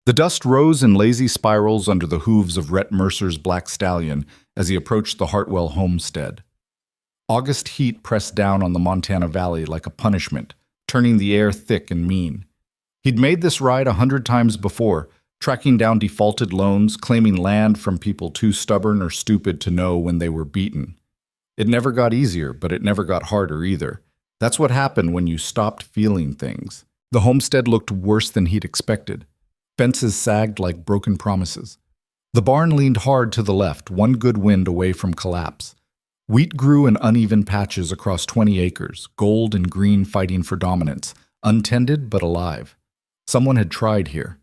The dust rose in lazy spirals under the hooves of Rhett Mercer's black stallion as he approached the Hartwell homestead. August heat pressed down on the Montana Valley like a punishment, turning the air thick and mean. He'd made this ride 100 times before, tracking down defaulted loans, claiming land from people too stubborn or stupid to know when they were beaten. It never got easier, but it never got harder either. That's what happened when you stopped feeling things. The homestead looked worse than he'd expected. Fences sagged like broken promises. The barn leaned hard to the left, one good wind away from collapse. Wheat grew in uneven patches across 20 acres, gold and green fighting for dominance, untended but alive. Someone had tried here.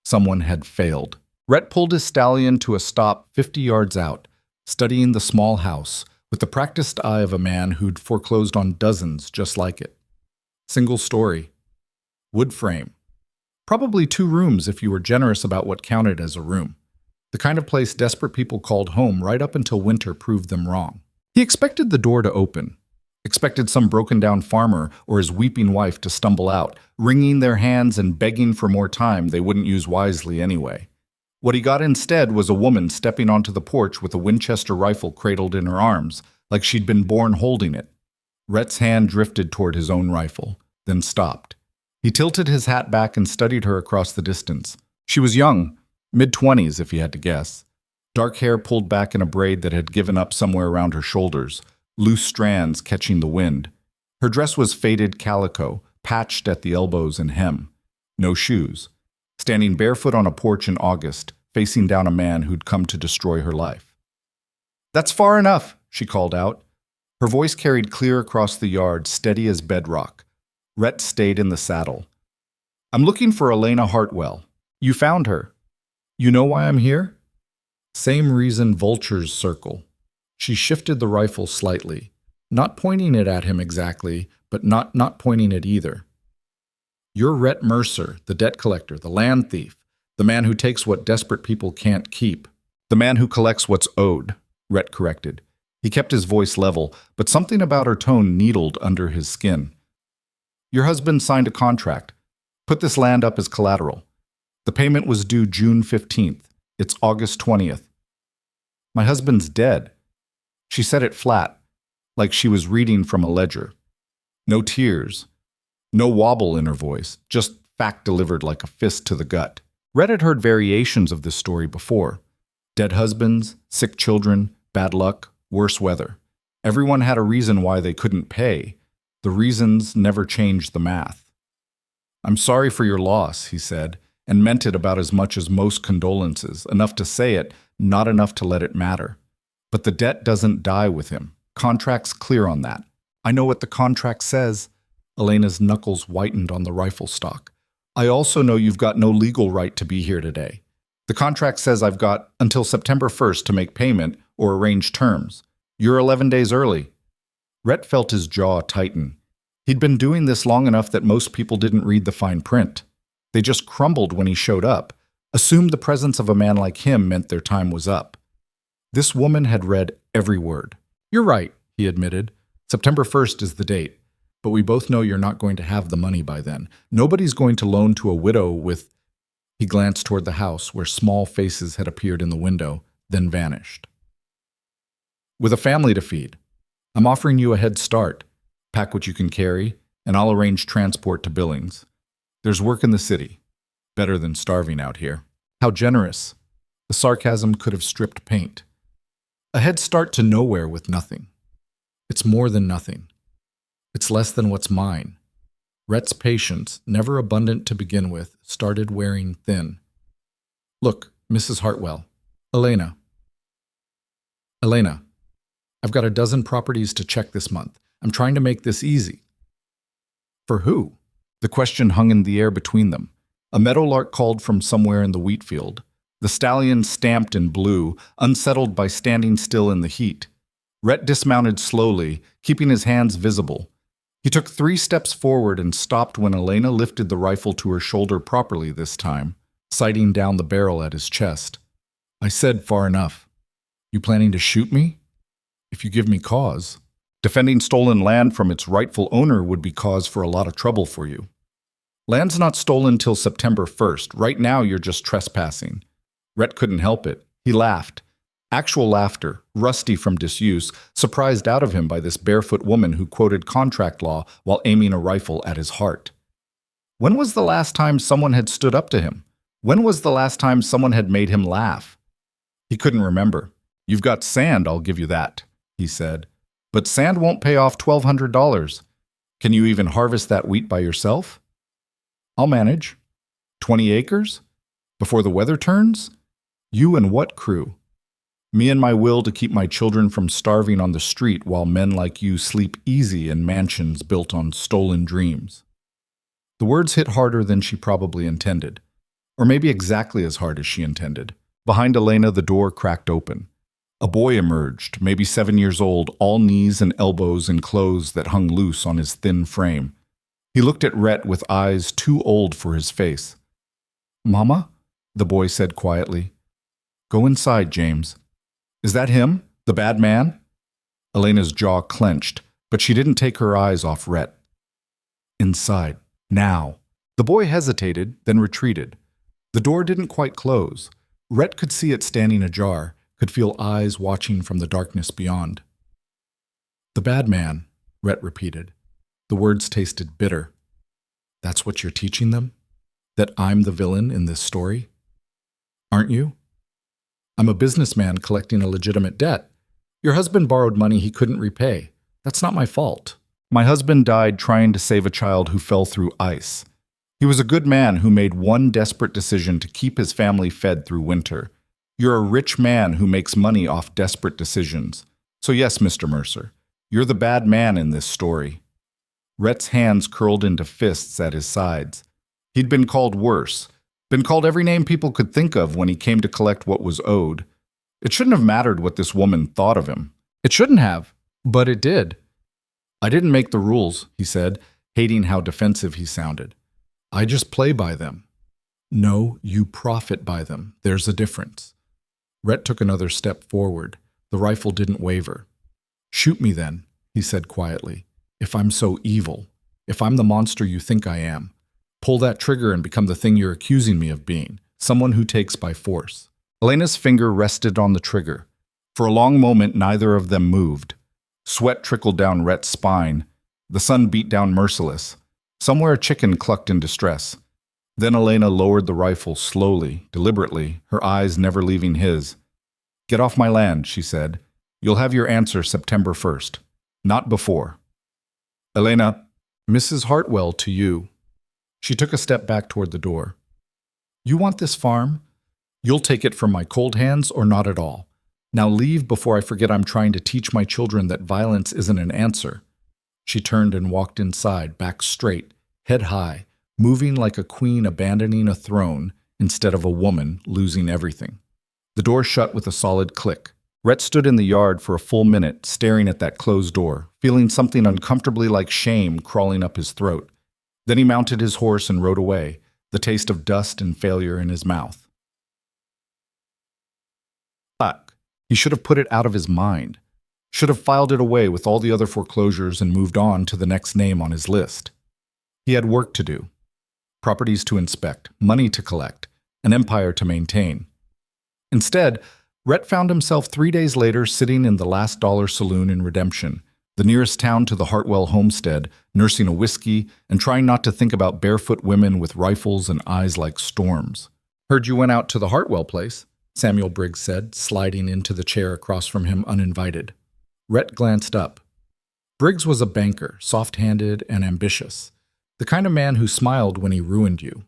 Someone had failed. Rhett pulled his stallion to a stop 50 yards out, studying the small house with the practiced eye of a man who'd foreclosed on dozens just like it. Single story. Wood frame. Probably 2 rooms if you were generous about what counted as a room. The kind of place desperate people called home right up until winter proved them wrong. He expected the door to open. Expected some broken-down farmer or his weeping wife to stumble out, wringing their hands and begging for more time they wouldn't use wisely anyway. What he got instead was a woman stepping onto the porch with a Winchester rifle cradled in her arms, like she'd been born holding it. Rhett's hand drifted toward his own rifle, then stopped. He tilted his hat back and studied her across the distance. She was young, mid-20s if he had to guess. Dark hair pulled back in a braid that had given up somewhere around her shoulders, loose strands catching the wind. Her dress was faded calico, patched at the elbows and hem. No shoes. Standing barefoot on a porch in August, facing down a man who'd come to destroy her life. "That's far enough," she called out. Her voice carried clear across the yard, steady as bedrock. Rhett stayed in the saddle. "I'm looking for Elena Hartwell. You found her. You know why I'm here?" Same reason vultures circle. She shifted the rifle slightly, not pointing it at him exactly, but not pointing it either. "You're Rhett Mercer, the debt collector, the land thief, the man who takes what desperate people can't keep. The man who collects what's owed," Rhett corrected. He kept his voice level, but something about her tone needled under his skin. "Your husband signed a contract. Put this land up as collateral. The payment was due June 15th. It's August 20th. My husband's dead." She said it flat, like she was reading from a ledger. No tears. No wobble in her voice, just fact delivered like a fist to the gut. Rhett had heard variations of this story before. Dead husbands, sick children, bad luck, worse weather. Everyone had a reason why they couldn't pay. The reasons never changed the math. "I'm sorry for your loss," he said, and meant it about as much as most condolences, enough to say it, not enough to let it matter. But the debt doesn't die with him. Contract's clear on that. "I know what the contract says." Elena's knuckles whitened on the rifle stock. "I also know you've got no legal right to be here today. The contract says I've got until September 1st to make payment or arrange terms. You're 11 days early." Rhett felt his jaw tighten. He'd been doing this long enough that most people didn't read the fine print. They just crumbled when he showed up, assumed the presence of a man like him meant their time was up. This woman had read every word. "You're right," he admitted. "September 1st is the date. But we both know you're not going to have the money by then. Nobody's going to loan to a widow with—" He glanced toward the house where small faces had appeared in the window, then vanished. "With a family to feed. I'm offering you a head start. Pack what you can carry, and I'll arrange transport to Billings. There's work in the city. Better than starving out here." How generous. The sarcasm could have stripped paint. A head start to nowhere with nothing. It's more than nothing. It's less than what's mine. Rhett's patience, never abundant to begin with, started wearing thin. "Look, Mrs. Hartwell. Elena, I've got a dozen properties to check this month. I'm trying to make this easy." "For who?" The question hung in the air between them. A meadowlark called from somewhere in the wheat field. The stallion stamped and blew, unsettled by standing still in the heat. Rhett dismounted slowly, keeping his hands visible. He took 3 steps forward and stopped when Elena lifted the rifle to her shoulder properly this time, sighting down the barrel at his chest. "I said far enough. You planning to shoot me?" "If you give me cause." "Defending stolen land from its rightful owner would be cause for a lot of trouble for you." Land's not stolen till September 1st. Right now, you're just trespassing. Rhett couldn't help it. He laughed. Actual laughter, rusty from disuse, surprised out of him by this barefoot woman who quoted contract law while aiming a rifle at his heart. When was the last time someone had stood up to him? When was the last time someone had made him laugh? He couldn't remember. "You've got sand, I'll give you that," he said. "But sand won't pay off $1,200. Can you even harvest that wheat by yourself?" "I'll manage." 20 acres? Before the weather turns? You and what crew? Me and my will to keep my children from starving on the street while men like you sleep easy in mansions built on stolen dreams. The words hit harder than she probably intended, or maybe exactly as hard as she intended. Behind Elena, the door cracked open. A boy emerged, maybe 7 years old, all knees and elbows in clothes that hung loose on his thin frame. He looked at Rhett with eyes too old for his face. "Mama?" the boy said quietly. "Go inside, James." "Is that him? The bad man?" Elena's jaw clenched, but she didn't take her eyes off Rhett. "Inside. Now." The boy hesitated, then retreated. The door didn't quite close. Rhett could see it standing ajar, could feel eyes watching from the darkness beyond. "The bad man," Rhett repeated. The words tasted bitter. "That's what you're teaching them? That I'm the villain in this story? Aren't you? I'm a businessman collecting a legitimate debt. Your husband borrowed money he couldn't repay. That's not my fault. My husband died trying to save a child who fell through ice. He was a good man who made one desperate decision to keep his family fed through winter. You're a rich man who makes money off desperate decisions. So yes, Mr. Mercer, you're the bad man in this story." Rhett's hands curled into fists at his sides. He'd been called worse, been called every name people could think of when he came to collect what was owed. It shouldn't have mattered what this woman thought of him. It shouldn't have, but it did. "I didn't make the rules," he said, hating how defensive he sounded. "I just play by them." "No, you profit by them. There's a difference." Rhett took another step forward. The rifle didn't waver. "Shoot me then," he said quietly. "If I'm so evil, if I'm the monster you think I am, pull that trigger and become the thing you're accusing me of being, someone who takes by force." Elena's finger rested on the trigger. For a long moment, neither of them moved. Sweat trickled down Rhett's spine. The sun beat down merciless. Somewhere a chicken clucked in distress. Then Elena lowered the rifle slowly, deliberately, her eyes never leaving his. "Get off my land," she said. "You'll have your answer September 1st. Not before." "Elena, Mrs. Hartwell to you." She took a step back toward the door. "You want this farm? You'll take it from my cold hands or not at all. Now leave before I forget I'm trying to teach my children that violence isn't an answer." She turned and walked inside, back straight, head high, moving like a queen abandoning a throne instead of a woman losing everything. The door shut with a solid click. Rhett stood in the yard for a full minute, staring at that closed door, feeling something uncomfortably like shame crawling up his throat. Then he mounted his horse and rode away, the taste of dust and failure in his mouth. He should have put it out of his mind. Should have filed it away with all the other foreclosures and moved on to the next name on his list. He had work to do. Properties to inspect, money to collect, an empire to maintain. Instead, Rhett found himself 3 days later sitting in the Last Dollar Saloon in Redemption, the nearest town to the Hartwell homestead, nursing a whiskey and trying not to think about barefoot women with rifles and eyes like storms. "Heard you went out to the Hartwell place," Samuel Briggs said, sliding into the chair across from him uninvited. Rhett glanced up. Briggs was a banker, soft-handed and ambitious, the kind of man who smiled when he ruined you.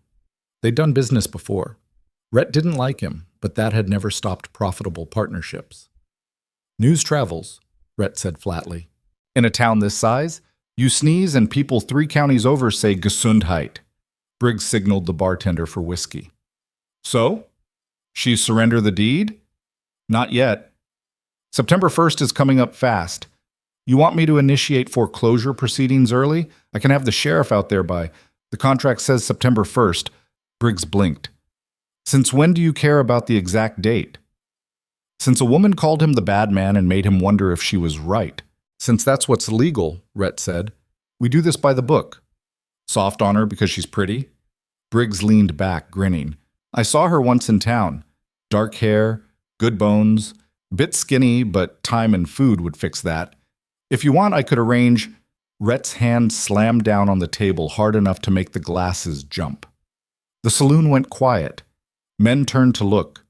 They'd done business before. Rhett didn't like him, but that had never stopped profitable partnerships. "News travels," Rhett said flatly. "In a town this size, you sneeze and people 3 counties over say Gesundheit." Briggs signaled the bartender for whiskey. "So? She surrender the deed?" "Not yet. September 1st is coming up fast. You want me to initiate foreclosure proceedings early? I can have the sheriff out there by... The contract says September 1st. Briggs blinked. "Since when do you care about the exact date?" "Since a woman called him the bad man and made him wonder if she was right. Since that's what's legal," Rhett said. "We do this by the book." Soft on her because she's pretty? Briggs leaned back, grinning. I saw her once in town. Dark hair, good bones, bit skinny, but time and food would fix that. If you want, I could arrange. Rhett's hand slammed down on the table hard enough to make the glasses jump. The saloon went quiet. Men turned to look.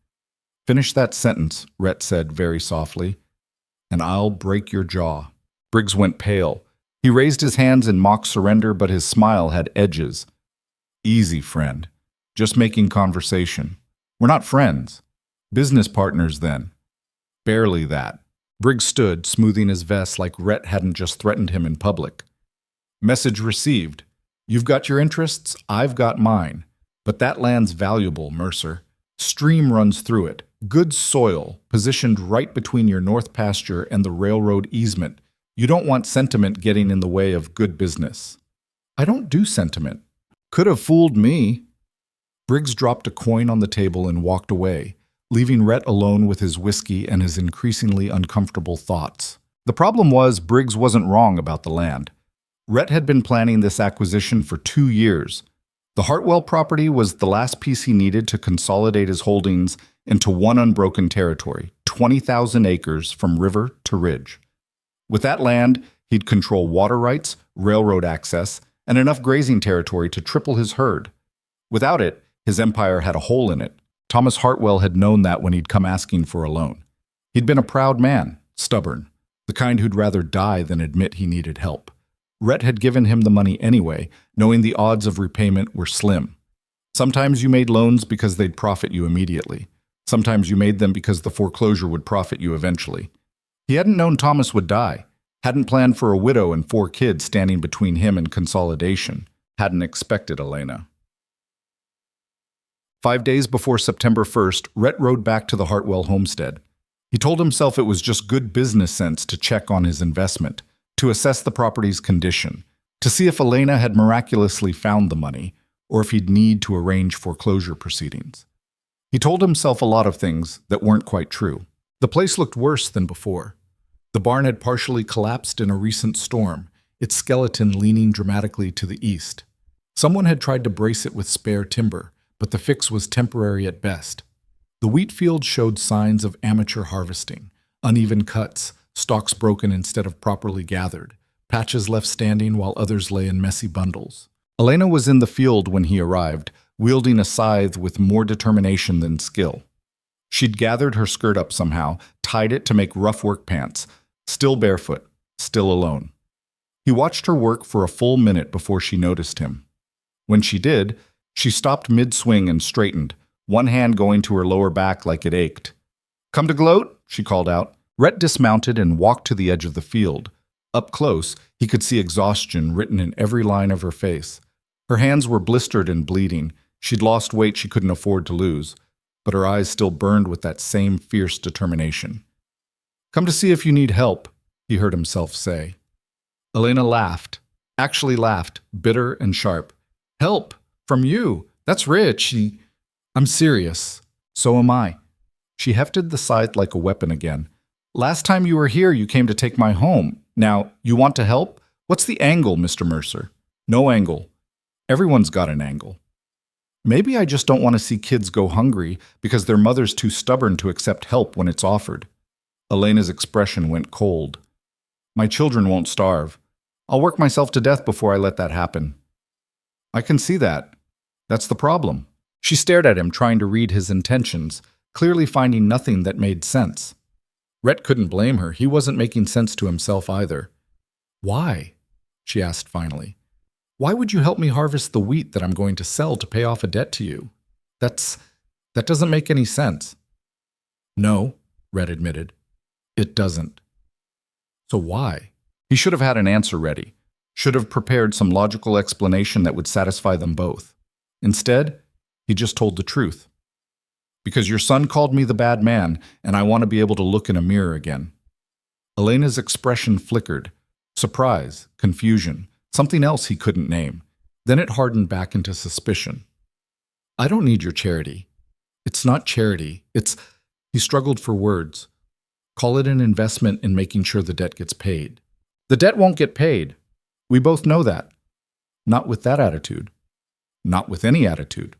Finish that sentence, Rhett said very softly, and I'll break your jaw. Briggs went pale. He raised his hands in mock surrender, but his smile had edges. Easy, friend. Just making conversation. We're not friends. Business partners, then. Barely that. Briggs stood, smoothing his vest like Rhett hadn't just threatened him in public. Message received. You've got your interests, I've got mine. But that land's valuable, Mercer. Stream runs through it. Good soil, positioned right between your north pasture and the railroad easement. You don't want sentiment getting in the way of good business. I don't do sentiment. Could have fooled me. Briggs dropped a coin on the table and walked away, leaving Rhett alone with his whiskey and his increasingly uncomfortable thoughts. The problem was Briggs wasn't wrong about the land. Rhett had been planning this acquisition for 2 years. The Hartwell property was the last piece he needed to consolidate his holdings into one unbroken territory, 20,000 acres from river to ridge. With that land, he'd control water rights, railroad access, and enough grazing territory to triple his herd. Without it, his empire had a hole in it. Thomas Hartwell had known that when he'd come asking for a loan. He'd been a proud man, stubborn, the kind who'd rather die than admit he needed help. Rhett had given him the money anyway, knowing the odds of repayment were slim. Sometimes you made loans because they'd profit you immediately. Sometimes you made them because the foreclosure would profit you eventually. He hadn't known Thomas would die, hadn't planned for a widow and 4 kids standing between him and consolidation, hadn't expected Elena. 5 days before September 1st, Rhett rode back to the Hartwell homestead. He told himself it was just good business sense to check on his investment, to assess the property's condition, to see if Elena had miraculously found the money, or if he'd need to arrange foreclosure proceedings. He told himself a lot of things that weren't quite true. The place looked worse than before. The barn had partially collapsed in a recent storm, its skeleton leaning dramatically to the east. Someone had tried to brace it with spare timber, but the fix was temporary at best. The wheat field showed signs of amateur harvesting, uneven cuts, stalks broken instead of properly gathered, patches left standing while others lay in messy bundles. Elena was in the field when he arrived, wielding a scythe with more determination than skill. She'd gathered her skirt up somehow, tied it to make rough work pants, still barefoot, still alone. He watched her work for a full minute before she noticed him. When she did, she stopped mid-swing and straightened, one hand going to her lower back like it ached. "Come to gloat?" she called out. Rhett dismounted and walked to the edge of the field. Up close, he could see exhaustion written in every line of her face. Her hands were blistered and bleeding. She'd lost weight she couldn't afford to lose, but her eyes still burned with that same fierce determination. "Come to see if you need help," he heard himself say. Elena laughed, actually laughed, bitter and sharp. "Help? From you? That's rich." "I'm serious. So am I." She hefted the scythe like a weapon again. "Last time you were here, you came to take my home. Now, you want to help? What's the angle, Mr. Mercer?" "No angle. Everyone's got an angle." "Maybe I just don't want to see kids go hungry because their mother's too stubborn to accept help when it's offered." Elena's expression went cold. "My children won't starve. I'll work myself to death before I let that happen." "I can see that. That's the problem." She stared at him, trying to read his intentions, clearly finding nothing that made sense. Rhett couldn't blame her. He wasn't making sense to himself either. "Why?" she asked finally. "Why would you help me harvest the wheat that I'm going to sell to pay off a debt to you? That doesn't make any sense." "No," Rhett admitted. "It doesn't." "So why?" He should have had an answer ready, should have prepared some logical explanation that would satisfy them both. Instead, he just told the truth. "Because your son called me the bad man, and I want to be able to look in a mirror again." Elena's expression flickered. Surprise, confusion, something else he couldn't name. Then it hardened back into suspicion. "I don't need your charity. It's not charity. It's—" He struggled for words. "Call it an investment in making sure the debt gets paid." "The debt won't get paid. We both know that." Not with that attitude. Not with any attitude.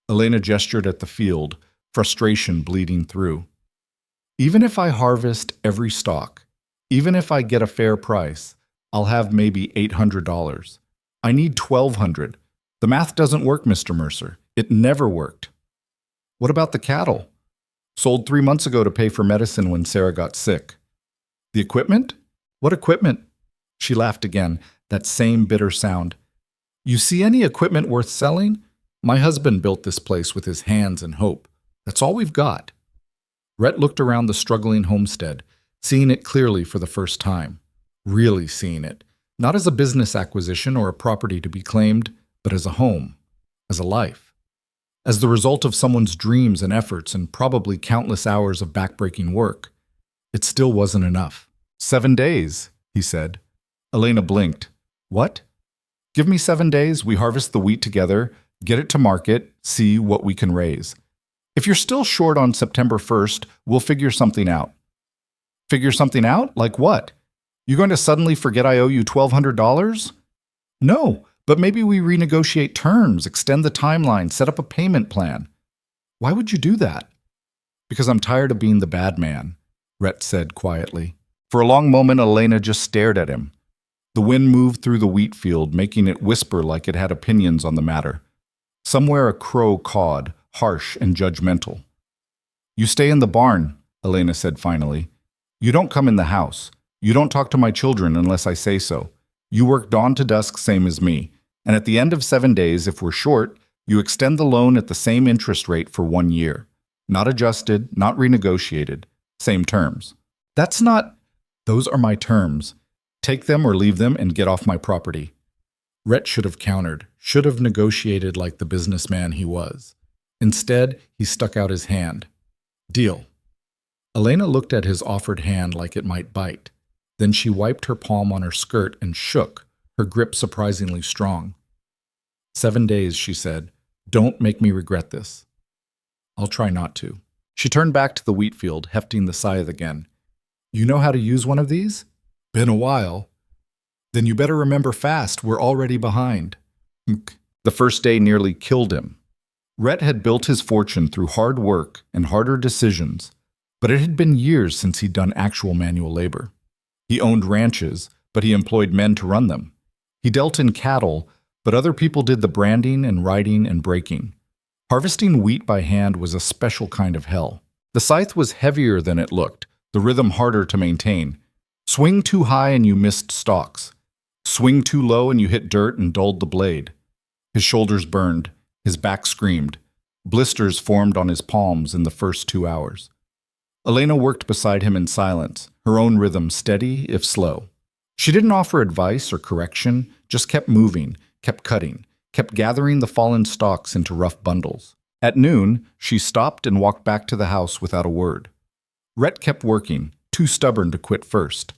Elena gestured at the field, frustration bleeding through. Even if I harvest every stalk, even if I get a fair price, I'll have maybe $800. I need $1,200. The math doesn't work, Mr. Mercer. It never worked. What about the cattle? Sold 3 months ago to pay for medicine when Sarah got sick. The equipment? What equipment? She laughed again, that same bitter sound. You see any equipment worth selling? My husband built this place with his hands and hope. That's all we've got. Rhett looked around the struggling homestead, seeing it clearly for the first time. Really seeing it. Not as a business acquisition or a property to be claimed, but as a home, as a life. As the result of someone's dreams and efforts and probably countless hours of backbreaking work. It still wasn't enough. 7 days, he said. Elena blinked. What? Give me 7 days, we harvest the wheat together, get it to market, see what we can raise. If you're still short on September 1st, we'll figure something out. Figure something out? Like what? You going to suddenly forget I owe you $1,200? No, but maybe we renegotiate terms, extend the timeline, set up a payment plan. Why would you do that? Because I'm tired of being the bad man, Rhett said quietly. For a long moment, Elena just stared at him. The wind moved through the wheat field, making it whisper like it had opinions on the matter. Somewhere a crow cawed, harsh and judgmental. You stay in the barn, Elena said finally. You don't come in the house. You don't talk to my children unless I say so. You work dawn to dusk, same as me. And at the end of 7 days, if we're short, you extend the loan at the same interest rate for 1 year. Not adjusted, not renegotiated. Same terms. That's not... Those are my terms. Take them or leave them and get off my property. Rhett should have countered, should have negotiated like the businessman he was. Instead, he stuck out his hand. Deal. Elena looked at his offered hand like it might bite. Then she wiped her palm on her skirt and shook, her grip surprisingly strong. 7 days, she said. Don't make me regret this. I'll try not to. She turned back to the wheat field, hefting the scythe again. You know how to use one of these? Been a while. Then you better remember fast, we're already behind. The first day nearly killed him. Rhett had built his fortune through hard work and harder decisions, but it had been years since he'd done actual manual labor. He owned ranches, but he employed men to run them. He dealt in cattle, but other people did the branding and riding and breaking. Harvesting wheat by hand was a special kind of hell. The scythe was heavier than it looked, the rhythm harder to maintain. Swing too high and you missed stalks. Swing too low and you hit dirt and dulled the blade. His shoulders burned. His back screamed. Blisters formed on his palms in the first 2 hours. Elena worked beside him in silence, her own rhythm steady if slow. She didn't offer advice or correction, just kept moving, kept cutting, kept gathering the fallen stalks into rough bundles. At noon, she stopped and walked back to the house without a word. Rhett kept working, too stubborn to quit first.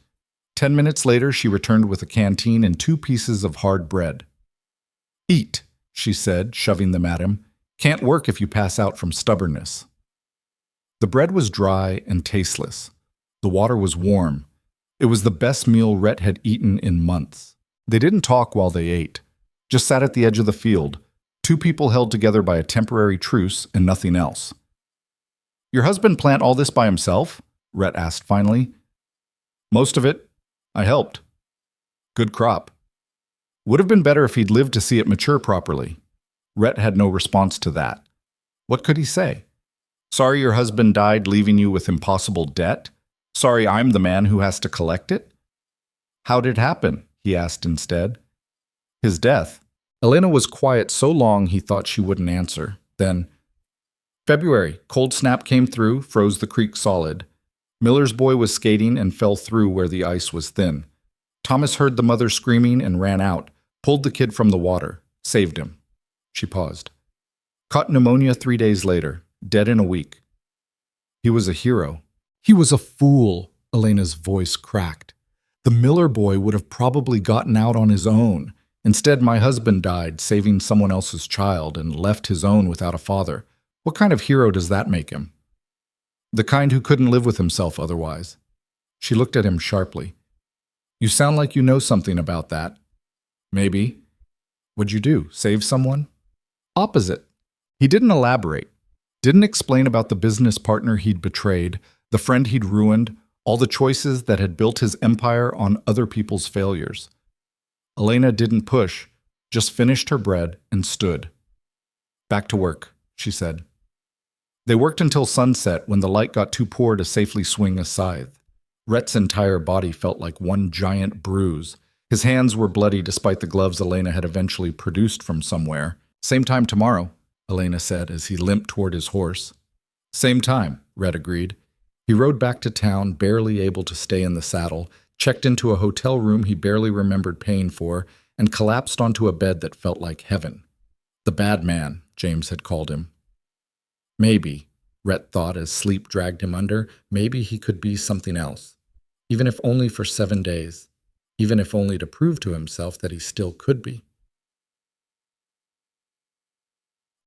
10 minutes later, she returned with a canteen and 2 pieces of hard bread. Eat, she said, shoving them at him. Can't work if you pass out from stubbornness. The bread was dry and tasteless. The water was warm. It was the best meal Rhett had eaten in months. They didn't talk while they ate, just sat at the edge of the field, 2 people held together by a temporary truce and nothing else. Your husband plant all this by himself? Rhett asked finally. Most of it. I helped. Good crop. Would have been better if he'd lived to see it mature properly. Rhett had no response to that. What could he say? Sorry your husband died leaving you with impossible debt? Sorry I'm the man who has to collect it? How did it happen? He asked instead. His death. Elena was quiet so long he thought she wouldn't answer. Then, February, cold snap came through, froze the creek solid. Miller's boy was skating and fell through where the ice was thin. Thomas heard the mother screaming and ran out, pulled the kid from the water, saved him. She paused. Caught pneumonia 3 days later, dead in a week. He was a hero. He was a fool, Elena's voice cracked. The Miller boy would have probably gotten out on his own. Instead, my husband died, saving someone else's child, and left his own without a father. What kind of hero does that make him? The kind who couldn't live with himself otherwise. She looked at him sharply. You sound like you know something about that. Maybe. What'd you do? Save someone? Opposite. He didn't elaborate. Didn't explain about the business partner he'd betrayed, the friend he'd ruined, all the choices that had built his empire on other people's failures. Elena didn't push, just finished her bread and stood. Back to work, she said. They worked until sunset when the light got too poor to safely swing a scythe. Rhett's entire body felt like one giant bruise. His hands were bloody despite the gloves Elena had eventually produced from somewhere. Same time tomorrow, Elena said as he limped toward his horse. Same time, Rhett agreed. He rode back to town, barely able to stay in the saddle, checked into a hotel room he barely remembered paying for, and collapsed onto a bed that felt like heaven. The bad man, James had called him. Maybe, Rhett thought as sleep dragged him under, maybe he could be something else. Even if only for 7 days. Even if only to prove to himself that he still could be.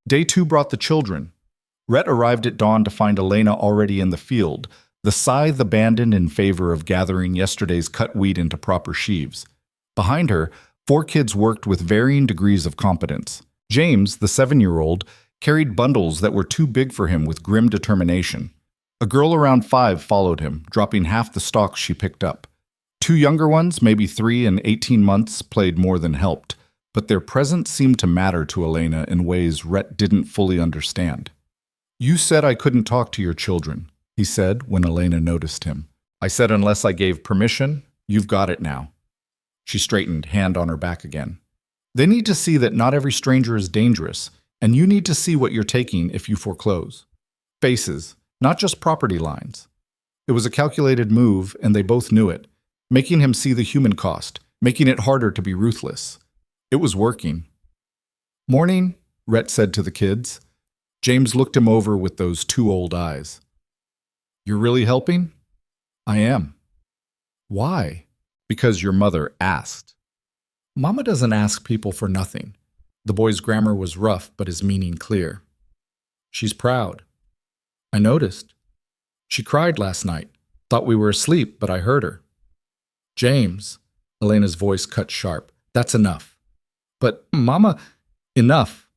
Day 2 brought the children. Rhett arrived at dawn to find Elena already in the field, the scythe abandoned in favor of gathering yesterday's cut wheat into proper sheaves. Behind her, 4 kids worked with varying degrees of competence. James, the 7-year-old, carried bundles that were too big for him with grim determination. A girl around 5 followed him, dropping half the stalks she picked up. 2 younger ones, maybe 3 and 18 months, played more than helped, but their presence seemed to matter to Elena in ways Rhett didn't fully understand. "You said I couldn't talk to your children," he said when Elena noticed him. "I said unless I gave permission, you've got it now." She straightened, hand on her back again. "They need to see that not every stranger is dangerous, and you need to see what you're taking if you foreclose. Faces, not just property lines." It was a calculated move, and they both knew it, making him see the human cost, making it harder to be ruthless. It was working. "Morning," Rhett said to the kids. James looked him over with those 2 old eyes. "You're really helping?" "I am." "Why?" "Because your mother asked." Mama doesn't ask people for nothing. The boy's grammar was rough, but his meaning clear. "She's proud." "I noticed. She cried last night. Thought we were asleep, but I heard her." "James," Elena's voice cut sharp, "that's enough." "But, Mama, enough."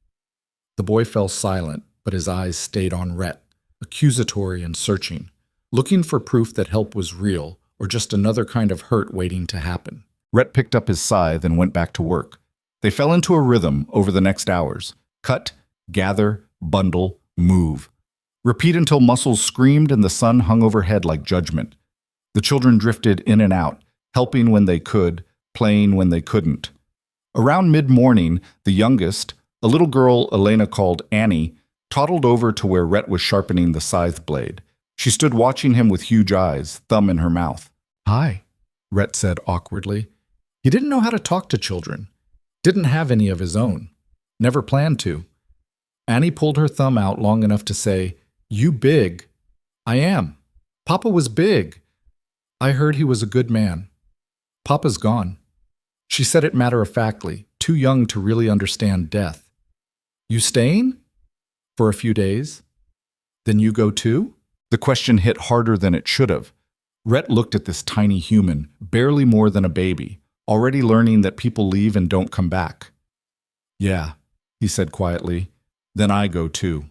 The boy fell silent, but his eyes stayed on Rhett, accusatory and searching, looking for proof that help was real, or just another kind of hurt waiting to happen. Rhett picked up his scythe and went back to work. They fell into a rhythm over the next hours. Cut, gather, bundle, move. Repeat until muscles screamed and the sun hung overhead like judgment. The children drifted in and out, helping when they could, playing when they couldn't. Around mid-morning, the youngest, a little girl Elena called Annie, toddled over to where Rhett was sharpening the scythe blade. She stood watching him with huge eyes, thumb in her mouth. "Hi," Rhett said awkwardly. He didn't know how to talk to children. Didn't have any of his own. Never planned to. Annie pulled her thumb out long enough to say, "You big." "I am. Papa was big. I heard he was a good man. Papa's gone." She said it matter-of-factly, too young to really understand death. "You staying?" "For a few days." "Then you go too?" The question hit harder than it should have. Rhett looked at this tiny human, barely more than a baby, already learning that people leave and don't come back. "Yeah," he said quietly. "Then I go too."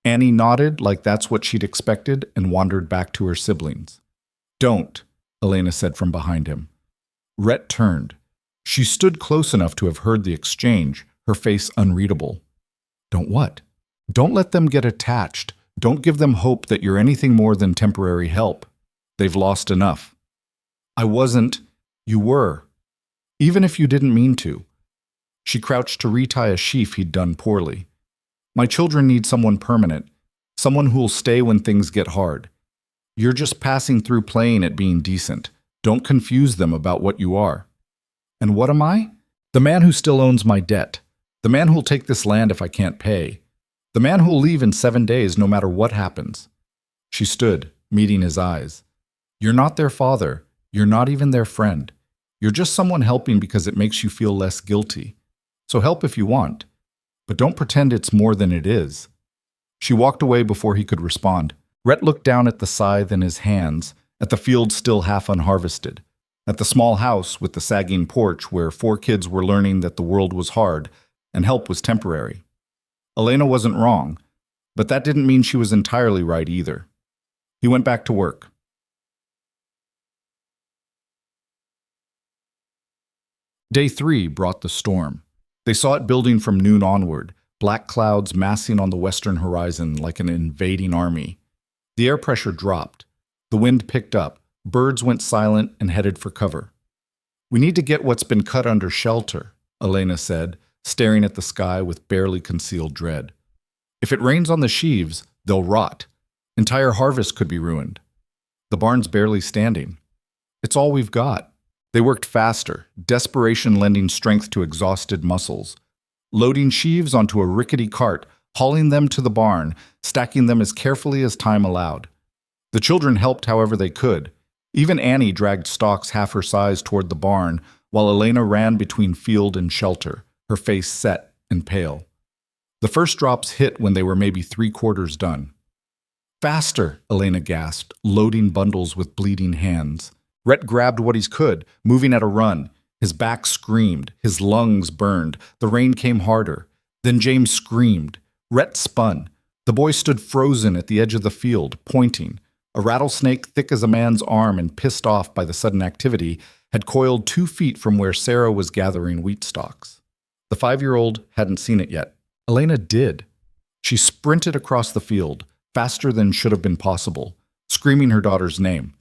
Annie nodded like that's what she'd expected and wandered back to her siblings. "Don't," Elena said from behind him. Rhett turned. She stood close enough to have heard the exchange, her face unreadable. "Don't what?" "Don't let them get attached. Don't give them hope that you're anything more than temporary help. They've lost enough." "I wasn't." "You were. Even if you didn't mean to." She crouched to retie a sheaf he'd done poorly. "My children need someone permanent, someone who'll stay when things get hard. You're just passing through playing at being decent. Don't confuse them about what you are." "And what am I?" "The man who still owns my debt. The man who'll take this land if I can't pay. The man who'll leave in 7 days no matter what happens." She stood, meeting his eyes. "You're not their father. You're not even their friend. You're just someone helping because it makes you feel less guilty. So help if you want. But don't pretend it's more than it is." She walked away before he could respond. Rhett looked down at the scythe in his hands, at the field still half unharvested. at the small house with the sagging porch where 4 kids were learning that the world was hard and help was temporary. Elena wasn't wrong, but that didn't mean she was entirely right either. He went back to work. Day 3 brought the storm. They saw it building from noon onward, black clouds massing on the western horizon like an invading army. The air pressure dropped. The wind picked up. Birds went silent and headed for cover. "We need to get what's been cut under shelter," Elena said, staring at the sky with barely concealed dread. "If it rains on the sheaves, they'll rot. Entire harvest could be ruined. The barn's barely standing. It's all we've got." They worked faster, desperation lending strength to exhausted muscles. Loading sheaves onto a rickety cart, hauling them to the barn, stacking them as carefully as time allowed. The children helped however they could. Even Annie dragged stalks half her size toward the barn, while Elena ran between field and shelter, her face set and pale. The first drops hit when they were maybe 3/4 done. "Faster," Elena gasped, loading bundles with bleeding hands. Rhett grabbed what he could, moving at a run. His back screamed, his lungs burned. The rain came harder. Then James screamed. Rhett spun. The boy stood frozen at the edge of the field, pointing. A rattlesnake thick as a man's arm and pissed off by the sudden activity had coiled 2 feet from where Sarah was gathering wheat stalks. The 5-year-old hadn't seen it yet. Elena did. She sprinted across the field, faster than should have been possible, screaming her daughter's name.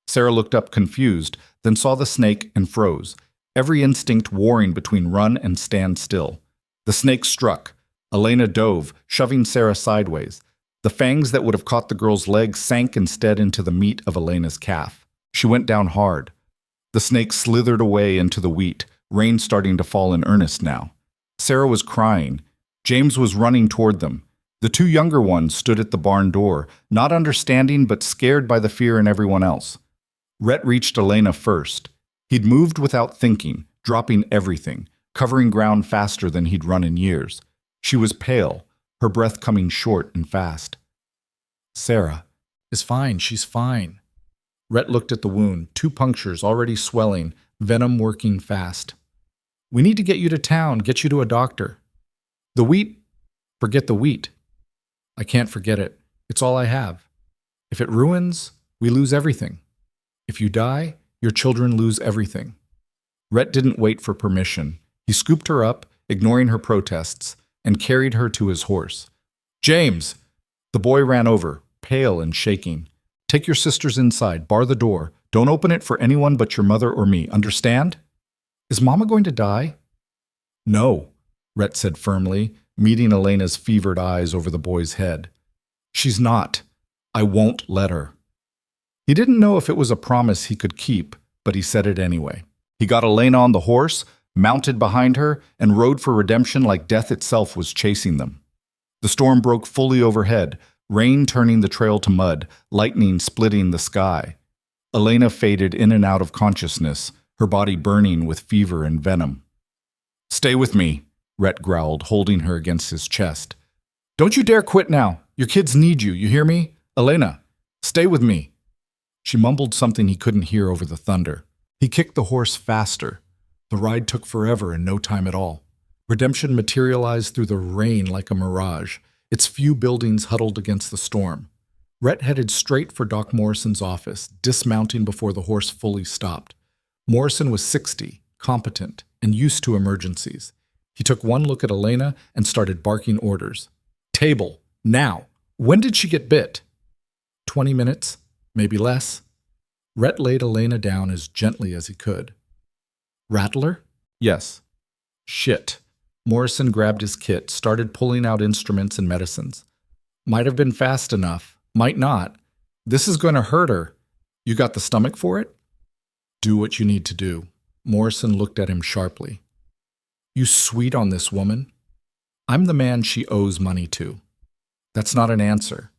Sarah looked up confused, then saw the snake and froze, every instinct warring between run and stand still. The snake struck. Elena dove, shoving Sarah sideways. The fangs that would have caught the girl's leg sank instead into the meat of Elena's calf. She went down hard. The snake slithered away into the wheat, rain starting to fall in earnest now. Sarah was crying. James was running toward them. The 2 younger ones stood at the barn door, not understanding but scared by the fear in everyone else. Rhett reached Elena first. He'd moved without thinking, dropping everything, covering ground faster than he'd run in years. She was pale, her breath coming short and fast. "Sarah is fine, she's fine." Rhett looked at the wound, 2 punctures already swelling, venom working fast. "We need to get you to town, get you to a doctor." "The wheat?" "Forget the wheat." "I can't forget it. It's all I have. If it ruins, we lose everything. If you die, your children lose everything." Rhett didn't wait for permission. He scooped her up, ignoring her protests, and carried her to his horse. "James!" The boy ran over, pale and shaking. "Take your sisters inside, bar the door. Don't open it for anyone but your mother or me, understand?" "Is Mama going to die?" "No," Rhett said firmly, meeting Elena's fevered eyes over the boy's head. "She's not. I won't let her." He didn't know if it was a promise he could keep, but he said it anyway. He got Elena on the horse, mounted behind her, and rode for redemption like death itself was chasing them. The storm broke fully overhead, rain turning the trail to mud, lightning splitting the sky. Elena faded in and out of consciousness, her body burning with fever and venom. "Stay with me," Rhett growled, holding her against his chest. "Don't you dare quit now. Your kids need you, you hear me? Elena, stay with me." She mumbled something he couldn't hear over the thunder. He kicked the horse faster. The ride took forever and no time at all. Redemption materialized through the rain like a mirage, its few buildings huddled against the storm. Rhett headed straight for Doc Morrison's office, dismounting before the horse fully stopped. Morrison was 60, competent, and used to emergencies. He took one look at Elena and started barking orders. "Table, now! When did she get bit?" 20 minutes, maybe less. Rhett laid Elena down as gently as he could. "Rattler?" "Yes." "Shit." Morrison grabbed his kit, started pulling out instruments and medicines. "Might have been fast enough. Might not. This is going to hurt her. You got the stomach for it?" "Do what you need to do." Morrison looked at him sharply. "You sweet on this woman?" "I'm the man she owes money to." "That's not an answer."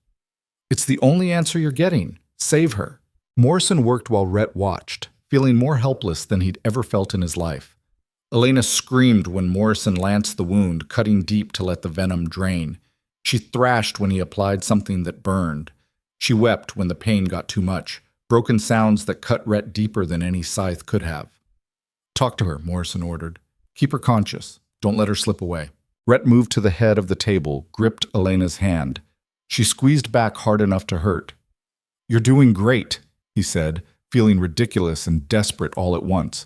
"It's the only answer you're getting. Save her." Morrison worked while Rhett watched, feeling more helpless than he'd ever felt in his life. Elena screamed when Morrison lanced the wound, cutting deep to let the venom drain. She thrashed when he applied something that burned. She wept when the pain got too much, broken sounds that cut Rhett deeper than any scythe could have. "Talk to her," Morrison ordered. "Keep her conscious. Don't let her slip away." Rhett moved to the head of the table, gripped Elena's hand. She squeezed back hard enough to hurt. "You're doing great," he said, feeling ridiculous and desperate all at once.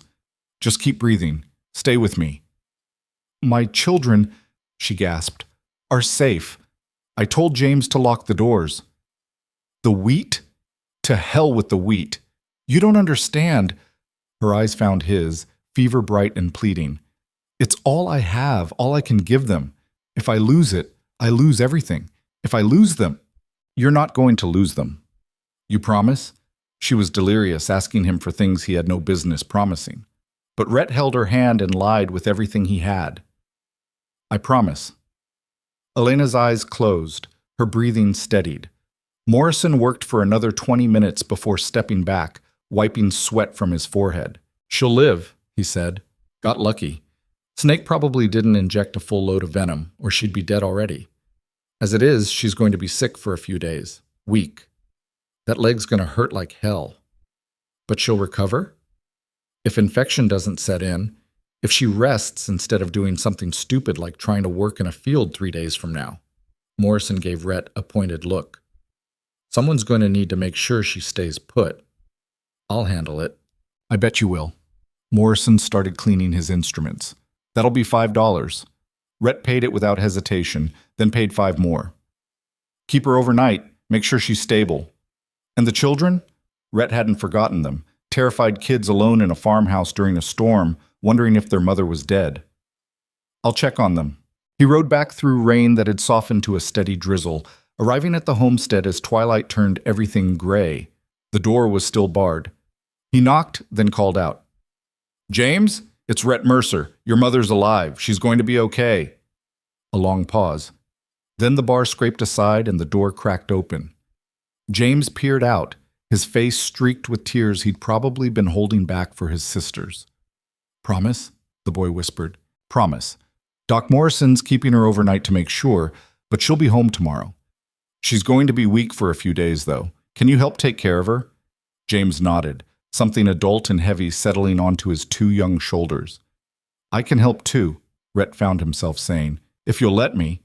"Just keep breathing. Stay with me." "My children," she gasped, "are safe. I told James to lock the doors." "The wheat? To hell with the wheat. You don't understand." Her eyes found his, fever bright and pleading. "It's all I have, all I can give them. If I lose it, I lose everything. If I lose them—" "You're not going to lose them. You promise?" She was delirious, asking him for things he had no business promising. But Rhett held her hand and lied with everything he had. "I promise." Elena's eyes closed, her breathing steadied. Morrison worked for another 20 minutes before stepping back, wiping sweat from his forehead. "She'll live," he said. "Got lucky. Snake probably didn't inject a full load of venom, or she'd be dead already. As it is, she's going to be sick for a few days. Weak. That leg's going to hurt like hell. But she'll recover? If infection doesn't set in, if she rests instead of doing something stupid like trying to work in a field 3 days from now." Morrison gave Rhett a pointed look. "Someone's going to need to make sure she stays put. I'll handle it." "I bet you will." Morrison started cleaning his instruments. "That'll be $5. Rhett paid it without hesitation, then paid 5 more. "Keep her overnight. Make sure she's stable." "And the children?" Rhett hadn't forgotten them. Terrified kids alone in a farmhouse during a storm, wondering if their mother was dead. "I'll check on them." He rode back through rain that had softened to a steady drizzle, arriving at the homestead as twilight turned everything gray. The door was still barred. He knocked, then called out. "James? It's Rhett Mercer. Your mother's alive. She's going to be okay." A long pause. Then the bar scraped aside and the door cracked open. James peered out, his face streaked with tears he'd probably been holding back for his sisters. "Promise?" the boy whispered. "Promise. Doc Morrison's keeping her overnight to make sure, but she'll be home tomorrow. She's going to be weak for a few days, though. Can you help take care of her?" James nodded, something adult and heavy settling onto his 2 young shoulders. "I can help too," Rhett found himself saying, "if you'll let me."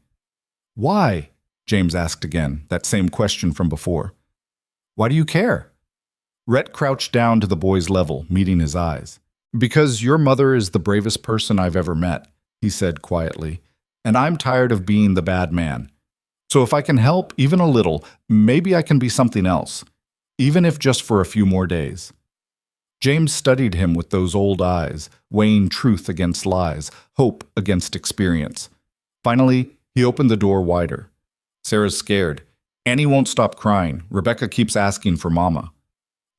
"Why?" James asked again, that same question from before. "Why do you care?" Rhett crouched down to the boy's level, meeting his eyes. "Because your mother is the bravest person I've ever met," he said quietly, "and I'm tired of being the bad man. So if I can help, even a little, maybe I can be something else, even if just for a few more days." James studied him with those old eyes, weighing truth against lies, hope against experience. Finally, he opened the door wider. "Sarah's scared. Annie won't stop crying. Rebecca keeps asking for Mama.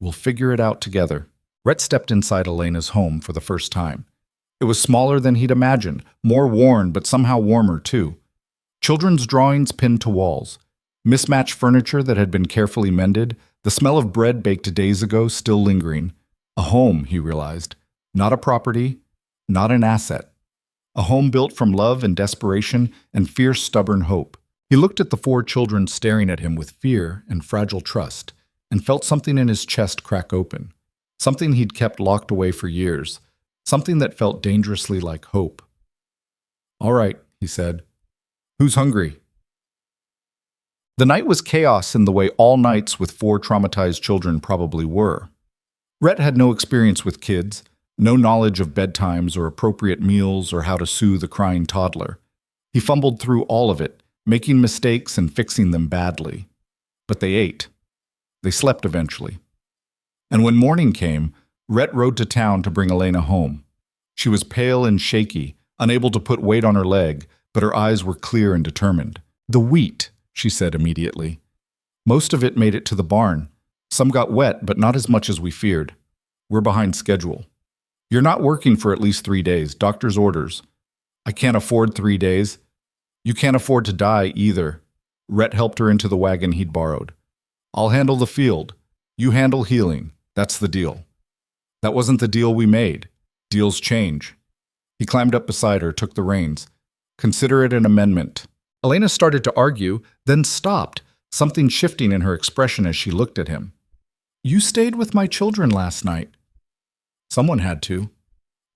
We'll figure it out together." Rhett stepped inside Elena's home for the first time. It was smaller than he'd imagined, more worn but somehow warmer too. Children's drawings pinned to walls, mismatched furniture that had been carefully mended, the smell of bread baked days ago still lingering. A home, he realized, not a property, not an asset. A home built from love and desperation and fierce, stubborn hope. He looked at the 4 children staring at him with fear and fragile trust, and felt something in his chest crack open. Something he'd kept locked away for years. Something that felt dangerously like hope. "All right," he said. "Who's hungry?" The night was chaos in the way all nights with 4 traumatized children probably were. Rhett had no experience with kids, no knowledge of bedtimes or appropriate meals or how to soothe a crying toddler. He fumbled through all of it, making mistakes and fixing them badly. But they ate. They slept eventually. And when morning came, Rhett rode to town to bring Elena home. She was pale and shaky, unable to put weight on her leg, but her eyes were clear and determined. "The wheat," she said immediately. "Most of it made it to the barn. Some got wet, but not as much as we feared. We're behind schedule. You're not working for at least 3 days, doctor's orders." "I can't afford 3 days." "You can't afford to die either." Rhett helped her into the wagon he'd borrowed. "I'll handle the field. You handle healing. That's the deal." "That wasn't the deal we made. Deals change." He climbed up beside her, took the reins. "Consider it an amendment." Elena started to argue, then stopped, something shifting in her expression as she looked at him. You stayed with my children last night. Someone had to.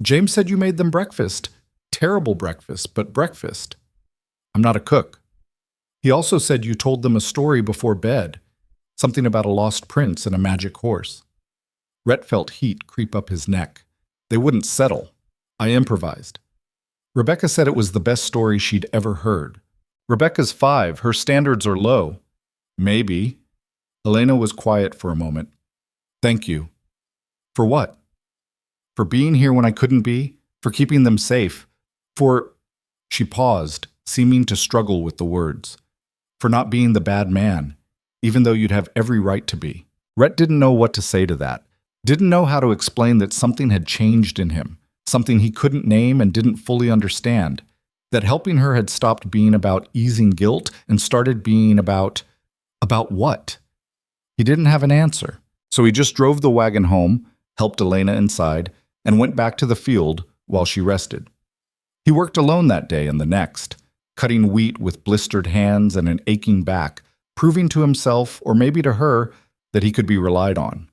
James said you made them breakfast. Terrible breakfast, but breakfast. I'm not a cook. He also said you told them a story before bed, something about a lost prince and a magic horse. Rhett felt heat creep up his neck. They wouldn't settle. I improvised. Rebecca said it was the best story she'd ever heard. Rebecca's 5. Her standards are low. Maybe. Elena was quiet for a moment. Thank you. For what? For being here when I couldn't be? For keeping them safe? For... She paused, seeming to struggle with the words. For not being the bad man, even though you'd have every right to be. Rhett didn't know what to say to that. Didn't know how to explain that something had changed in him, something he couldn't name and didn't fully understand. That helping her had stopped being about easing guilt and started being about what? He didn't have an answer, so he just drove the wagon home, helped Elena inside, and went back to the field while she rested. He worked alone that day and the next, cutting wheat with blistered hands and an aching back, proving to himself, or maybe to her, that he could be relied on.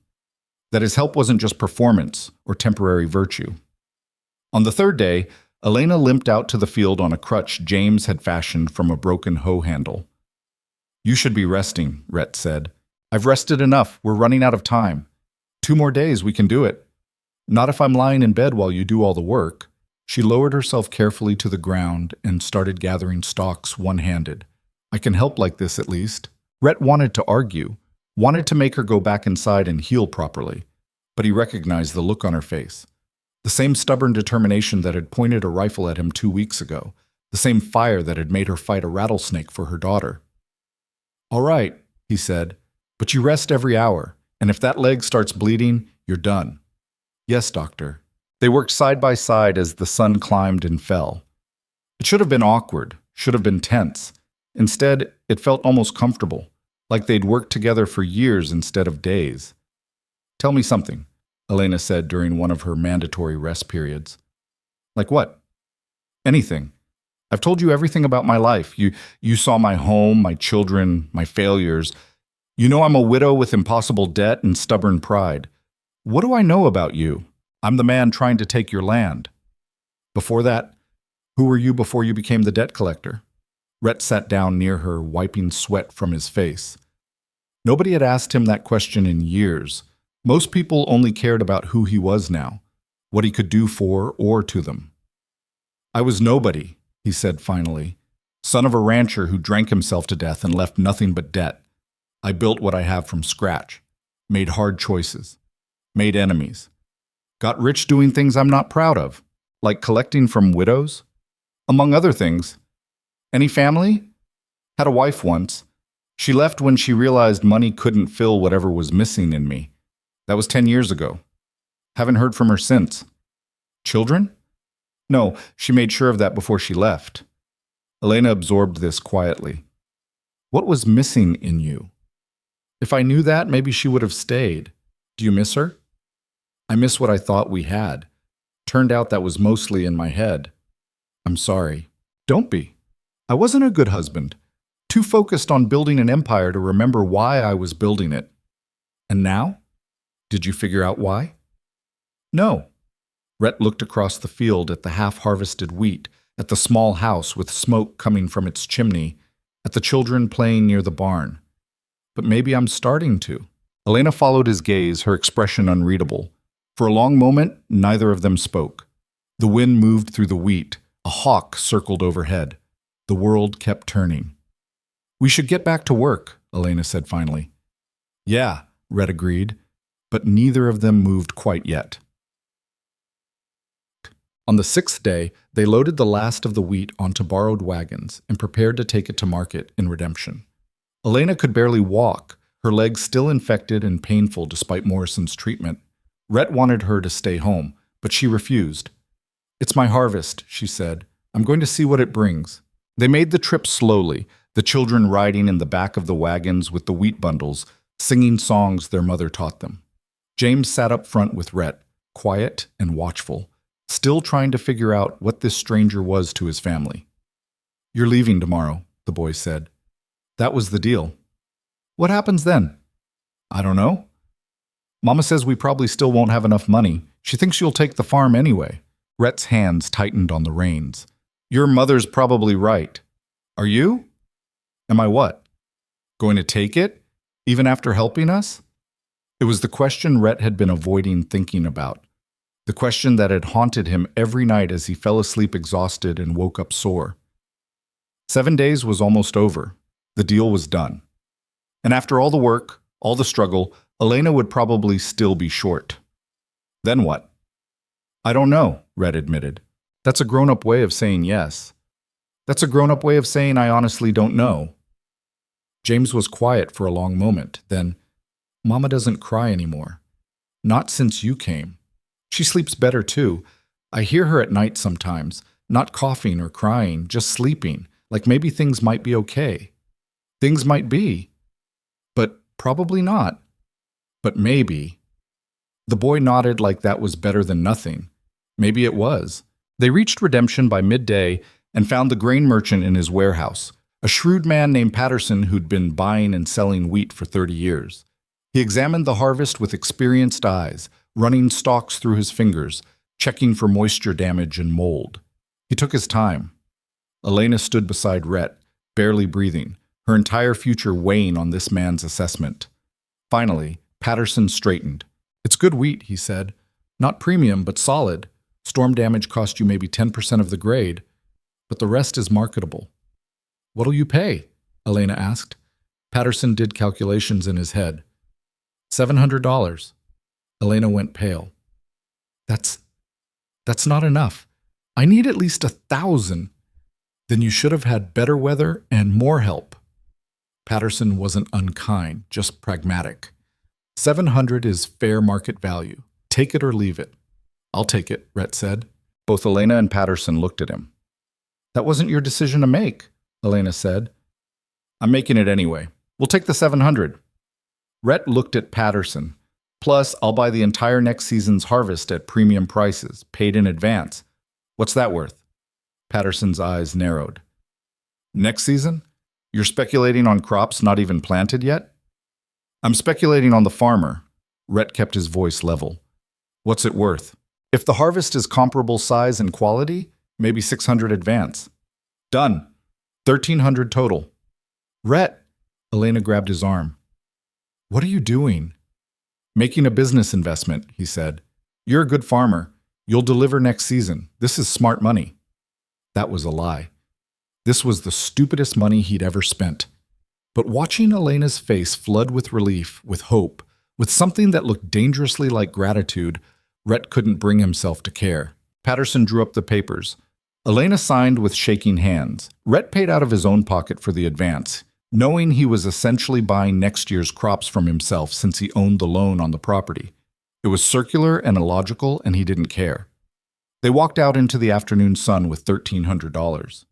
That his help wasn't just performance or temporary virtue. On the third day, Elena limped out to the field on a crutch James had fashioned from a broken hoe handle. You should be resting, Rhett said. I've rested enough. We're running out of time. 2 more days, we can do it. Not if I'm lying in bed while you do all the work. She lowered herself carefully to the ground and started gathering stalks one-handed. I can help like this at least. Rhett wanted to argue, wanted to make her go back inside and heal properly, but he recognized the look on her face. The same stubborn determination that had pointed a rifle at him 2 weeks ago, the same fire that had made her fight a rattlesnake for her daughter. All right, he said, but you rest every hour, and if that leg starts bleeding, you're done. Yes, doctor. They worked side by side as the sun climbed and fell. It should have been awkward, should have been tense. Instead, it felt almost comfortable, like they'd worked together for years instead of days. Tell me something, Elena said during one of her mandatory rest periods. Like what? Anything. I've told you everything about my life. You saw my home, my children, my failures. You know I'm a widow with impossible debt and stubborn pride. What do I know about you? I'm the man trying to take your land. Before that, who were you before you became the debt collector? Rhett sat down near her, wiping sweat from his face. Nobody had asked him that question in years. Most people only cared about who he was now, what he could do for or to them. I was nobody, he said finally, son of a rancher who drank himself to death and left nothing but debt. I built what I have from scratch, made hard choices, made enemies, got rich doing things I'm not proud of, like collecting from widows, among other things. Any family? Had a wife once. She left when she realized money couldn't fill whatever was missing in me. That was 10 years ago. Haven't heard from her since. Children? No, she made sure of that before she left. Elena absorbed this quietly. What was missing in you? If I knew that, maybe she would have stayed. Do you miss her? I miss what I thought we had. Turned out that was mostly in my head. I'm sorry. Don't be. I wasn't a good husband. Too focused on building an empire to remember why I was building it. And now? Did you figure out why? No. Rhett looked across the field at the half-harvested wheat, at the small house with smoke coming from its chimney, at the children playing near the barn. But maybe I'm starting to. Elena followed his gaze, her expression unreadable. For a long moment, neither of them spoke. The wind moved through the wheat. A hawk circled overhead. The world kept turning. We should get back to work, Elena said finally. Yeah, Rhett agreed, but neither of them moved quite yet. On the 6th day, they loaded the last of the wheat onto borrowed wagons and prepared to take it to market in redemption. Elena could barely walk, her legs still infected and painful despite Morrison's treatment. Rhett wanted her to stay home, but she refused. It's my harvest, she said. I'm going to see what it brings. They made the trip slowly, the children riding in the back of the wagons with the wheat bundles, singing songs their mother taught them. James sat up front with Rhett, quiet and watchful, still trying to figure out what this stranger was to his family. You're leaving tomorrow, the boy said. That was the deal. What happens then? I don't know. Mama says we probably still won't have enough money. She thinks you'll take the farm anyway. Rhett's hands tightened on the reins. Your mother's probably right. Are you? Am I what? Going to take it? Even after helping us? It was the question Rhett had been avoiding thinking about. The question that had haunted him every night as he fell asleep exhausted and woke up sore. 7 days was almost over. The deal was done. And after all the work, all the struggle, Elena would probably still be short. Then what? I don't know, Rhett admitted. That's a grown-up way of saying yes. That's a grown-up way of saying I honestly don't know. James was quiet for a long moment. Then, Mama doesn't cry anymore. Not since you came. She sleeps better too. I hear her at night sometimes, not coughing or crying, just sleeping, like maybe things might be okay. Things might be. But probably not. But maybe. The boy nodded like that was better than nothing. Maybe it was. They reached Redemption by midday and found the grain merchant in his warehouse, a shrewd man named Patterson who'd been buying and selling wheat for 30 years. He examined the harvest with experienced eyes, running stalks through his fingers, checking for moisture damage and mold. He took his time. Elena stood beside Rhett, barely breathing, her entire future weighing on this man's assessment. Finally, Patterson straightened. It's good wheat, he said. Not premium, but solid. Storm damage cost you maybe 10% of the grade, but the rest is marketable. What'll you pay? Elena asked. Patterson did calculations in his head. $700. Elena went pale. That's not enough. I need at least 1,000. Then you should have had better weather and more help. Patterson wasn't unkind, just pragmatic. 700 is fair market value. Take it or leave it. I'll take it, Rhett said. Both Elena and Patterson looked at him. That wasn't your decision to make, Elena said. I'm making it anyway. We'll take the 700. Rhett looked at Patterson. Plus, I'll buy the entire next season's harvest at premium prices, paid in advance. What's that worth? Patterson's eyes narrowed. Next season? You're speculating on crops not even planted yet? I'm speculating on the farmer. Rhett kept his voice level. What's it worth? If the harvest is comparable size and quality, maybe 600 advance. Done. 1,300 total. Rhett! Elena grabbed his arm. What are you doing? Making a business investment, he said. You're a good farmer. You'll deliver next season. This is smart money. That was a lie. This was the stupidest money he'd ever spent. But watching Elena's face flood with relief, with hope, with something that looked dangerously like gratitude, Rhett couldn't bring himself to care. Patterson drew up the papers. Elena signed with shaking hands. Rhett paid out of his own pocket for the advance, knowing he was essentially buying next year's crops from himself since he owned the loan on the property. It was circular and illogical, and he didn't care. They walked out into the afternoon sun with $1,300.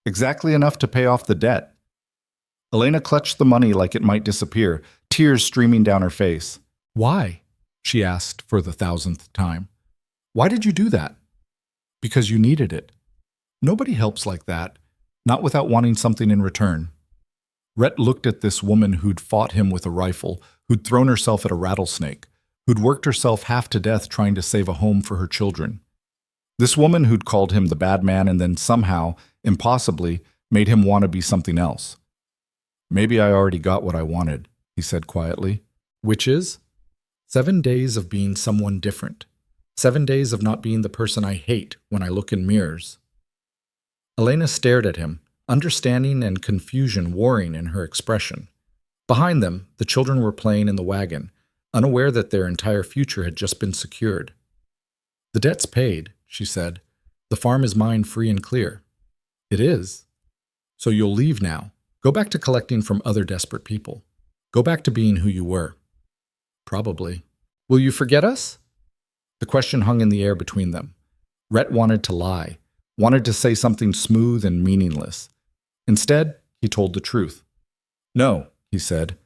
Exactly enough to pay off the debt. Elena clutched the money like it might disappear, tears streaming down her face. Why? She asked for the 1,000th time. Why did you do that? Because you needed it. Nobody helps like that, not without wanting something in return. Rhett looked at this woman who'd fought him with a rifle, who'd thrown herself at a rattlesnake, who'd worked herself half to death trying to save a home for her children. This woman who'd called him the bad man and then somehow, impossibly, made him want to be something else. Maybe I already got what I wanted, he said quietly. Which is? 7 days of being someone different. 7 days of not being the person I hate when I look in mirrors. Elena stared at him, understanding and confusion warring in her expression. Behind them, the children were playing in the wagon, unaware that their entire future had just been secured. The debt's paid, she said. The farm is mine free and clear. It is. So you'll leave now. Go back to collecting from other desperate people. Go back to being who you were. Probably. Will you forget us? The question hung in the air between them. Rhett wanted to lie, wanted to say something smooth and meaningless. Instead, he told the truth. No, he said.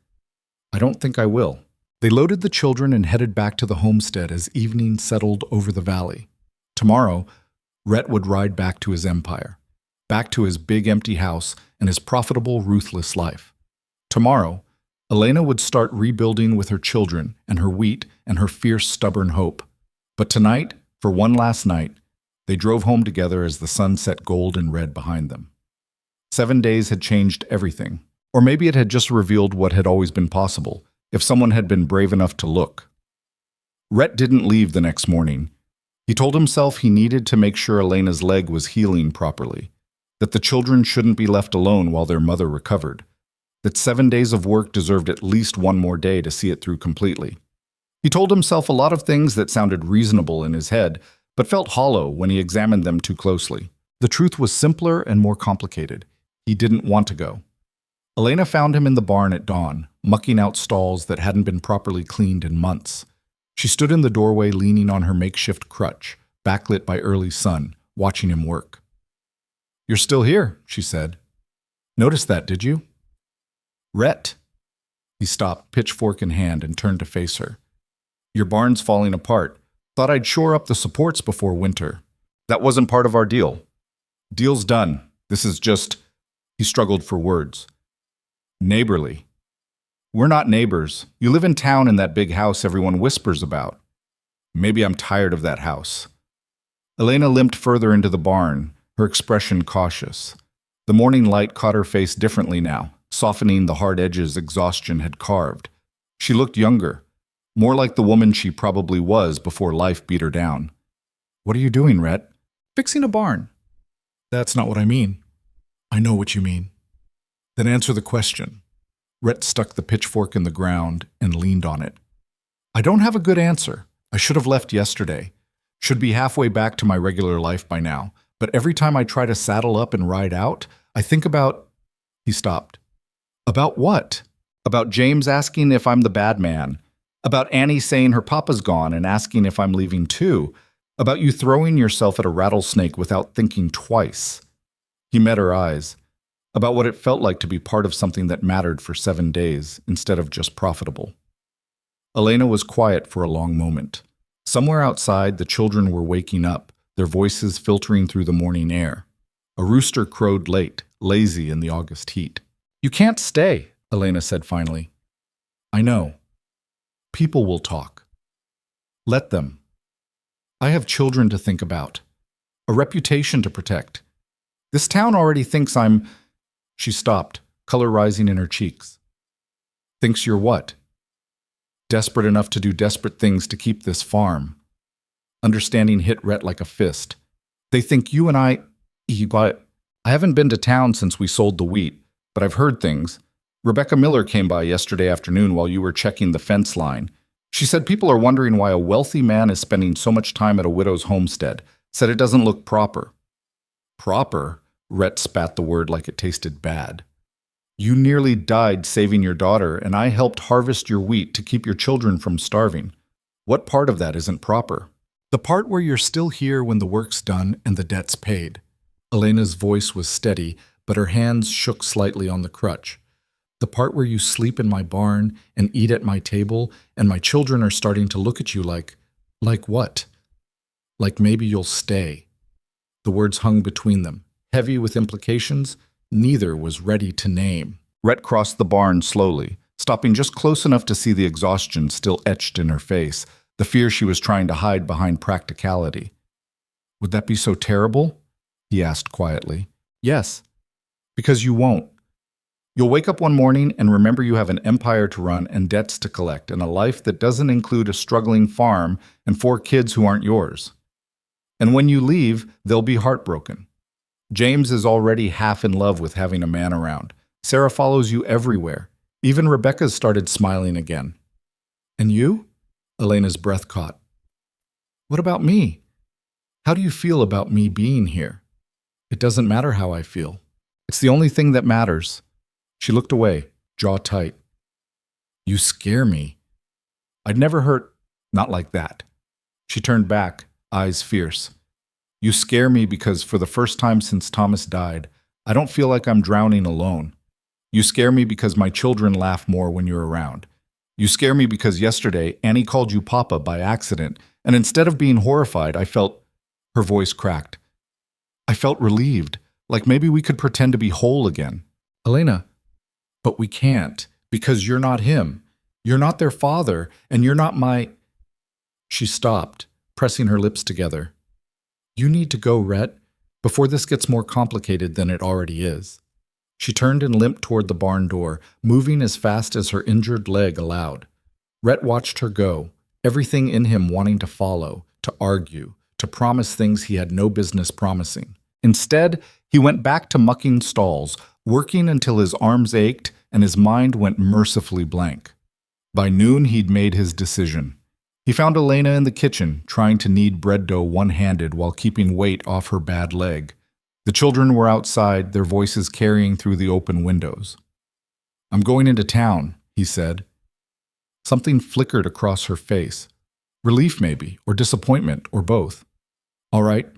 I don't think I will. They loaded the children and headed back to the homestead as evening settled over the valley. Tomorrow, Rhett would ride back to his empire, back to his big empty house and his profitable, ruthless life. Tomorrow, Elena would start rebuilding with her children and her wheat and her fierce, stubborn hope. But tonight, for one last night, they drove home together as the sun set gold and red behind them. 7 days had changed everything. Or maybe it had just revealed what had always been possible, if someone had been brave enough to look. Rhett didn't leave the next morning. He told himself he needed to make sure Elena's leg was healing properly, that the children shouldn't be left alone while their mother recovered, that 7 days of work deserved at least one more day to see it through completely. He told himself a lot of things that sounded reasonable in his head, but felt hollow when he examined them too closely. The truth was simpler and more complicated. He didn't want to go. Elena found him in the barn at dawn, mucking out stalls that hadn't been properly cleaned in months. She stood in the doorway leaning on her makeshift crutch, backlit by early sun, watching him work. "You're still here," she said. "Noticed that, did you?" "Rhett." He stopped, pitchfork in hand, and turned to face her. "Your barn's falling apart. Thought I'd shore up the supports before winter. That wasn't part of our deal." "Deal's done. This is just—" He struggled for words. "Neighborly." "We're not neighbors. You live in town in that big house everyone whispers about." "Maybe I'm tired of that house." Elena limped further into the barn, her expression cautious. The morning light caught her face differently now, softening the hard edges exhaustion had carved. She looked younger, more like the woman she probably was before life beat her down. "What are you doing, Rhett?" "Fixing a barn." "That's not what I mean." "I know what you mean." "Then answer the question." Rhett stuck the pitchfork in the ground and leaned on it. "I don't have a good answer. I should have left yesterday. Should be halfway back to my regular life by now. But every time I try to saddle up and ride out, I think about—" He stopped. "About what?" "About James asking if I'm the bad man. About Annie saying her papa's gone and asking if I'm leaving too. About you throwing yourself at a rattlesnake without thinking twice." He met her eyes. About what it felt like to be part of something that mattered for 7 days instead of just profitable. Elena was quiet for a long moment. Somewhere outside, the children were waking up, their voices filtering through the morning air. A rooster crowed late, lazy in the August heat. "You can't stay," Elena said finally. "I know. People will talk. Let them. I have children to think about. A reputation to protect. This town already thinks I'm—" She stopped, color rising in her cheeks. "Thinks you're what?" "Desperate enough to do desperate things to keep this farm." Understanding hit Rhett like a fist. "They think you and I haven't been to town since we sold the wheat, but I've heard things. Rebecca Miller came by yesterday afternoon while you were checking the fence line. She said people are wondering why a wealthy man is spending so much time at a widow's homestead. Said it doesn't look proper." "Proper?" Rhett spat the word like it tasted bad. "You nearly died saving your daughter, and I helped harvest your wheat to keep your children from starving. What part of that isn't proper?" "The part where you're still here when the work's done and the debt's paid." Elena's voice was steady, but her hands shook slightly on the crutch. "The part where you sleep in my barn and eat at my table, and my children are starting to look at you like what? Like maybe you'll stay." The words hung between them, heavy with implications neither was ready to name. Rhett crossed the barn slowly, stopping just close enough to see the exhaustion still etched in her face, the fear she was trying to hide behind practicality. "Would that be so terrible?" he asked quietly. "Yes, because you won't. You'll wake up one morning and remember you have an empire to run and debts to collect and a life that doesn't include a struggling farm and 4 kids who aren't yours. And when you leave, they'll be heartbroken. James is already half in love with having a man around. Sarah follows you everywhere. Even Rebecca's started smiling again. And you?" Elena's breath caught. "What about me? How do you feel about me being here?" "It doesn't matter how I feel. It's the only thing that matters." She looked away, jaw tight. "You scare me." "I'd never hurt—" "Not like that." She turned back, eyes fierce. "You scare me because for the first time since Thomas died, I don't feel like I'm drowning alone. You scare me because my children laugh more when you're around. You scare me because yesterday Annie called you Papa by accident, and instead of being horrified, I felt—" Her voice cracked. "I felt relieved, like maybe we could pretend to be whole again." "Elena." "But we can't, Because you're not him. You're not their father, and you're not my... She stopped, pressing her lips together. You need to go, Rhett, before this gets more complicated than it already is. She turned and limped toward the barn door, moving as fast as her injured leg allowed. Rhett watched her go, everything in him wanting to follow, to argue, to promise things he had no business promising. Instead, he went back to mucking stalls, working until his arms ached and his mind went mercifully blank. By noon, he'd made his decision. He found Elena in the kitchen, trying to knead bread dough one-handed while keeping weight off her bad leg. The children were outside, their voices carrying through the open windows. I'm going into town, he said. Something flickered across her face. Relief, maybe, or disappointment, or both. All right,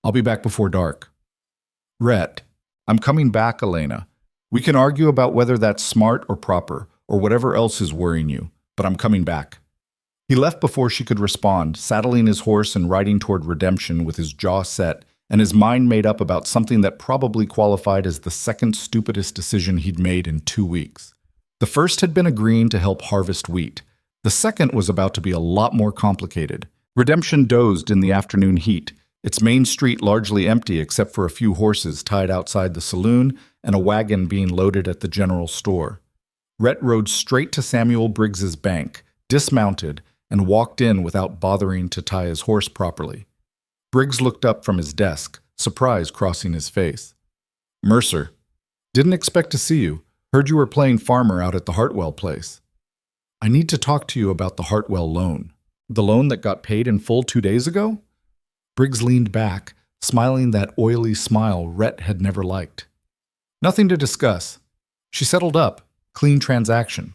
I'll be back before dark. Rhett, I'm coming back, Elena. We can argue about whether that's smart or proper, or whatever else is worrying you, but I'm coming back. He left before she could respond, saddling his horse and riding toward redemption with his jaw set and his mind made up about something that probably qualified as the second stupidest decision he'd made in 2 weeks. The first had been agreeing to help harvest wheat. The second was about to be a lot more complicated. Redemption dozed in the afternoon heat, its main street largely empty except for a few horses tied outside the saloon and a wagon being loaded at the general store. Rhett rode straight to Samuel Briggs's bank, dismounted, and walked in without bothering to tie his horse properly. Briggs looked up from his desk, surprise crossing his face. Mercer, didn't expect to see you. Heard you were playing farmer out at the Hartwell place. I need to talk to you about the Hartwell loan. The loan that got paid in full 2 days ago? Briggs leaned back, smiling that oily smile Rhett had never liked. Nothing to discuss. She settled up. Clean transaction.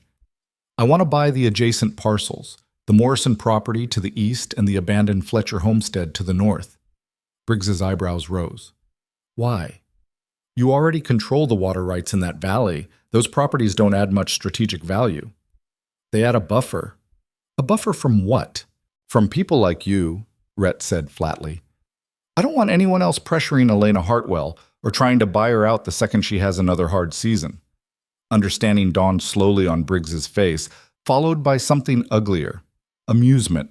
I want to buy the adjacent parcels, the Morrison property to the east and the abandoned Fletcher homestead to the north. Briggs's eyebrows rose. Why? You already control the water rights in that valley. Those properties don't add much strategic value. They add a buffer. A buffer from what? From people like you, Rhett said flatly. I don't want anyone else pressuring Elena Hartwell or trying to buy her out the second she has another hard season. Understanding dawned slowly on Briggs's face, followed by something uglier. Amusement.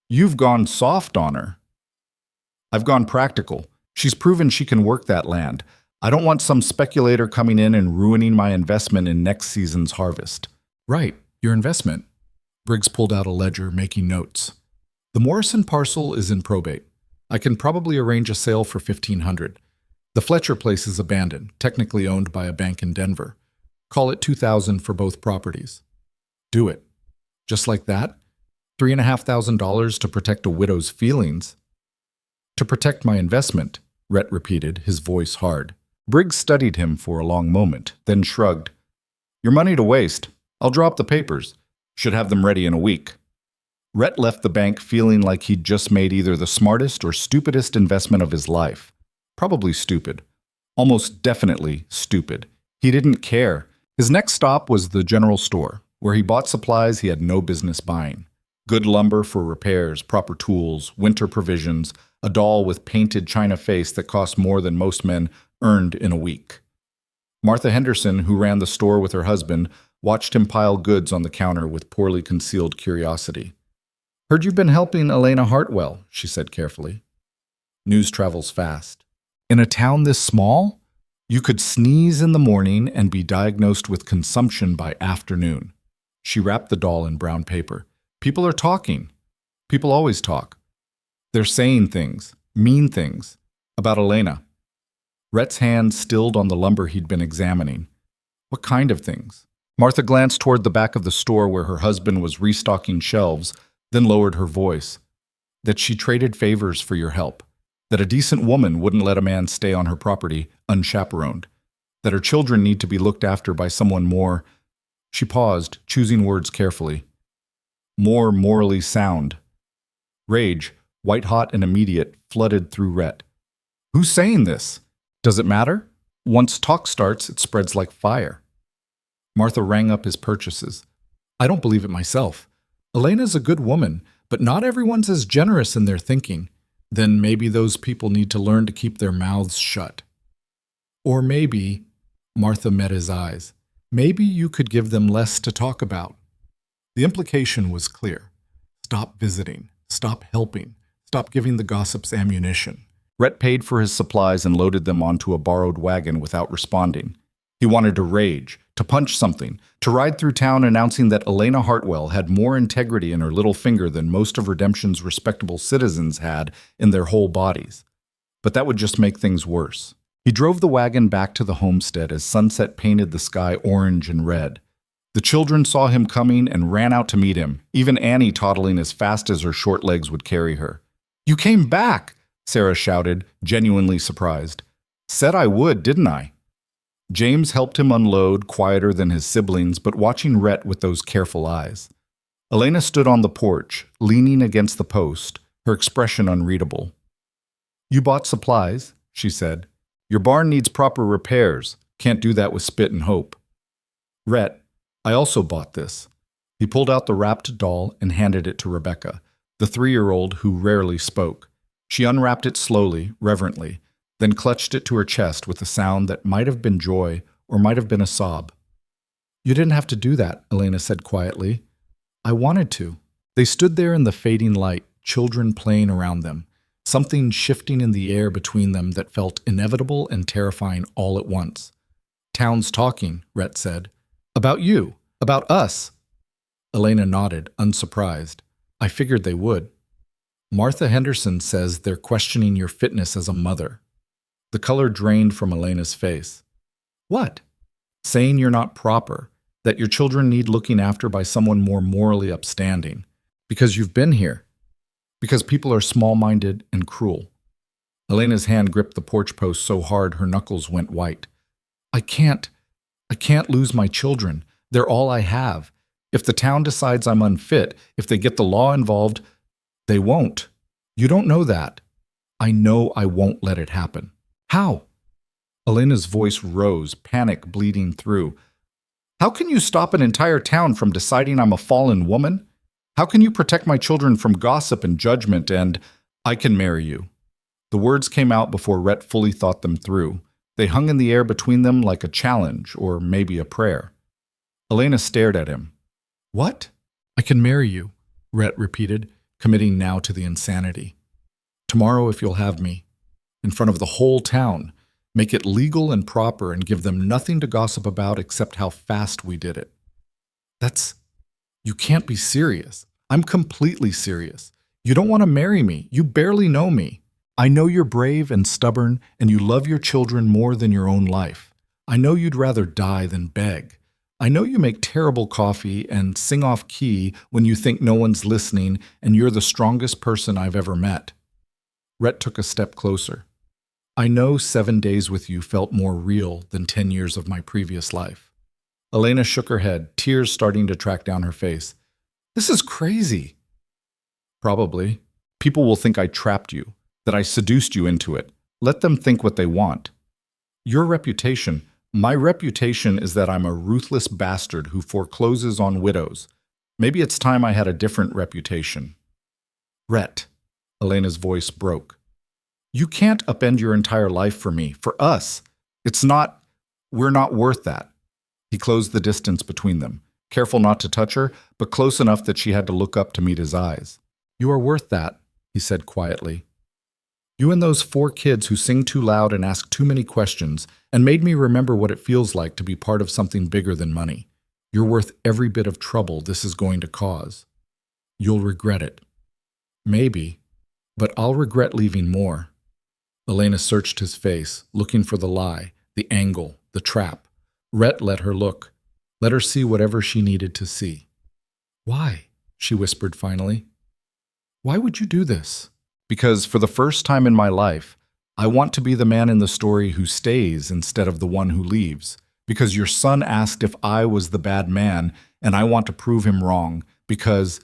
You've gone soft on her. I've gone practical. She's proven she can work that land. I don't want some speculator coming in and ruining my investment in next season's harvest. Right, your investment. Briggs pulled out a ledger, making notes. The Morrison parcel is in probate. I can probably arrange a sale for $1,500. The Fletcher place is abandoned, technically owned by a bank in Denver. Call it $2,000 for both properties. Do it. Just like that? $3,500 to protect a widow's feelings. To protect my investment, Rhett repeated, his voice hard. Briggs studied him for a long moment, then shrugged. Your money to waste. I'll drop the papers. Should have them ready in a week. Rhett left the bank feeling like he'd just made either the smartest or stupidest investment of his life. Probably stupid. Almost definitely stupid. He didn't care. His next stop was the general store, where he bought supplies he had no business buying. Good lumber for repairs, proper tools, winter provisions, a doll with painted china face that cost more than most men earned in a week. Martha Henderson, who ran the store with her husband, watched him pile goods on the counter with poorly concealed curiosity. Heard you've been helping Elena Hartwell, she said carefully. News travels fast. In a town this small, you could sneeze in the morning and be diagnosed with consumption by afternoon. She wrapped the doll in brown paper. People are talking. People always talk. They're saying things, mean things, about Elena. Rhett's hand stilled on the lumber he'd been examining. What kind of things? Martha glanced toward the back of the store where her husband was restocking shelves, then lowered her voice. That she traded favors for your help. That a decent woman wouldn't let a man stay on her property unchaperoned. That her children need to be looked after by someone more... She paused, choosing words carefully. More morally sound. Rage, white-hot and immediate, flooded through Rhett. Who's saying this? Does it matter? Once talk starts, it spreads like fire. Martha rang up his purchases. I don't believe it myself. Elena's a good woman, but not everyone's as generous in their thinking. Then maybe those people need to learn to keep their mouths shut. Or maybe, Martha met his eyes, Maybe you could give them less to talk about. The implication was clear. Stop visiting. Stop helping. Stop giving the gossips ammunition. Rhett paid for his supplies and loaded them onto a borrowed wagon without responding. He wanted to rage, to punch something, to ride through town announcing that Elena Hartwell had more integrity in her little finger than most of Redemption's respectable citizens had in their whole bodies. But that would just make things worse. He drove the wagon back to the homestead as sunset painted the sky orange and red. The children saw him coming and ran out to meet him, even Annie toddling as fast as her short legs would carry her. "You came back!" Sarah shouted, genuinely surprised. "Said I would, didn't I?" James helped him unload, quieter than his siblings, but watching Rhett with those careful eyes. Elena stood on the porch, leaning against the post, her expression unreadable. "You bought supplies," she said. "Your barn needs proper repairs. Can't do that with spit and hope." "Rhett, I also bought this." He pulled out the wrapped doll and handed it to Rebecca, the 3-year-old who rarely spoke. She unwrapped it slowly, reverently, then clutched it to her chest with a sound that might have been joy or might have been a sob. "You didn't have to do that," Elena said quietly. "I wanted to." They stood there in the fading light, children playing around them, something shifting in the air between them that felt inevitable and terrifying all at once. "Town's talking," Rhett said. "About you. About us." Elena nodded, unsurprised. "I figured they would." "Martha Henderson says they're questioning your fitness as a mother." The color drained from Elena's face. "What?" "Saying you're not proper, that your children need looking after by someone more morally upstanding. Because you've been here. Because people are small-minded and cruel." Elena's hand gripped the porch post so hard her knuckles went white. I can't lose my children. They're all I have. If the town decides I'm unfit, if they get the law involved, they won't. You don't know that. I know I won't let it happen." "How?" Elena's voice rose, panic bleeding through. "How can you stop an entire town from deciding I'm a fallen woman? How can you protect my children from gossip and judgment and, I can marry you?" The words came out before Rhett fully thought them through. They hung in the air between them like a challenge, or maybe a prayer. Elena stared at him. "What?" "I can marry you," Rhett repeated, committing now to the insanity. "Tomorrow, if you'll have me. In front of the whole town. Make it legal and proper and give them nothing to gossip about except how fast we did it." You can't be serious." "I'm completely serious. You don't want to marry me. You barely know me. I know you're brave and stubborn, and you love your children more than your own life. I know you'd rather die than beg. I know you make terrible coffee and sing off key when you think no one's listening, and you're the strongest person I've ever met." Rhett took a step closer. "I know 7 days with you felt more real than 10 years of my previous life." Elena shook her head, tears starting to track down her face. "This is crazy." "Probably. People will think I trapped you, that I seduced you into it. Let them think what they want. Your reputation, my reputation is that I'm a ruthless bastard who forecloses on widows. Maybe it's time I had a different reputation." "Rhett," Elena's voice broke. "You can't upend your entire life for me, for us. We're not worth that." He closed the distance between them, careful not to touch her, but close enough that she had to look up to meet his eyes. "You are worth that," he said quietly. "You and those 4 kids who sing too loud and ask too many questions and made me remember what it feels like to be part of something bigger than money. You're worth every bit of trouble this is going to cause. You'll regret it. Maybe, but I'll regret leaving more." Elena searched his face, looking for the lie, the angle, the trap. Rhett let her look. Let her see whatever she needed to see. "Why?" she whispered finally. "Why would you do this?" "Because for the first time in my life, I want to be the man in the story who stays instead of the one who leaves. Because your son asked if I was the bad man, and I want to prove him wrong. Because—"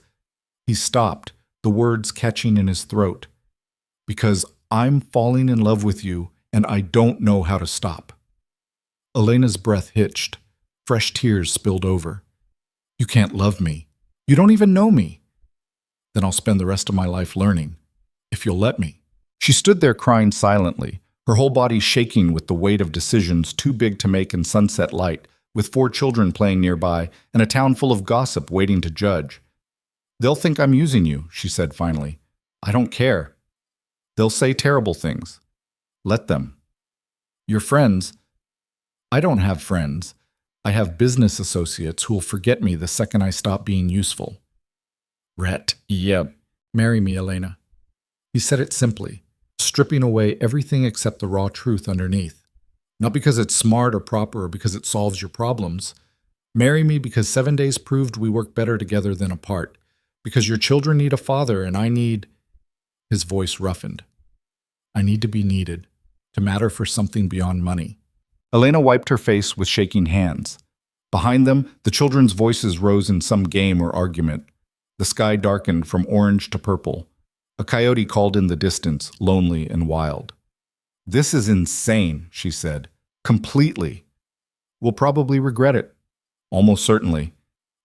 He stopped, the words catching in his throat. "Because I'm falling in love with you, and I don't know how to stop." Elena's breath hitched. Fresh tears spilled over. "You can't love me. You don't even know me." "Then I'll spend the rest of my life learning. If you'll let me." She stood there crying silently, her whole body shaking with the weight of decisions too big to make in sunset light, with 4 children playing nearby and a town full of gossip waiting to judge. They'll think I'm using you, she said finally. I don't care. They'll say terrible things. Let them. Your friends? I don't have friends. I have business associates who will forget me the second I stop being useful. Rhett, yep. Marry me, Elena. He said it simply, stripping away everything except the raw truth underneath. Not because it's smart or proper or because it solves your problems. Marry me because 7 days proved we work better together than apart. Because your children need a father and I need... His voice roughened. I need to be needed, to matter for something beyond money. Elena wiped her face with shaking hands. Behind them, the children's voices rose in some game or argument. The sky darkened from orange to purple. A coyote called in the distance, lonely and wild. This is insane, she said. Completely. We'll probably regret it. Almost certainly.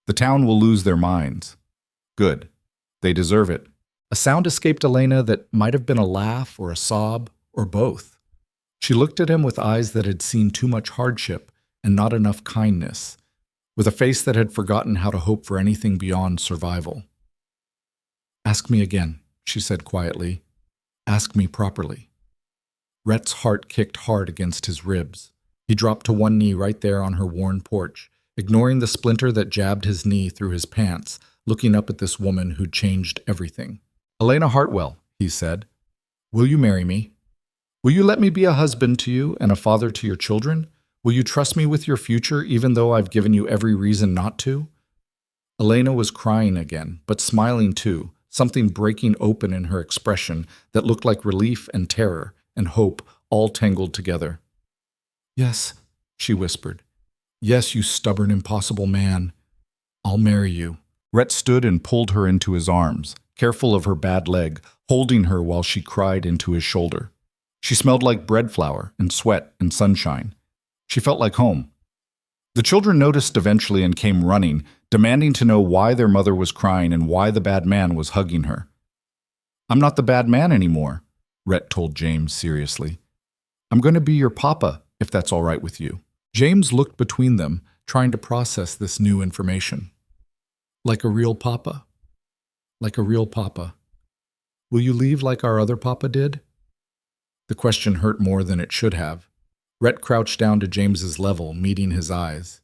The town will lose their minds. Good. They deserve it. A sound escaped Elena that might have been a laugh or a sob or both. She looked at him with eyes that had seen too much hardship and not enough kindness, with a face that had forgotten how to hope for anything beyond survival. Ask me again, she said quietly. Ask me properly. Rhett's heart kicked hard against his ribs. He dropped to one knee right there on her worn porch, ignoring the splinter that jabbed his knee through his pants, looking up at this woman who'd changed everything. Elena Hartwell, he said, will you marry me? Will you let me be a husband to you and a father to your children? Will you trust me with your future even though I've given you every reason not to? Elena was crying again, but smiling too, something breaking open in her expression that looked like relief and terror and hope all tangled together. Yes, she whispered. Yes, you stubborn, impossible man. I'll marry you. Rhett stood and pulled her into his arms, careful of her bad leg, holding her while she cried into his shoulder. She smelled like bread flour and sweat and sunshine. She felt like home. The children noticed eventually and came running, demanding to know why their mother was crying and why the bad man was hugging her. I'm not the bad man anymore, Rhett told James seriously. I'm going to be your papa, if that's all right with you. James looked between them, trying to process this new information. Like a real papa. Like a real papa. Will you leave like our other papa did? The question hurt more than it should have. Rhett crouched down to James's level, meeting his eyes.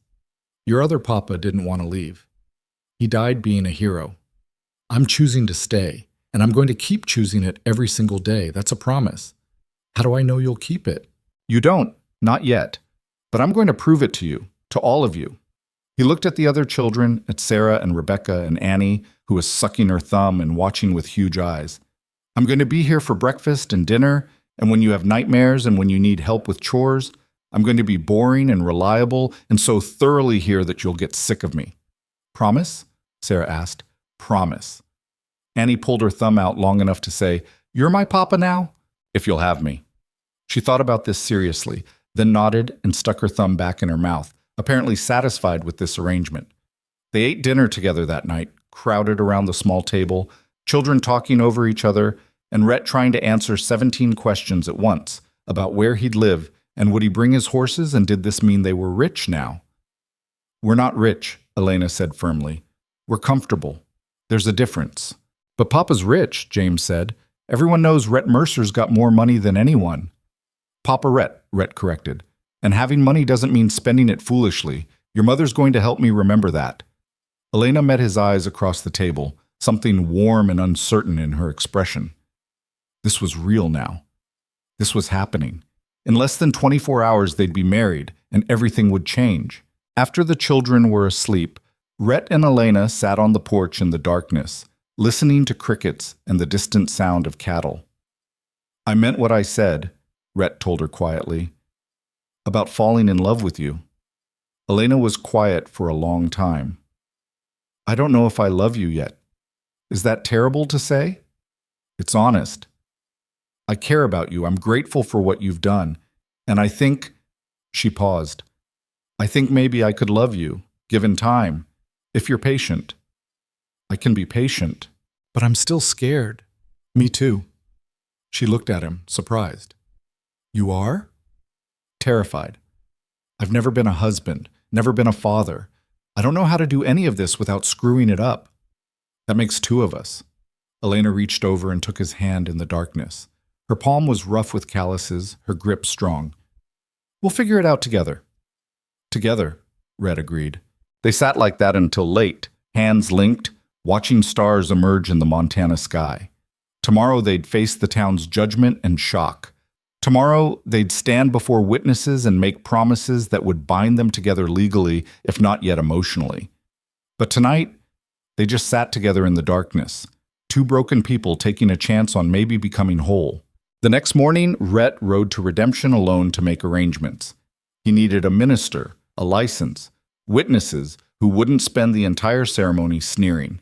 Your other papa didn't want to leave. He died being a hero. I'm choosing to stay, and I'm going to keep choosing it every single day. That's a promise. How do I know you'll keep it? You don't. Not yet. But I'm going to prove it to you, to all of you. He looked at the other children, at Sarah and Rebecca and Annie, who was sucking her thumb and watching with huge eyes. I'm going to be here for breakfast and dinner, and when you have nightmares and when you need help with chores. I'm going to be boring and reliable and so thoroughly here that you'll get sick of me. Promise? Sarah asked. Promise. Annie pulled her thumb out long enough to say, You're my papa now? If you'll have me. She thought about this seriously, then nodded and stuck her thumb back in her mouth, apparently satisfied with this arrangement. They ate dinner together that night, crowded around the small table, children talking over each other, and Rhett trying to answer 17 questions at once about where he'd live and would he bring his horses, and did this mean they were rich now? We're not rich, Elena said firmly. We're comfortable. There's a difference. But Papa's rich, James said. Everyone knows Rhett Mercer's got more money than anyone. Papa Rhett corrected. And having money doesn't mean spending it foolishly. Your mother's going to help me remember that. Elena met his eyes across the table, something warm and uncertain in her expression. This was real now. This was happening. In less than 24 hours, they'd be married, and everything would change. After the children were asleep, Rhett and Elena sat on the porch in the darkness, listening to crickets and the distant sound of cattle. I meant what I said, Rhett told her quietly, about falling in love with you. Elena was quiet for a long time. I don't know if I love you yet. Is that terrible to say? It's honest. I care about you. I'm grateful for what you've done. And I think, she paused, I think maybe I could love you, given time, if you're patient. I can be patient, but I'm still scared. Me too. She looked at him, surprised. You are? Terrified. I've never been a husband, never been a father. I don't know how to do any of this without screwing it up. That makes two of us. Elena reached over and took his hand in the darkness. Her palm was rough with calluses, her grip strong. We'll figure it out together. Together, Red agreed. They sat like that until late, hands linked, watching stars emerge in the Montana sky. Tomorrow they'd face the town's judgment and shock. Tomorrow they'd stand before witnesses and make promises that would bind them together legally, if not yet emotionally. But tonight, they just sat together in the darkness, two broken people taking a chance on maybe becoming whole. The next morning, Rhett rode to Redemption alone to make arrangements. He needed a minister, a license, witnesses who wouldn't spend the entire ceremony sneering.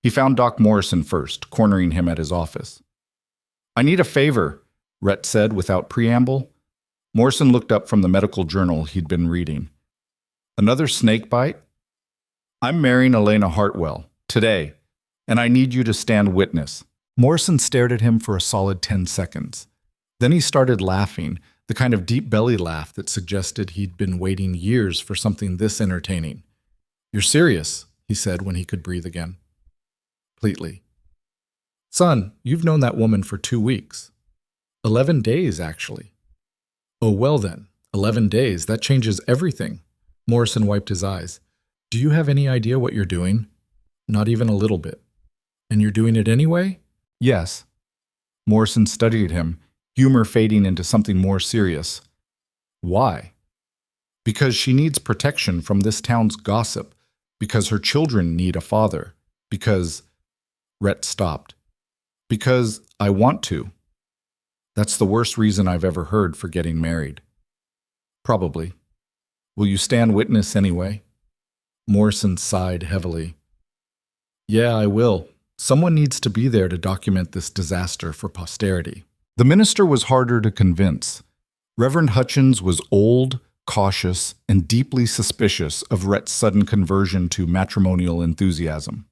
He found Doc Morrison first, cornering him at his office. I need a favor, Rhett said without preamble. Morrison looked up from the medical journal he'd been reading. Another snake bite? I'm marrying Elena Hartwell, today, and I need you to stand witness. Morrison stared at him for a solid 10 seconds. Then he started laughing, the kind of deep belly laugh that suggested he'd been waiting years for something this entertaining. You're serious, he said when he could breathe again. Completely. Son, you've known that woman for 2 weeks. 11 days, actually. Oh, well then, 11 days, that changes everything. Morrison wiped his eyes. Do you have any idea what you're doing? Not even a little bit. And you're doing it anyway? Yes. Morrison studied him, humor fading into something more serious. Why? Because she needs protection from this town's gossip. Because her children need a father. Because... Rhett stopped. Because I want to. That's the worst reason I've ever heard for getting married. Probably. Will you stand witness anyway? Morrison sighed heavily. Yeah, I will. Someone needs to be there to document this disaster for posterity. The minister was harder to convince. Reverend Hutchins was old, cautious, and deeply suspicious of Rhett's sudden conversion to matrimonial enthusiasm.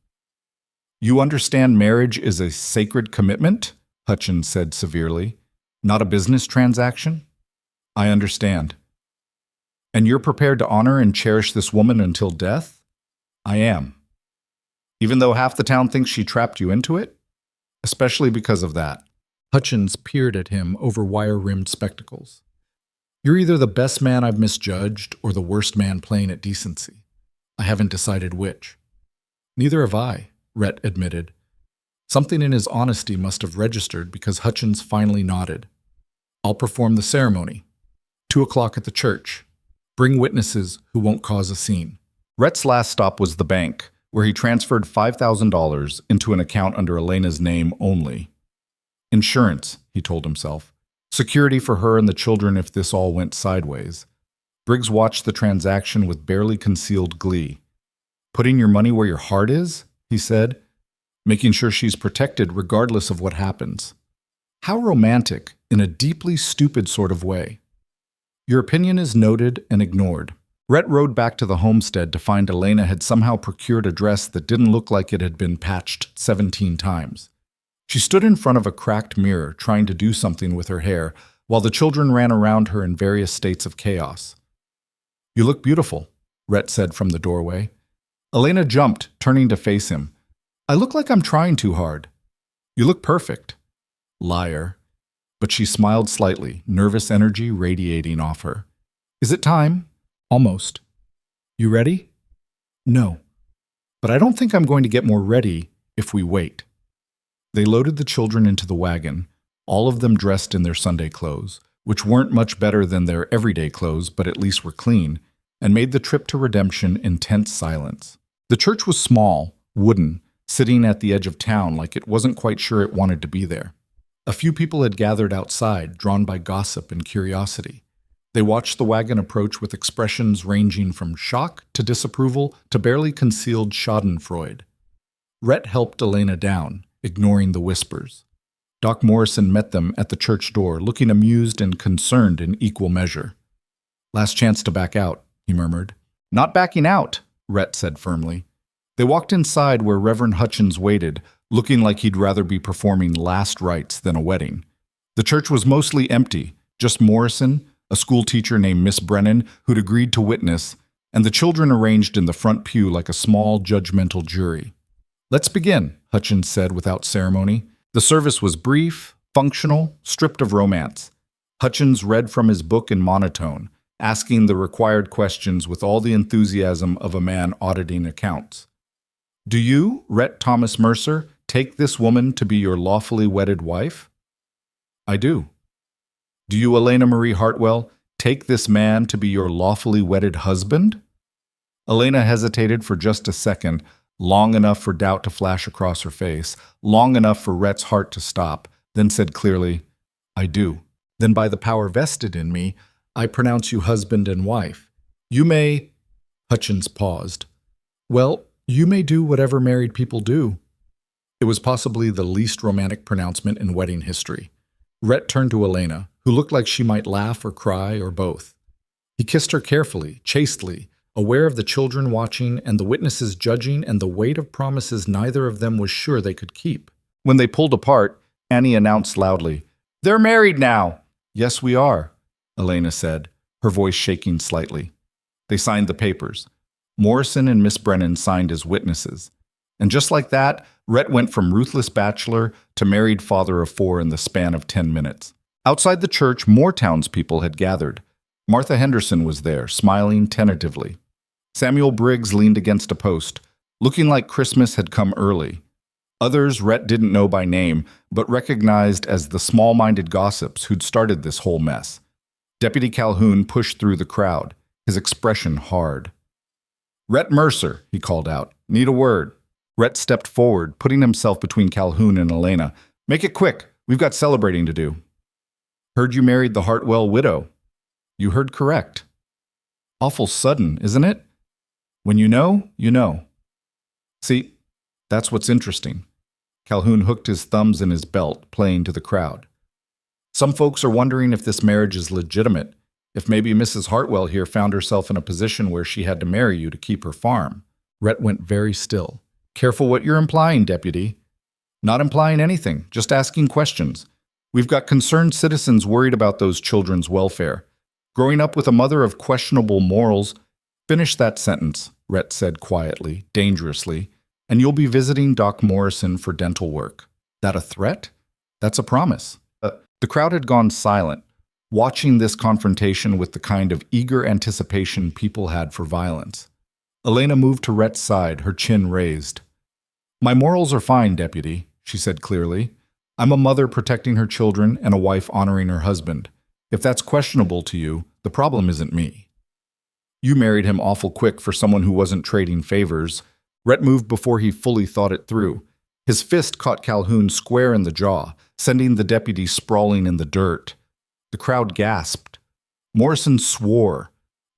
You understand marriage is a sacred commitment? Hutchins said severely. Not a business transaction? I understand. And you're prepared to honor and cherish this woman until death? I am. Even though half the town thinks she trapped you into it? Especially because of that. Hutchins peered at him over wire-rimmed spectacles. You're either the best man I've misjudged or the worst man playing at decency. I haven't decided which. Neither have I, Rhett admitted. Something in his honesty must have registered because Hutchins finally nodded. I'll perform the ceremony. 2:00 at the church. Bring witnesses who won't cause a scene. Rhett's last stop was the bank, where he transferred $5,000 into an account under Elena's name only. Insurance, he told himself. Security for her and the children if this all went sideways. Briggs watched the transaction with barely concealed glee. Putting your money where your heart is, he said, making sure she's protected regardless of what happens. How romantic, in a deeply stupid sort of way. Your opinion is noted and ignored. Rhett rode back to the homestead to find Elena had somehow procured a dress that didn't look like it had been patched 17 times. She stood in front of a cracked mirror, trying to do something with her hair, while the children ran around her in various states of chaos. You look beautiful, Rhett said from the doorway. Elena jumped, turning to face him. I look like I'm trying too hard. You look perfect. Liar. But she smiled slightly, nervous energy radiating off her. Is it time? Almost. You ready? No. But I don't think I'm going to get more ready if we wait. They loaded the children into the wagon, all of them dressed in their Sunday clothes, which weren't much better than their everyday clothes, but at least were clean, and made the trip to Redemption in tense silence. The church was small, wooden, sitting at the edge of town like it wasn't quite sure it wanted to be there. A few people had gathered outside, drawn by gossip and curiosity. They watched the wagon approach with expressions ranging from shock to disapproval to barely concealed schadenfreude. Rhett helped Elena down, ignoring the whispers. Doc Morrison met them at the church door, looking amused and concerned in equal measure. Last chance to back out, he murmured. Not backing out, Rhett said firmly. They walked inside where Reverend Hutchins waited, looking like he'd rather be performing last rites than a wedding. The church was mostly empty, just Morrison, a school teacher named Miss Brennan, who'd agreed to witness, and the children arranged in the front pew like a small, judgmental jury. "Let's begin," Hutchins said without ceremony. The service was brief, functional, stripped of romance. Hutchins read from his book in monotone, asking the required questions with all the enthusiasm of a man auditing accounts. "Do you, Rhett Thomas Mercer, take this woman to be your lawfully wedded wife?" "I do." "Do you, Elena Marie Hartwell, take this man to be your lawfully wedded husband?" Elena hesitated for just a second, long enough for doubt to flash across her face, long enough for Rhett's heart to stop, then said clearly, "I do." "Then by the power vested in me, I pronounce you husband and wife. You may—" Hutchins paused. "Well, you may do whatever married people do." It was possibly the least romantic pronouncement in wedding history. Rhett turned to Elena, who looked like she might laugh or cry or both. He kissed her carefully, chastely, aware of the children watching and the witnesses judging and the weight of promises neither of them was sure they could keep. When they pulled apart, Annie announced loudly, "They're married now." "Yes, we are," Elena said, her voice shaking slightly. They signed the papers. Morrison and Miss Brennan signed as witnesses. And just like that, Rhett went from ruthless bachelor to married father of 4 in the span of 10 minutes. Outside the church, more townspeople had gathered. Martha Henderson was there, smiling tentatively. Samuel Briggs leaned against a post, looking like Christmas had come early. Others Rhett didn't know by name, but recognized as the small-minded gossips who'd started this whole mess. Deputy Calhoun pushed through the crowd, his expression hard. "Rhett Mercer," he called out. "Need a word." Rhett stepped forward, putting himself between Calhoun and Elena. "Make it quick. We've got celebrating to do." "Heard you married the Hartwell widow." "You heard correct." "Awful sudden, isn't it?" "When you know, you know." "See, that's what's interesting." Calhoun hooked his thumbs in his belt, playing to the crowd. "Some folks are wondering if this marriage is legitimate, if maybe Mrs. Hartwell here found herself in a position where she had to marry you to keep her farm." Rhett went very still. "Careful what you're implying, Deputy." "Not implying anything, just asking questions. We've got concerned citizens worried about those children's welfare. Growing up with a mother of questionable morals—" "Finish that sentence," Rhett said quietly, dangerously, "and you'll be visiting Doc Morrison for dental work." "That a threat?" "That's a promise." The crowd had gone silent, watching this confrontation with the kind of eager anticipation people had for violence. Elena moved to Rhett's side, her chin raised. "My morals are fine, Deputy," she said clearly. "I'm a mother protecting her children and a wife honoring her husband. If that's questionable to you, the problem isn't me." "You married him awful quick for someone who wasn't trading favors." Rhett moved before he fully thought it through. His fist caught Calhoun square in the jaw, sending the deputy sprawling in the dirt. The crowd gasped. Morrison swore.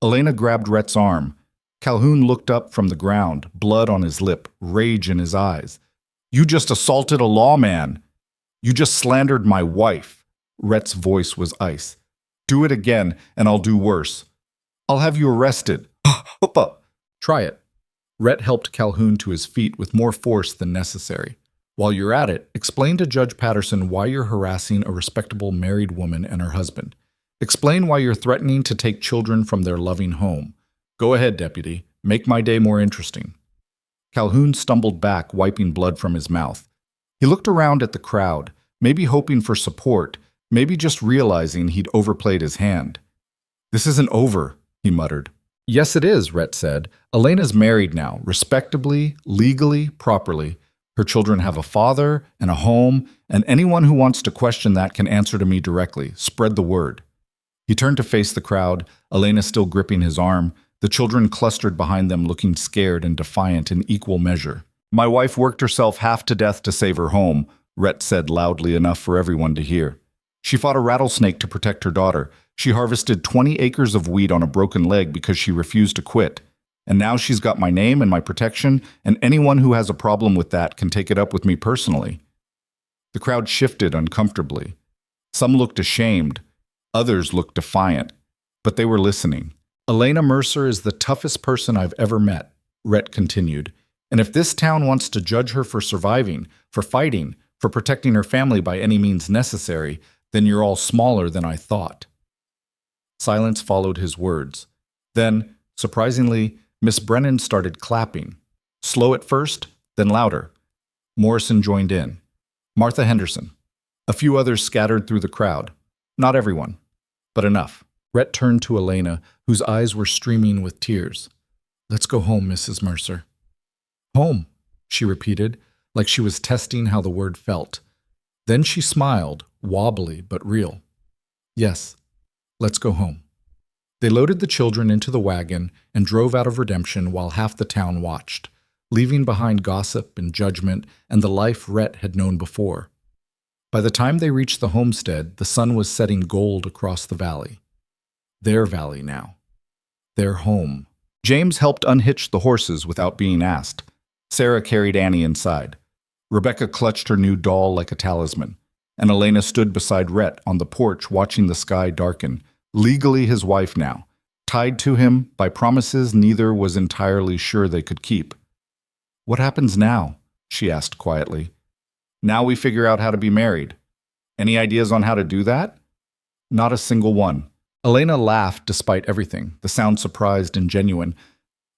Elena grabbed Rhett's arm. Calhoun looked up from the ground, blood on his lip, rage in his eyes. "You just assaulted a lawman. You just slandered my wife." Rhett's voice was ice. "Do it again, and I'll do worse. I'll have you arrested." "Hoppa." "Try it." Rhett helped Calhoun to his feet with more force than necessary. "While you're at it, explain to Judge Patterson why you're harassing a respectable married woman and her husband. Explain why you're threatening to take children from their loving home. Go ahead, Deputy. Make my day more interesting." Calhoun stumbled back, wiping blood from his mouth. He looked around at the crowd, maybe hoping for support, maybe just realizing he'd overplayed his hand. "This isn't over," he muttered. "Yes, it is," Rhett said. "Elena's married now, respectably, legally, properly. Her children have a father and a home, and anyone who wants to question that can answer to me directly. Spread the word." He turned to face the crowd, Elena still gripping his arm, the children clustered behind them looking scared and defiant in equal measure. "My wife worked herself half to death to save her home," Rhett said loudly enough for everyone to hear. "She fought a rattlesnake to protect her daughter. She harvested 20 acres of wheat on a broken leg because she refused to quit. And now she's got my name and my protection, and anyone who has a problem with that can take it up with me personally." The crowd shifted uncomfortably. Some looked ashamed. Others looked defiant. But they were listening. "Elena Mercer is the toughest person I've ever met," Rhett continued. "And if this town wants to judge her for surviving, for fighting, for protecting her family by any means necessary, then you're all smaller than I thought." Silence followed his words. Then, Surprisingly, Miss Brennan started clapping. Slow at first, then louder. Morrison joined in. Martha Henderson. A few others scattered through the crowd. Not everyone, but enough. Rhett turned to Elena, whose eyes were streaming with tears. "Let's go home, Mrs. Mercer." "Home," she repeated, like she was testing how the word felt. Then she smiled, wobbly but real. "Yes, let's go home." They loaded the children into the wagon and drove out of Redemption while half the town watched, leaving behind gossip and judgment and the life Rhett had known before. By the time they reached the homestead, the sun was setting gold across the valley. Their valley now. Their home. James helped unhitch the horses without being asked. Sarah carried Annie inside. Rebecca clutched her new doll like a talisman, and Elena stood beside Rhett on the porch watching the sky darken, legally his wife now, tied to him by promises neither was entirely sure they could keep. "What happens now?" she asked quietly. "Now we figure out how to be married. Any ideas on how to do that?" "Not a single one." Elena laughed despite everything, the sound surprised and genuine.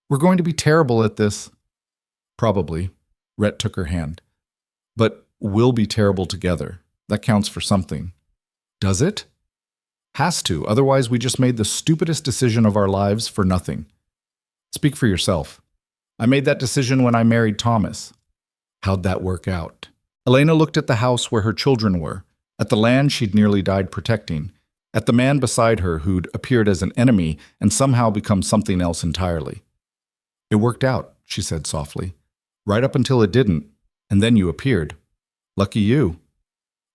"We're going to be terrible at this." "Probably." Rhett took her hand. "But we'll be terrible together. That counts for something." "Does it?" "Has to, otherwise we just made the stupidest decision of our lives for nothing." "Speak for yourself." "I made that decision when I married Thomas." "How'd that work out?" Elena looked at the house where her children were, at the land she'd nearly died protecting, at the man beside her who'd appeared as an enemy and somehow become something else entirely. "It worked out," she said softly. "Right up until it didn't, and then you appeared. Lucky you."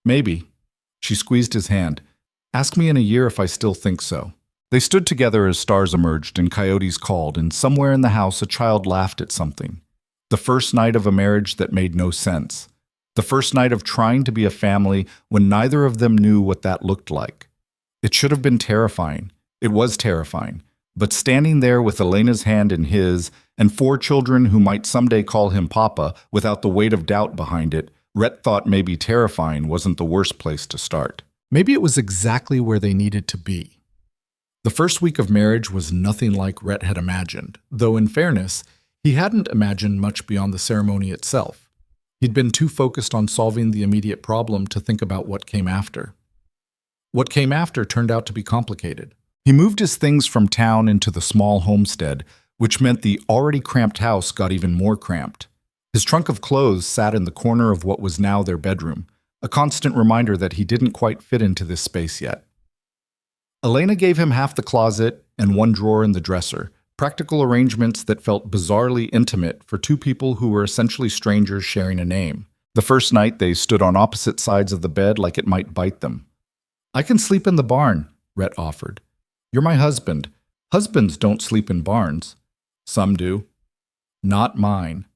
"Maybe." She squeezed his hand. "Ask me in a year if I still think so." They stood together as stars emerged and coyotes called, and somewhere in the house a child laughed at something. The first night of a marriage that made no sense. The first night of trying to be a family when neither of them knew what that looked like. It should have been terrifying. It was terrifying. But standing there with Elena's hand in his, and 4 children who might someday call him Papa without the weight of doubt behind it, Rhett thought maybe terrifying wasn't the worst place to start. Maybe it was exactly where they needed to be. The first week of marriage was nothing like Rhett had imagined, though in fairness, he hadn't imagined much beyond the ceremony itself. He'd been too focused on solving the immediate problem to think about what came after. What came after turned out to be complicated. He moved his things from town into the small homestead, which meant the already cramped house got even more cramped. His trunk of clothes sat in the corner of what was now their bedroom, a constant reminder that he didn't quite fit into this space yet. Elena gave him half the closet and 1 drawer in the dresser, practical arrangements that felt bizarrely intimate for 2 people who were essentially strangers sharing a name. The first night they stood on opposite sides of the bed like it might bite them. "I can sleep in the barn," Rhett offered. "You're my husband. Husbands don't sleep in barns." "Some do." "Not mine."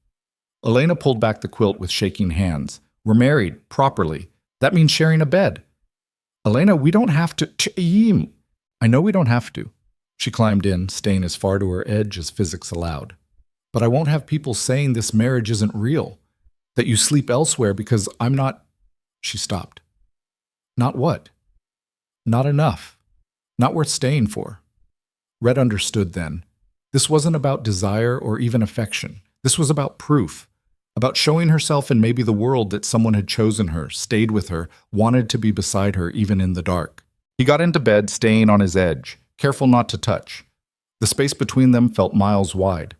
Elena pulled back the quilt with shaking hands. "We're married, properly. That means sharing a bed." "Elena, we don't have to." "I know we don't have to." She climbed in, staying as far to her edge as physics allowed. "But I won't have people saying this marriage isn't real, that you sleep elsewhere because I'm not." She stopped. "Not what?" "Not enough. Not worth staying for." Rhett understood then. This wasn't about desire or even affection. This was about proof. About showing herself and maybe the world that someone had chosen her, stayed with her, wanted to be beside her even in the dark. He got into bed, staying on his edge, careful not to touch. The space between them felt miles wide.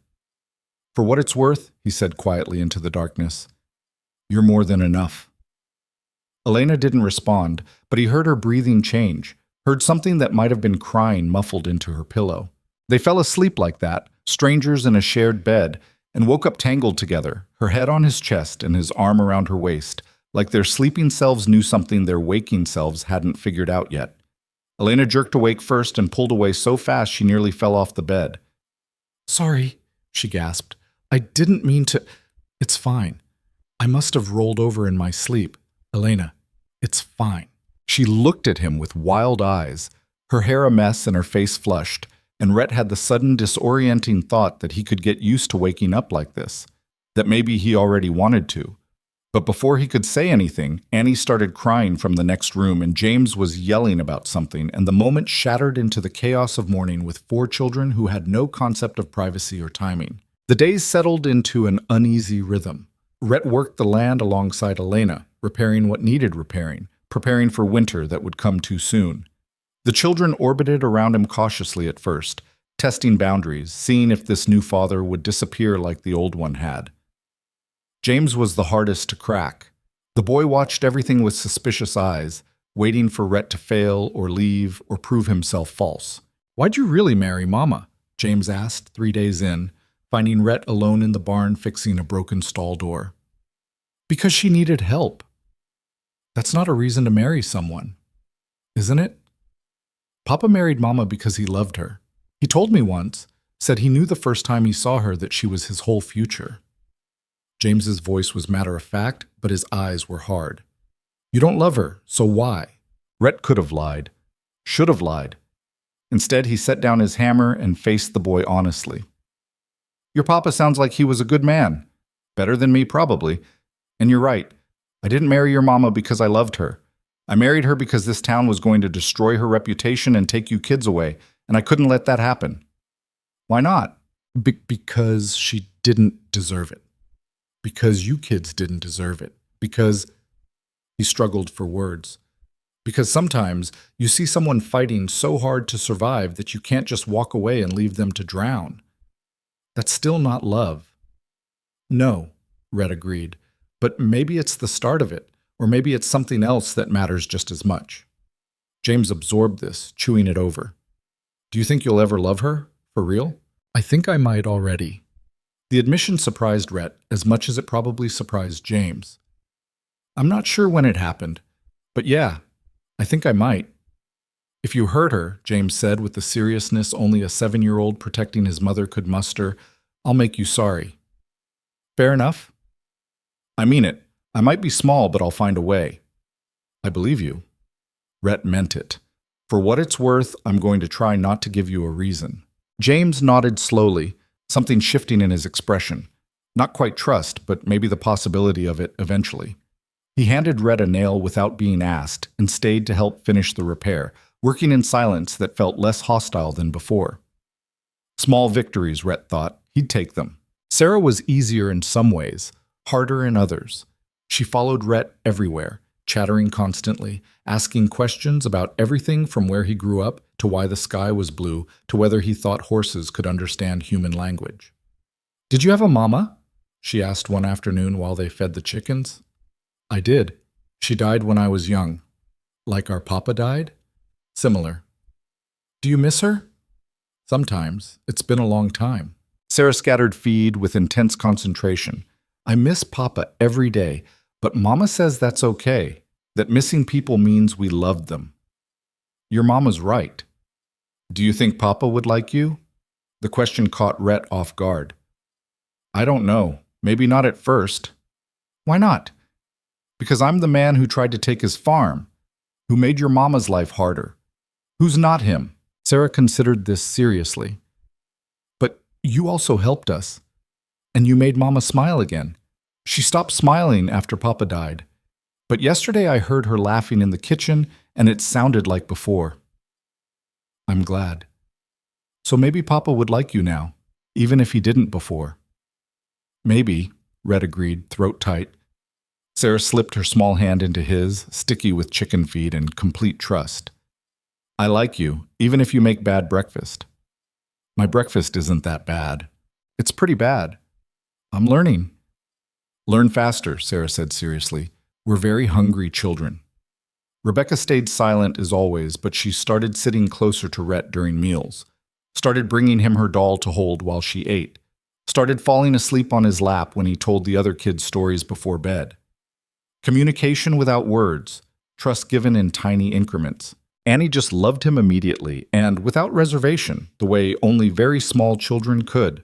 "For what it's worth," he said quietly into the darkness, "you're more than enough." Elena didn't respond, but he heard her breathing change, heard something that might have been crying muffled into her pillow. They fell asleep like that, strangers in a shared bed, and woke up tangled together, her head on his chest and his arm around her waist, like their sleeping selves knew something their waking selves hadn't figured out yet. Elena jerked awake first and pulled away so fast she nearly fell off the bed. "Sorry," she gasped. "I didn't mean to." "It's fine. I must have rolled over in my sleep. Elena, it's fine." She looked at him with wild eyes, her hair a mess and her face flushed, and Rhett had the sudden disorienting thought that he could get used to waking up like this, that maybe he already wanted to. But before he could say anything, Annie started crying from the next room, and James was yelling about something, and the moment shattered into the chaos of mourning with four children who had no concept of privacy or timing. The days settled into an uneasy rhythm. Rhett worked the land alongside Elena, repairing what needed repairing, preparing for winter that would come too soon. The children orbited around him cautiously at first, testing boundaries, seeing if this new father would disappear like the old one had. James was the hardest to crack. The boy watched everything with suspicious eyes, waiting for Rhett to fail or leave or prove himself false. "Why'd you really marry Mama?" James asked 3 days in, finding Rhett alone in the barn fixing a broken stall door. "Because she needed help." "That's not a reason to marry someone, isn't it?" "Papa married Mama because he loved her. He told me once, said he knew the first time he saw her that she was his whole future." James's voice was matter-of-fact, but his eyes were hard. "You don't love her, so why?" Rhett could have lied. Should have lied. Instead, he set down his hammer and faced the boy honestly. "Your papa sounds like he was a good man. Better than me, probably. And you're right. I didn't marry your mama because I loved her. I married her because this town was going to destroy her reputation and take you kids away, and I couldn't let that happen." "Why not?" Because she didn't deserve it. Because you kids didn't deserve it. Because—" he struggled for words. "Because sometimes you see someone fighting so hard to survive that you can't just walk away and leave them to drown. That's still not love." "No," Rhett agreed. "But maybe it's the start of it, or maybe it's something else that matters just as much." James absorbed this, chewing it over. "Do you think you'll ever love her? For real?" "I think I might already." The admission surprised Rhett as much as it probably surprised James. "I'm not sure when it happened, but yeah, I think I might." "If you hurt her," James said with the seriousness only a 7-year-old protecting his mother could muster, "I'll make you sorry." "Fair enough." "I mean it. I might be small, but I'll find a way." "I believe you." Rhett meant it. "For what it's worth, I'm going to try not to give you a reason." James nodded slowly, something shifting in his expression. Not quite trust, but maybe the possibility of it eventually. He handed Rhett a nail without being asked and stayed to help finish the repair, working in silence that felt less hostile than before. Small victories, Rhett thought. He'd take them. Sarah was easier in some ways, harder in others. She followed Rhett everywhere, chattering constantly, asking questions about everything from where he grew up to why the sky was blue to whether he thought horses could understand human language. "Did you have a mama?" she asked one afternoon while they fed the chickens. "I did. She died when I was young." "Like our papa died?" "Similar." "Do you miss her?" "Sometimes. It's been a long time." Sarah scattered feed with intense concentration. "I miss Papa every day, but Mama says that's okay, that missing people means we loved them." "Your Mama's right." "Do you think Papa would like you?" The question caught Rhett off guard. "I don't know. Maybe not at first." "Why not?" "Because I'm the man who tried to take his farm, who made your Mama's life harder. Who's not him?" Sarah considered this seriously. "But you also helped us, and you made Mama smile again. She stopped smiling after Papa died. But yesterday I heard her laughing in the kitchen, and it sounded like before." "I'm glad. So maybe Papa would like you now, even if he didn't before." "Maybe," Rhett agreed, throat tight. Sarah slipped her small hand into his, sticky with chicken feed and complete trust. "I like you, even if you make bad breakfast." "My breakfast isn't that bad." "It's pretty bad." "I'm learning." "Learn faster," Sarah said seriously. "We're very hungry children." Rebecca stayed silent as always, but she started sitting closer to Rhett during meals, started bringing him her doll to hold while she ate, started falling asleep on his lap when he told the other kids stories before bed. Communication without words, trust given in tiny increments. Annie just loved him immediately and without reservation, the way only very small children could.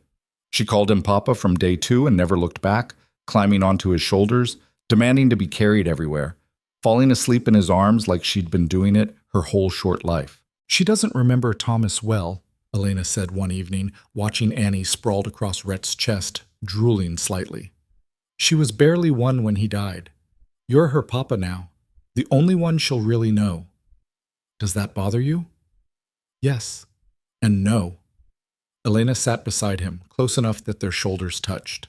She called him Papa from day 2 and never looked back, climbing onto his shoulders, demanding to be carried everywhere, falling asleep in his arms like she'd been doing it her whole short life. "She doesn't remember Thomas well," Elena said one evening, watching Annie sprawled across Rhett's chest, drooling slightly. She was barely one when he died. You're her papa now, the only one she'll really know. Does that bother you? Yes, and no. Elena sat beside him, close enough that their shoulders touched.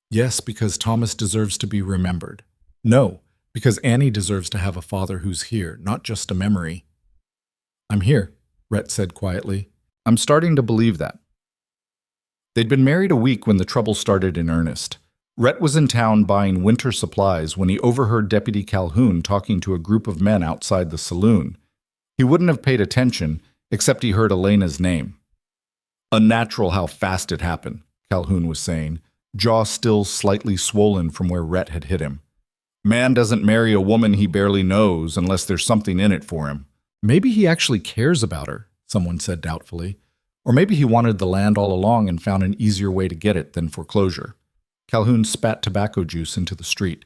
Yes, because Thomas deserves to be remembered. No, because Annie deserves to have a father who's here, not just a memory. I'm here, Rhett said quietly. I'm starting to believe that. They'd been married a week when the trouble started in earnest. Rhett was in town buying winter supplies when he overheard Deputy Calhoun talking to a group of men outside the saloon. He wouldn't have paid attention, except he heard Elena's name. Unnatural how fast it happened, Calhoun was saying, jaw still slightly swollen from where Rhett had hit him. Man doesn't marry a woman he barely knows unless there's something in it for him. Maybe he actually cares about her, someone said doubtfully. Or maybe he wanted the land all along and found an easier way to get it than foreclosure. Calhoun spat tobacco juice into the street.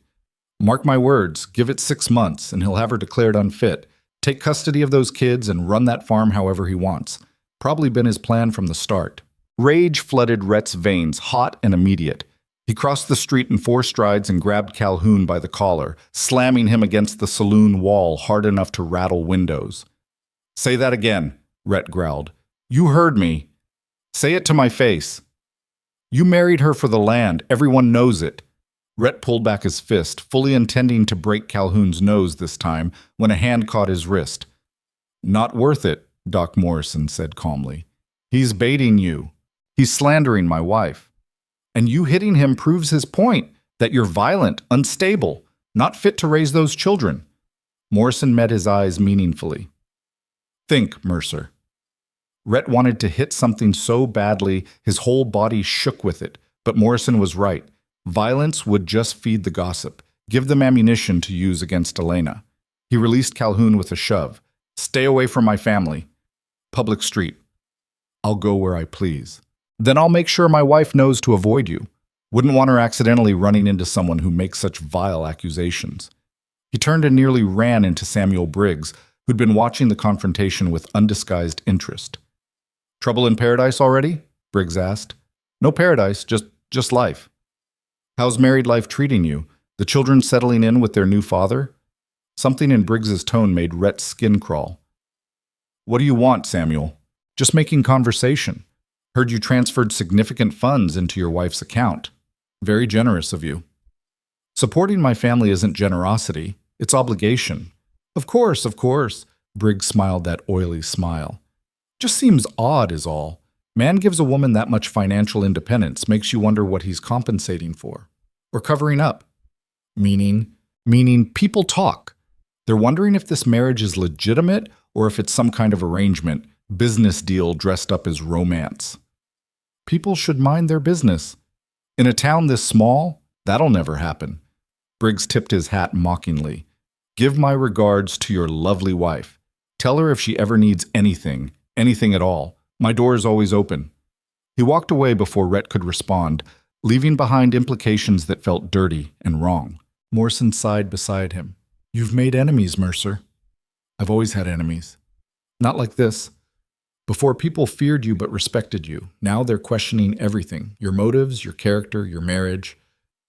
Mark my words, give it 6 months and he'll have her declared unfit, take custody of those kids and run that farm however he wants. Probably been his plan from the start. Rage flooded Rhett's veins, hot and immediate. He crossed the street in 4 strides and grabbed Calhoun by the collar, slamming him against the saloon wall hard enough to rattle windows. Say that again, Rhett growled. You heard me. Say it to my face. You married her for the land. Everyone knows it. Rhett pulled back his fist, fully intending to break Calhoun's nose this time, when a hand caught his wrist. Not worth it, Doc Morrison said calmly. He's baiting you. He's slandering my wife. And you hitting him proves his point, that you're violent, unstable, not fit to raise those children. Morrison met his eyes meaningfully. Think, Mercer. Rhett wanted to hit something so badly his whole body shook with it, but Morrison was right. Violence would just feed the gossip, give them ammunition to use against Elena. He released Calhoun with a shove. Stay away from my family. Public street. I'll go where I please. Then I'll make sure my wife knows to avoid you. Wouldn't want her accidentally running into someone who makes such vile accusations. He turned and nearly ran into Samuel Briggs, who'd been watching the confrontation with undisguised interest. Trouble in paradise already? Briggs asked. No paradise, just life. How's married life treating you? The children settling in with their new father? Something in Briggs's tone made Rhett's skin crawl. What do you want, Samuel? Just making conversation. Heard you transferred significant funds into your wife's account. Very generous of you. Supporting my family isn't generosity, it's obligation. Of course, Briggs smiled that oily smile. Just seems odd is all. Man gives a woman that much financial independence makes you wonder what he's compensating for. Or covering up. Meaning people talk. They're wondering if this marriage is legitimate or if it's some kind of arrangement, business deal dressed up as romance. People should mind their business. In a town this small, that'll never happen. Briggs tipped his hat mockingly. Give my regards to your lovely wife. Tell her if she ever needs anything at all. My door is always open. He walked away before Rhett could respond, leaving behind implications that felt dirty and wrong. Morrison sighed beside him. You've made enemies, Mercer. I've always had enemies. Not like this. Before, people feared you but respected you. Now they're questioning everything. Your motives, your character, your marriage.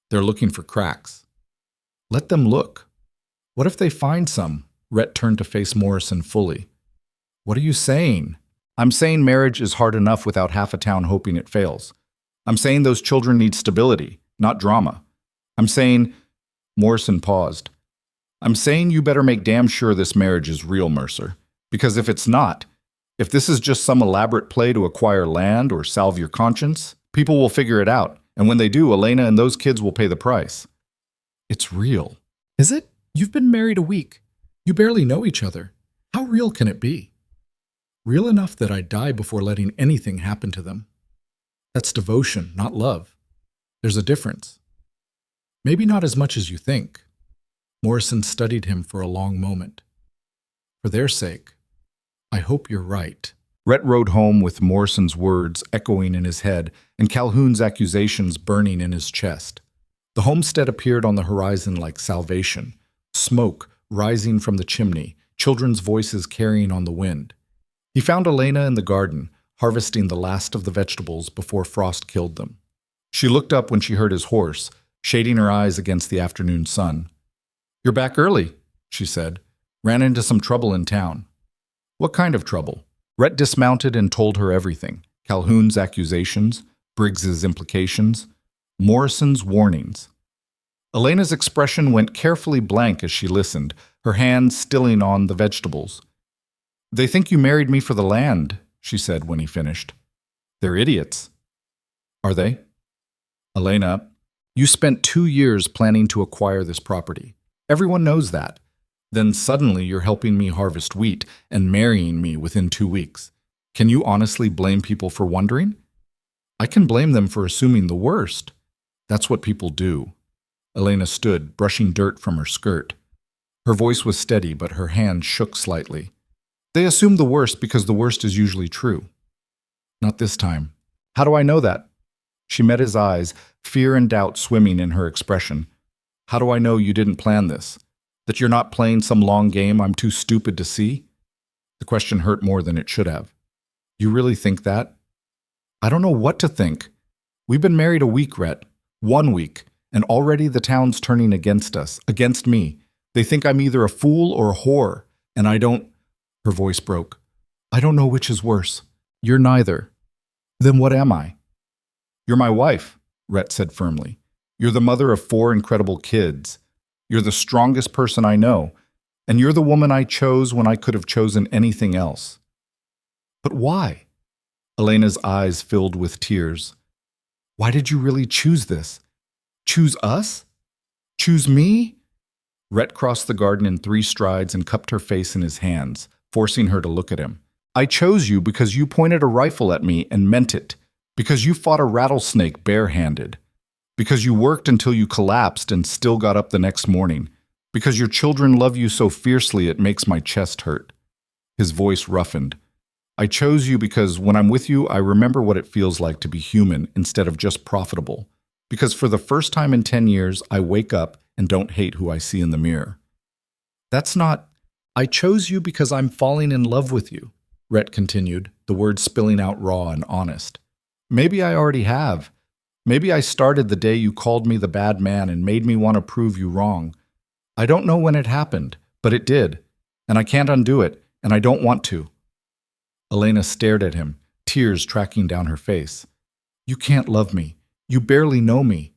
They're looking for cracks. Let them look. What if they find some? Rhett turned to face Morrison fully. What are you saying? I'm saying marriage is hard enough without half a town hoping it fails. I'm saying those children need stability, not drama. I'm saying... Morrison paused. I'm saying you better make damn sure this marriage is real, Mercer. Because if it's not, if this is just some elaborate play to acquire land or salve your conscience, people will figure it out. And when they do, Elena and those kids will pay the price. It's real. Is it? You've been married a week. You barely know each other. How real can it be? Real enough that I'd die before letting anything happen to them. That's devotion, not love. There's a difference. Maybe not as much as you think. Morrison studied him for a long moment. For their sake, I hope you're right. Rhett rode home with Morrison's words echoing in his head and Calhoun's accusations burning in his chest. The homestead appeared on the horizon like salvation, smoke rising from the chimney, children's voices carrying on the wind. He found Elena in the garden, harvesting the last of the vegetables before frost killed them. She looked up when she heard his horse, shading her eyes against the afternoon sun. "You're back early," she said. "Ran into some trouble in town." "What kind of trouble?" Rhett dismounted and told her everything. Calhoun's accusations, Briggs's implications, Morrison's warnings. Elena's expression went carefully blank as she listened, her hands stilling on the vegetables. "They think you married me for the land," she said when he finished. "They're idiots." "Are they?" "Elena, you spent 2 years planning to acquire this property. Everyone knows that. Then suddenly you're helping me harvest wheat and marrying me within 2 weeks. Can you honestly blame people for wondering?" "I can blame them for assuming the worst. That's what people do." Elena stood, brushing dirt from her skirt. Her voice was steady, but her hand shook slightly. "They assume the worst because the worst is usually true." "Not this time." "How do I know that?" She met his eyes, fear and doubt swimming in her expression. "How do I know you didn't plan this? That you're not playing some long game I'm too stupid to see?" The question hurt more than it should have. "You really think that?" "I don't know what to think. We've been married a week, Rhett. 1 week. And already the town's turning against us, against me. They think I'm either a fool or a whore, and I don't—" Her voice broke. "I don't know which is worse. You're neither." "Then what am I?" "You're my wife," Rhett said firmly. "You're the mother of 4 incredible kids. You're the strongest person I know, and you're the woman I chose when I could have chosen anything else." "But why?" Elena's eyes filled with tears. "Why did you really choose this? Choose us? Choose me?" Rhett crossed the garden in 3 strides and cupped her face in his hands, forcing her to look at him. "I chose you because you pointed a rifle at me and meant it, because you fought a rattlesnake barehanded, because you worked until you collapsed and still got up the next morning, because your children love you so fiercely it makes my chest hurt." His voice roughened. "I chose you because when I'm with you, I remember what it feels like to be human instead of just profitable. Because for the first time in 10 years, I wake up and don't hate who I see in the mirror." "That's not—" "I chose you because I'm falling in love with you," Rhett continued, the words spilling out raw and honest. "Maybe I already have. Maybe I started the day you called me the bad man and made me want to prove you wrong. I don't know when it happened, but it did. And I can't undo it, and I don't want to." Elena stared at him, tears tracking down her face. "You can't love me. You barely know me."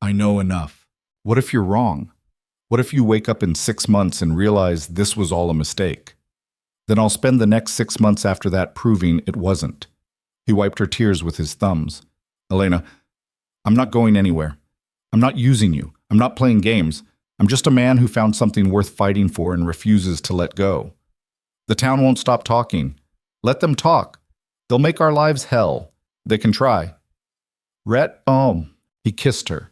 "I know enough. What if you're wrong? What if you wake up in 6 months and realize this was all a mistake? Then I'll spend the next 6 months after that proving it wasn't." He wiped her tears with his thumbs. "Elena, I'm not going anywhere. I'm not using you. I'm not playing games. I'm just a man who found something worth fighting for and refuses to let go. The town won't stop talking. Let them talk. They'll make our lives hell. They can try." "Rhett, He kissed her.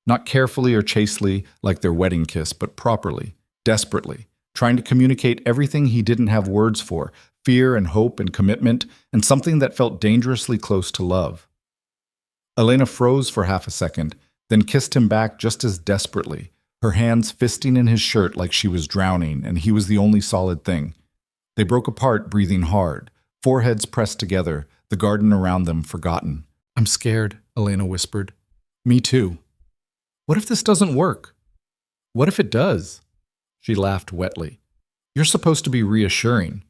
Not carefully or chastely like their wedding kiss, but properly, desperately, trying to communicate everything he didn't have words for, fear and hope and commitment, and something that felt dangerously close to love. Elena froze for half a second, then kissed him back just as desperately, her hands fisting in his shirt like she was drowning and he was the only solid thing. They broke apart, breathing hard, foreheads pressed together, the garden around them forgotten. "I'm scared," Elena whispered. "Me too. What if this doesn't work? What if it does?" She laughed wetly. "You're supposed to be reassuring."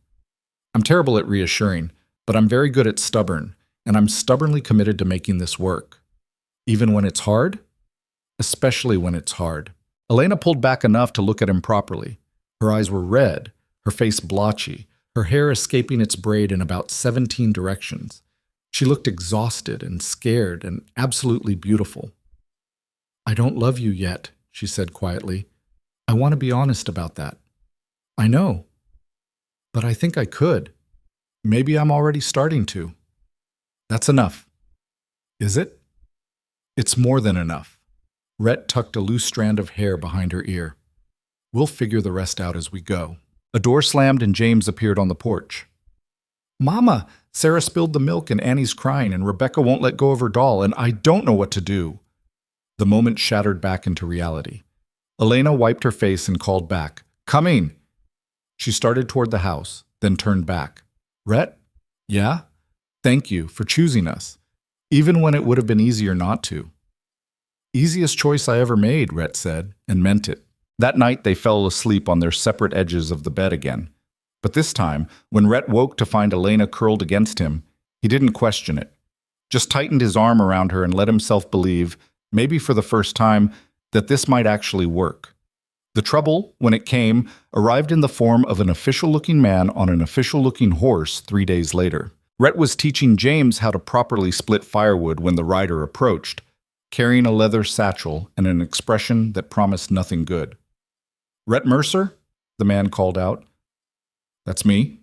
"I'm terrible at reassuring, but I'm very good at stubborn, and I'm stubbornly committed to making this work." "Even when it's hard?" "Especially when it's hard." Elena pulled back enough to look at him properly. Her eyes were red, her face blotchy, her hair escaping its braid in about 17 directions. She looked exhausted and scared and absolutely beautiful. "I don't love you yet," she said quietly. "I want to be honest about that." "I know. But I think I could. Maybe I'm already starting to." "That's enough." "Is it?" "It's more than enough." Rhett tucked a loose strand of hair behind her ear. "We'll figure the rest out as we go." A door slammed and James appeared on the porch. "Mama, Sarah spilled the milk and Annie's crying and Rebecca won't let go of her doll and I don't know what to do." The moment shattered back into reality. Elena wiped her face and called back, "Coming!" She started toward the house, then turned back. "Rhett? Yeah? Thank you for choosing us, even when it would have been easier not to." Easiest choice I ever made, Rhett said, and meant it. That night they fell asleep on their separate edges of the bed again. But this time, when Rhett woke to find Elena curled against him, he didn't question it. Just tightened his arm around her and let himself believe, maybe for the first time, that this might actually work. The trouble, when it came, arrived in the form of an official-looking man on an official-looking horse 3 days later. Rhett was teaching James how to properly split firewood when the rider approached, carrying a leather satchel and an expression that promised nothing good. "Rhett Mercer?" the man called out. "That's me."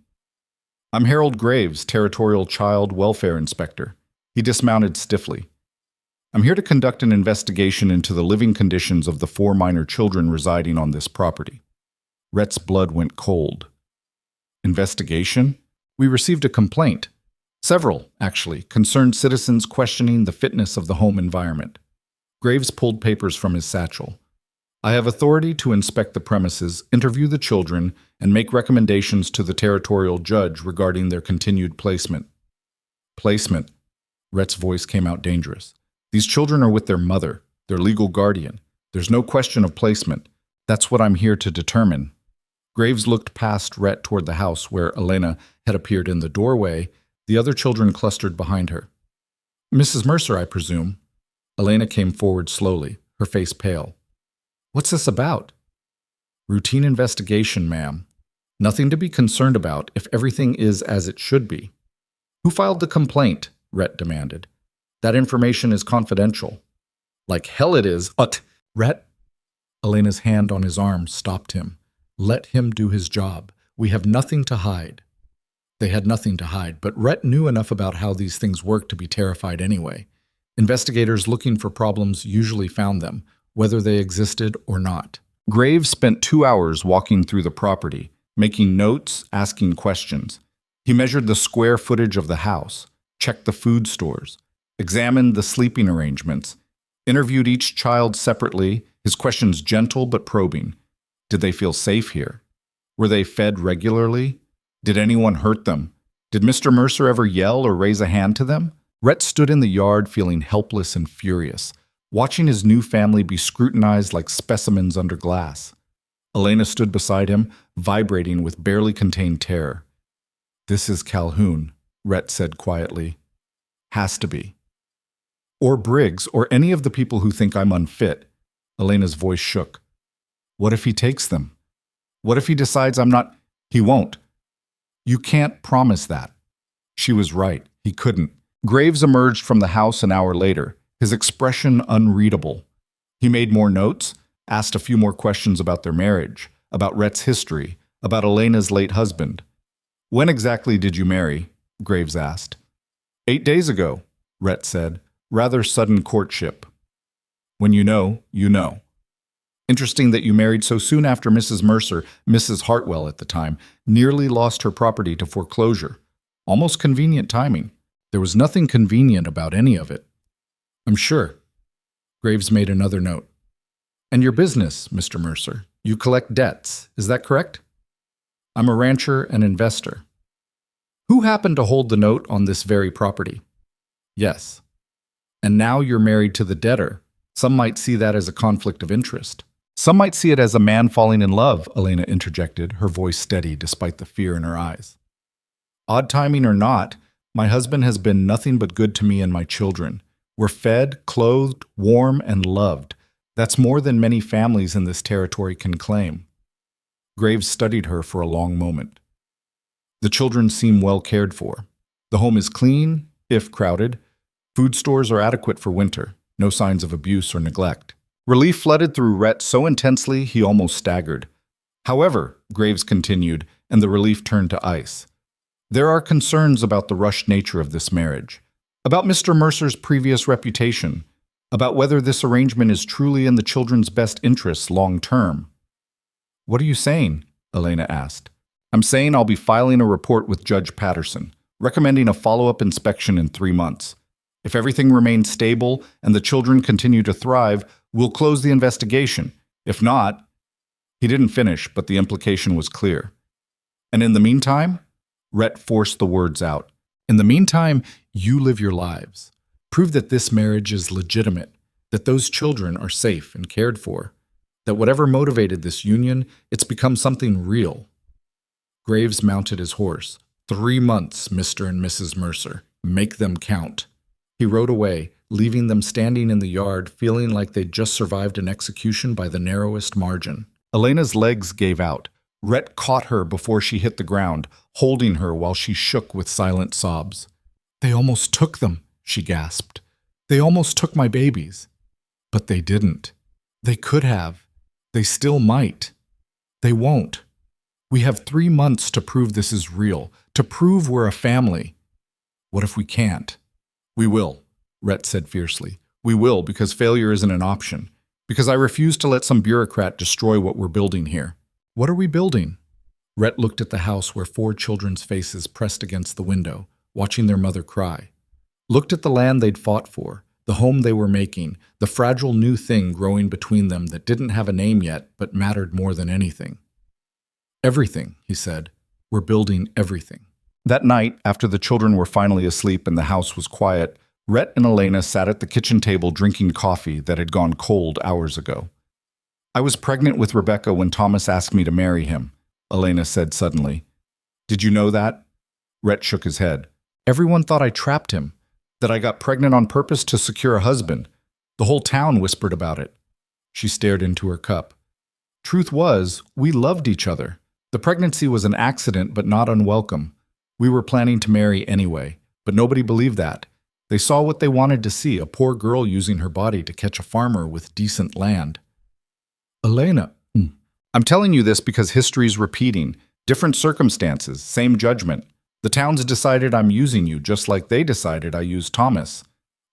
"I'm Harold Graves, Territorial Child Welfare Inspector." He dismounted stiffly. "I'm here to conduct an investigation into the living conditions of the 4 minor children residing on this property." Rhett's blood went cold. "Investigation? We received a complaint. Several, actually, concerned citizens questioning the fitness of the home environment." Graves pulled papers from his satchel. "I have authority to inspect the premises, interview the children, and make recommendations to the territorial judge regarding their continued placement." "Placement?" Rhett's voice came out dangerous. "These children are with their mother, their legal guardian. There's no question of placement. That's what I'm here to determine." Graves looked past Rhett toward the house where Elena had appeared in the doorway, the other children clustered behind her. "Mrs. Mercer, I presume?" Elena came forward slowly, her face pale. "What's this about?" "Routine investigation, ma'am. Nothing to be concerned about if everything is as it should be." "Who filed the complaint?" Rhett demanded. "That information is confidential." "Like hell it is." Rhett. Elena's hand on his arm stopped him. "Let him do his job. We have nothing to hide." They had nothing to hide, but Rhett knew enough about how these things work to be terrified anyway. Investigators looking for problems usually found them, whether they existed or not. Graves spent 2 hours walking through the property, making notes, asking questions. He measured the square footage of the house, checked the food stores, examined the sleeping arrangements, interviewed each child separately, his questions gentle but probing. Did they feel safe here? Were they fed regularly? Did anyone hurt them? Did Mr. Mercer ever yell or raise a hand to them? Rhett stood in the yard feeling helpless and furious, watching his new family be scrutinized like specimens under glass. Elena stood beside him, vibrating with barely contained terror. "This is Calhoun," Rhett said quietly. "Has to be. Or Briggs, or any of the people who think I'm unfit." Elena's voice shook. "What if he takes them? What if he decides I'm not—" "He won't. You can't promise that." She was right. He couldn't. Graves emerged from the house an hour later, his expression unreadable. He made more notes, asked a few more questions about their marriage, about Rhett's history, about Elena's late husband. "When exactly did you marry?" Graves asked. 8 days ago, Rhett said. "Rather sudden courtship." "When you know, you know." "Interesting that you married so soon after Mrs. Mercer, Mrs. Hartwell at the time, nearly lost her property to foreclosure. Almost convenient timing." "There was nothing convenient about any of it." "I'm sure." Graves made another note. "And your business, Mr. Mercer, you collect debts, is that correct?" "I'm a rancher and investor." "Who happened to hold the note on this very property?" "Yes." "And now you're married to the debtor. Some might see that as a conflict of interest." "Some might see it as a man falling in love," Elena interjected, her voice steady despite the fear in her eyes. "Odd timing or not, my husband has been nothing but good to me and my children. We're fed, clothed, warm, and loved. That's more than many families in this territory can claim." Graves studied her for a long moment. "The children seem well cared for. The home is clean, if crowded. Food stores are adequate for winter. No signs of abuse or neglect." Relief flooded through Rhett so intensely he almost staggered. "However," Graves continued, and the relief turned to ice, "there are concerns about the rushed nature of this marriage, about Mr. Mercer's previous reputation, about whether this arrangement is truly in the children's best interests long term." "What are you saying?" Elena asked. "I'm saying I'll be filing a report with Judge Patterson, recommending a follow-up inspection in 3 months. If everything remains stable and the children continue to thrive, we'll close the investigation. If not—" He didn't finish, but the implication was clear. "And in the meantime?" Rhett forced the words out. "In the meantime, you live your lives. Prove that this marriage is legitimate. that those children are safe and cared for, that whatever motivated this union, it's become something real. Graves mounted his horse. 3 months, Mr. and Mrs. Mercer. Make them count. He rode away, leaving them standing in the yard, feeling like they'd just survived an execution by the narrowest margin. Elena's legs gave out. Rhett caught her before she hit the ground, holding her while she shook with silent sobs. "They almost took them," she gasped. "They almost took my babies." But they didn't. They could have. They still might. They won't. We have 3 months to prove this is real, to prove we're a family. What if we can't? We will, Rhett said fiercely. We will, because failure isn't an option. Because I refuse to let some bureaucrat destroy what we're building here. What are we building? Rhett looked at the house where 4 children's faces pressed against the window, watching their mother cry. Looked at the land they'd fought for, the home they were making, the fragile new thing growing between them that didn't have a name yet but mattered more than anything. Everything, he said. We're building everything. That night, after the children were finally asleep and the house was quiet, Rhett and Elena sat at the kitchen table drinking coffee that had gone cold hours ago. I was pregnant with Rebecca when Thomas asked me to marry him, Elena said suddenly. Did you know that? Rhett shook his head. Everyone thought I trapped him, that I got pregnant on purpose to secure a husband. The whole town whispered about it. She stared into her cup. Truth was, we loved each other. The pregnancy was an accident, but not unwelcome. We were planning to marry anyway, but nobody believed that. They saw what they wanted to see, a poor girl using her body to catch a farmer with decent land. Elena, I'm telling you this because history's repeating. Different circumstances, same judgment. The town's decided I'm using you just like they decided I used Thomas.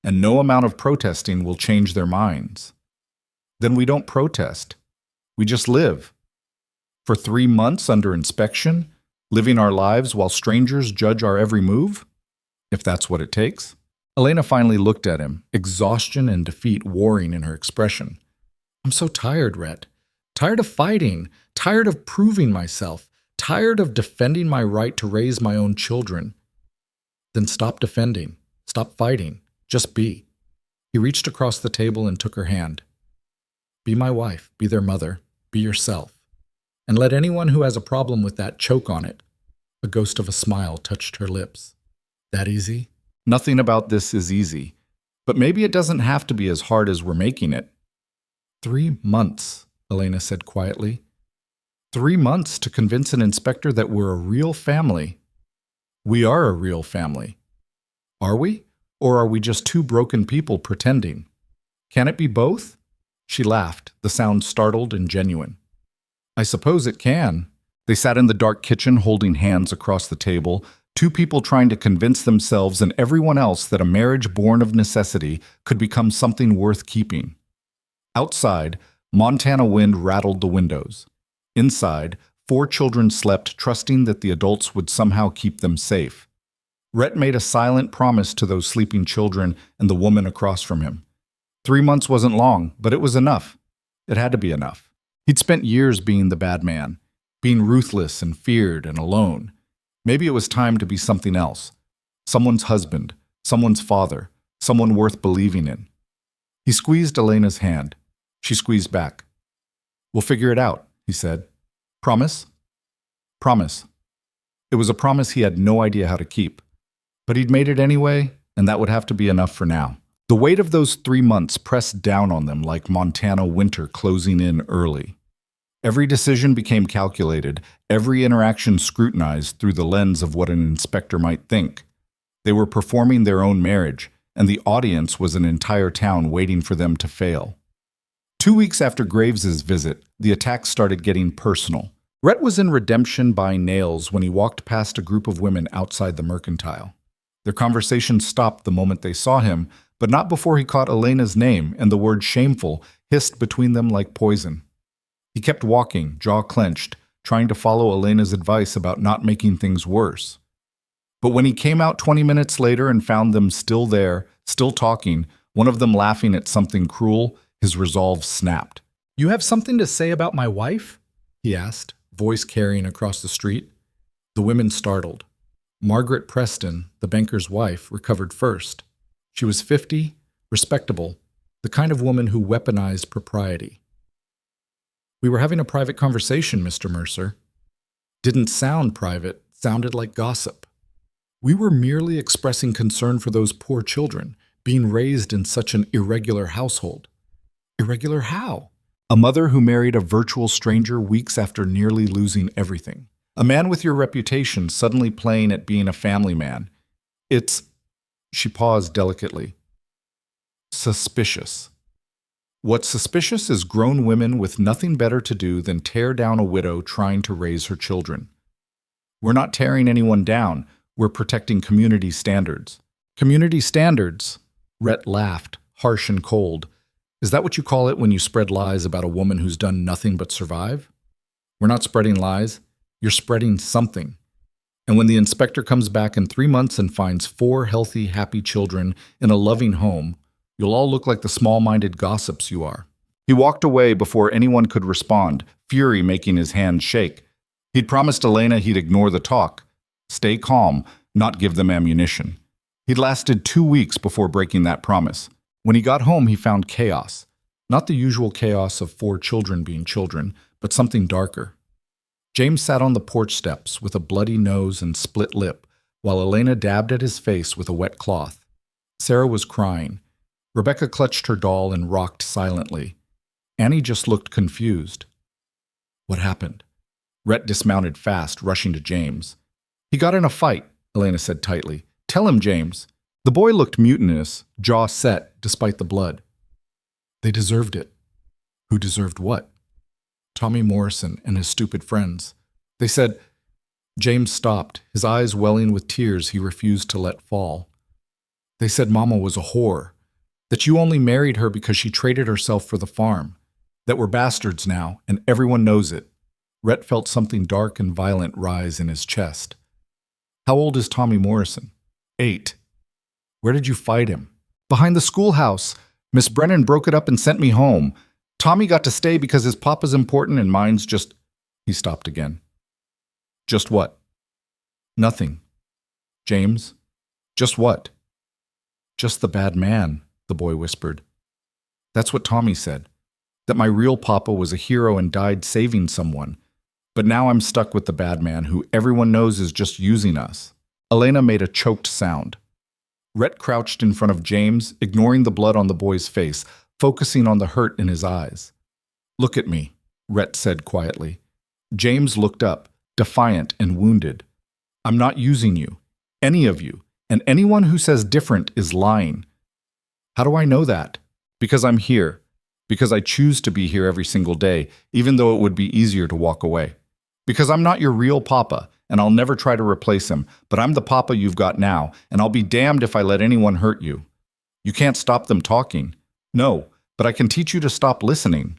And no amount of protesting will change their minds. Then we don't protest. We just live. For 3 months under inspection, living our lives while strangers judge our every move? If that's what it takes. Elena finally looked at him, exhaustion and defeat warring in her expression. I'm so tired, Rhett. Tired of fighting. Tired of proving myself. Tired of defending my right to raise my own children. Then stop defending. Stop fighting. Just be. He reached across the table and took her hand. Be my wife. Be their mother. Be yourself. And let anyone who has a problem with that choke on it. A ghost of a smile touched her lips. That easy? Nothing about this is easy. But maybe it doesn't have to be as hard as we're making it. 3 months, Elena said quietly. 3 months to convince an inspector that we're a real family. We are a real family. Are we? Or are we just 2 broken people pretending? Can it be both? She laughed, the sound startled and genuine. I suppose it can. They sat in the dark kitchen holding hands across the table, 2 people trying to convince themselves and everyone else that a marriage born of necessity could become something worth keeping. Outside, Montana wind rattled the windows. Inside, 4 children slept, trusting that the adults would somehow keep them safe. Rhett made a silent promise to those sleeping children and the woman across from him. 3 months wasn't long, but it was enough. It had to be enough. He'd spent years being the bad man, being ruthless and feared and alone. Maybe it was time to be something else. Someone's husband, someone's father, someone worth believing in. He squeezed Elena's hand. She squeezed back. We'll figure it out, he said. Promise? Promise. It was a promise he had no idea how to keep. But he'd made it anyway, and that would have to be enough for now. The weight of those 3 months pressed down on them like Montana winter closing in early. Every decision became calculated, every interaction scrutinized through the lens of what an inspector might think. They were performing their own marriage, and the audience was an entire town waiting for them to fail. 2 weeks after Graves's visit, the attacks started getting personal. Rhett was in redemption buying nails when he walked past a group of women outside the mercantile. Their conversation stopped the moment they saw him, but not before he caught Elena's name, and the word shameful hissed between them like poison. He kept walking, jaw clenched, trying to follow Elena's advice about not making things worse. But when he came out 20 minutes later and found them still there, still talking, one of them laughing at something cruel, his resolve snapped. You have something to say about my wife? He asked, voice carrying across the street. The women startled. Margaret Preston, the banker's wife, recovered first. She was 50, respectable, the kind of woman who weaponized propriety. "We were having a private conversation, Mr. Mercer." Didn't sound private, sounded like gossip. "We were merely expressing concern for those poor children being raised in such an irregular household." Irregular how? A mother who married a virtual stranger weeks after nearly losing everything. A man with your reputation suddenly playing at being a family man. It's, she paused delicately, suspicious. What's suspicious is grown women with nothing better to do than tear down a widow trying to raise her children. We're not tearing anyone down, we're protecting community standards. Community standards? Rhett laughed, harsh and cold. Is that what you call it when you spread lies about a woman who's done nothing but survive? We're not spreading lies. You're spreading something. And when the inspector comes back in 3 months and finds 4 healthy, happy children in a loving home, you'll all look like the small-minded gossips you are. He walked away before anyone could respond, fury making his hands shake. He'd promised Elena he'd ignore the talk, stay calm, not give them ammunition. He'd lasted 2 weeks before breaking that promise. When he got home, he found chaos. Not the usual chaos of 4 children being children, but something darker. James sat on the porch steps with a bloody nose and split lip, while Elena dabbed at his face with a wet cloth. Sarah was crying. Rebecca clutched her doll and rocked silently. Annie just looked confused. What happened? Rhett dismounted fast, rushing to James. "He got in a fight," Elena said tightly. "Tell him, James." The boy looked mutinous, jaw set, despite the blood. "They deserved it." "Who deserved what?" "Tommy Morrison and his stupid friends. They said—" James stopped, his eyes welling with tears he refused to let fall. "They said Mama was a whore, that you only married her because she traded herself for the farm, that we're bastards now, and everyone knows it." Rhett felt something dark and violent rise in his chest. "How old is Tommy Morrison?" 8. "Where did you fight him?" "Behind the schoolhouse. Miss Brennan broke it up and sent me home. Tommy got to stay because his papa's important and mine's just—" He stopped again. "Just what?" "Nothing." "James, just what?" "Just the bad man," the boy whispered. "That's what Tommy said, that my real papa was a hero and died saving someone. But now I'm stuck with the bad man who everyone knows is just using us." Elena made a choked sound. Rhett crouched in front of James, ignoring the blood on the boy's face, focusing on the hurt in his eyes. "Look at me," Rhett said quietly. James looked up, defiant and wounded. "I'm not using you, any of you, and anyone who says different is lying." "How do I know that?" "Because I'm here. Because I choose to be here every single day, even though it would be easier to walk away. Because I'm not your real papa, and I'll never try to replace him, but I'm the papa you've got now, and I'll be damned if I let anyone hurt you. You can't stop them talking. No, but I can teach you to stop listening."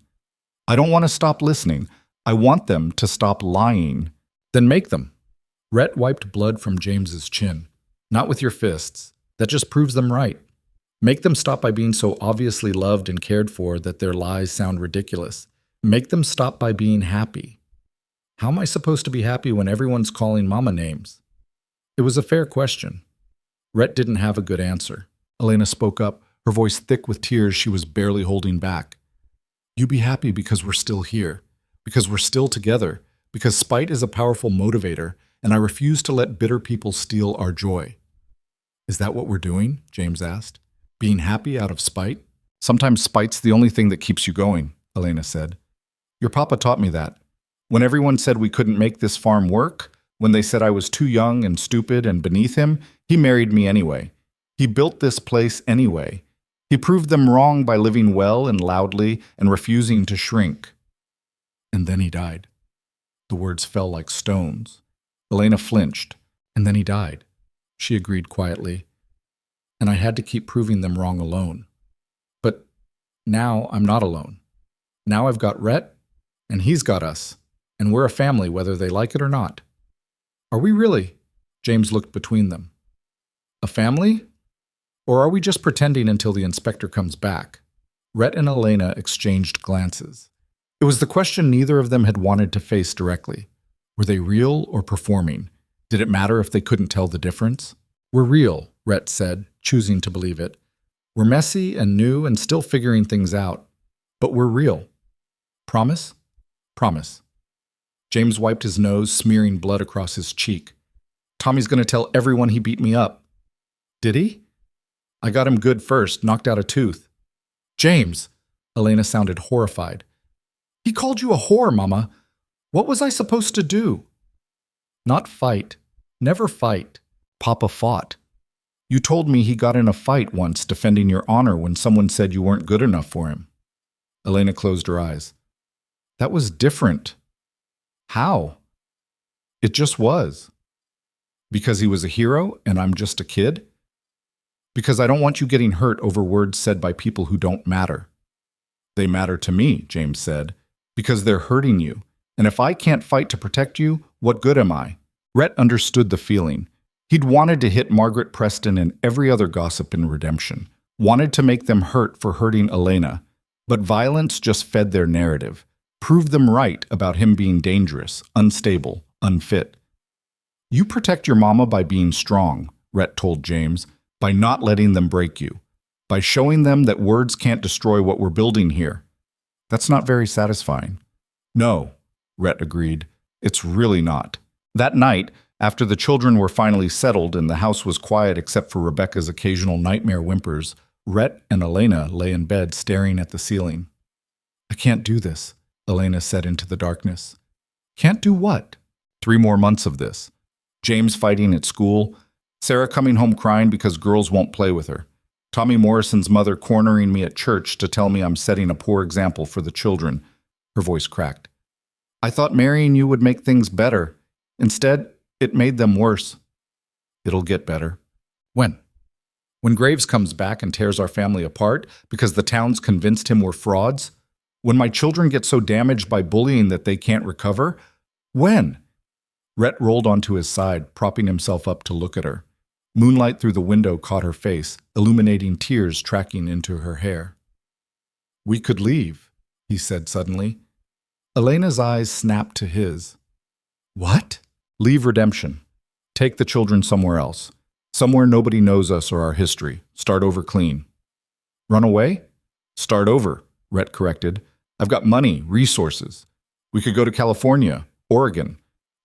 "I don't want to stop listening. I want them to stop lying." "Then make them." Rhett wiped blood from James's chin. "Not with your fists. That just proves them right. Make them stop by being so obviously loved and cared for that their lies sound ridiculous. Make them stop by being happy." "How am I supposed to be happy when everyone's calling Mama names?" It was a fair question. Rhett didn't have a good answer. Elena spoke up, her voice thick with tears she was barely holding back. "You be happy because we're still here, because we're still together, because spite is a powerful motivator, and I refuse to let bitter people steal our joy." "Is that what we're doing?" James asked. "Being happy out of spite?" "Sometimes spite's the only thing that keeps you going," Elena said. "Your papa taught me that. When everyone said we couldn't make this farm work, when they said I was too young and stupid and beneath him, he married me anyway. He built this place anyway. He proved them wrong by living well and loudly and refusing to shrink." "And then he died." The words fell like stones. Elena flinched. "And then he died," she agreed quietly. "And I had to keep proving them wrong alone. But now I'm not alone. Now I've got Rhett, and he's got us, and we're a family whether they like it or not." "Are we really?" James looked between them. "A family? Or are we just pretending until the inspector comes back?" Rhett and Elena exchanged glances. It was the question neither of them had wanted to face directly. Were they real or performing? Did it matter if they couldn't tell the difference? "We're real," Rhett said, choosing to believe it. We're messy and new and still figuring things out, but we're real. Promise? Promise. James wiped his nose, smearing blood across his cheek. Tommy's going to tell everyone he beat me up. Did he? I got him good first, knocked out a tooth. James! Elena sounded horrified. He called you a whore, Mama. What was I supposed to do? Not fight. Never fight. Papa fought. You told me he got in a fight once defending your honor when someone said you weren't good enough for him. Elena closed her eyes. That was different. How? It just was. Because he was a hero and I'm just a kid? Because I don't want you getting hurt over words said by people who don't matter. They matter to me, James said, because they're hurting you. And if I can't fight to protect you, what good am I? Rhett understood the feeling. He'd wanted to hit Margaret Preston and every other gossip in Redemption, wanted to make them hurt for hurting Elena, but violence just fed their narrative, proved them right about him being dangerous, unstable, unfit. You protect your mama by being strong, Rhett told James, by not letting them break you, by showing them that words can't destroy what we're building here. That's not very satisfying. No, Rhett agreed. It's really not. That night, after the children were finally settled and the house was quiet except for Rebecca's occasional nightmare whimpers, Rhett and Elena lay in bed staring at the ceiling. I can't do this, Elena said into the darkness. Can't do what? 3 more months of this. James fighting at school, Sarah coming home crying because girls won't play with her, Tommy Morrison's mother cornering me at church to tell me I'm setting a poor example for the children. Her voice cracked. I thought marrying you would make things better. Instead, it made them worse. It'll get better. When? When Graves comes back and tears our family apart because the town's convinced him we're frauds? When my children get so damaged by bullying that they can't recover? When? Rhett rolled onto his side, propping himself up to look at her. Moonlight through the window caught her face, illuminating tears tracking into her hair. We could leave, he said suddenly. Elena's eyes snapped to his. What? Leave Redemption. Take the children somewhere else. Somewhere nobody knows us or our history. Start over clean. Run away? Start over, Rhett corrected. I've got money, resources. We could go to California, Oregon,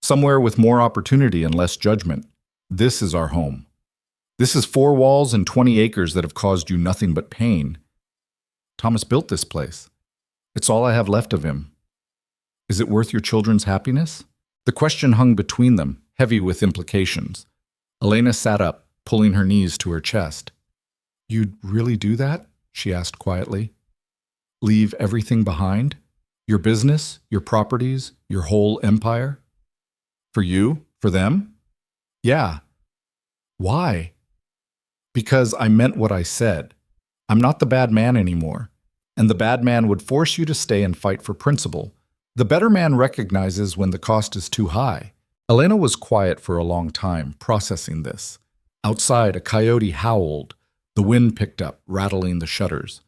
somewhere with more opportunity and less judgment. This is our home. This is 4 walls and 20 acres that have caused you nothing but pain. Thomas built this place. It's all I have left of him. Is it worth your children's happiness? The question hung between them, heavy with implications. Elena sat up, pulling her knees to her chest. You'd really do that? She asked quietly. Leave everything behind? Your business, your properties, your whole empire? For you? For them? Yeah. Why? Because I meant what I said. I'm not the bad man anymore. And the bad man would force you to stay and fight for principle. The better man recognizes when the cost is too high. Elena was quiet for a long time, processing this. Outside, a coyote howled. The wind picked up, rattling the shutters.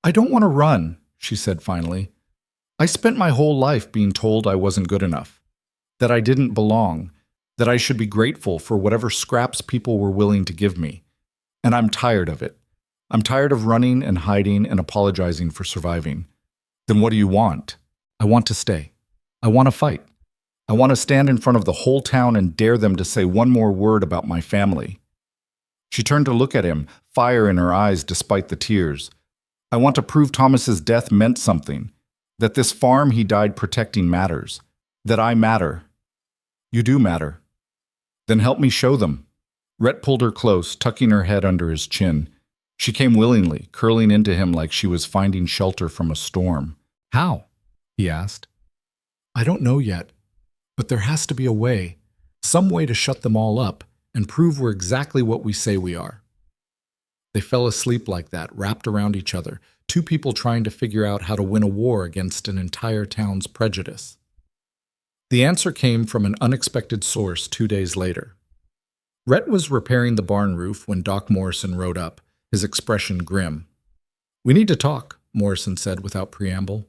I don't want to run, she said finally. I spent my whole life being told I wasn't good enough, that I didn't belong, that I should be grateful for whatever scraps people were willing to give me. And I'm tired of it. I'm tired of running and hiding and apologizing for surviving. Then what do you want? I want to stay. I want to fight. I want to stand in front of the whole town and dare them to say one more word about my family. She turned to look at him, fire in her eyes despite the tears. I want to prove Thomas's death meant something, that this farm he died protecting matters, that I matter. You do matter. Then help me show them. Rhett pulled her close, tucking her head under his chin. She came willingly, curling into him like she was finding shelter from a storm. How? He asked. I don't know yet, but there has to be a way, some way to shut them all up and prove we're exactly what we say we are. They fell asleep like that, wrapped around each other, 2 people trying to figure out how to win a war against an entire town's prejudice. The answer came from an unexpected source 2 days later. Rhett was repairing the barn roof when Doc Morrison rode up, his expression grim. We need to talk, Morrison said without preamble.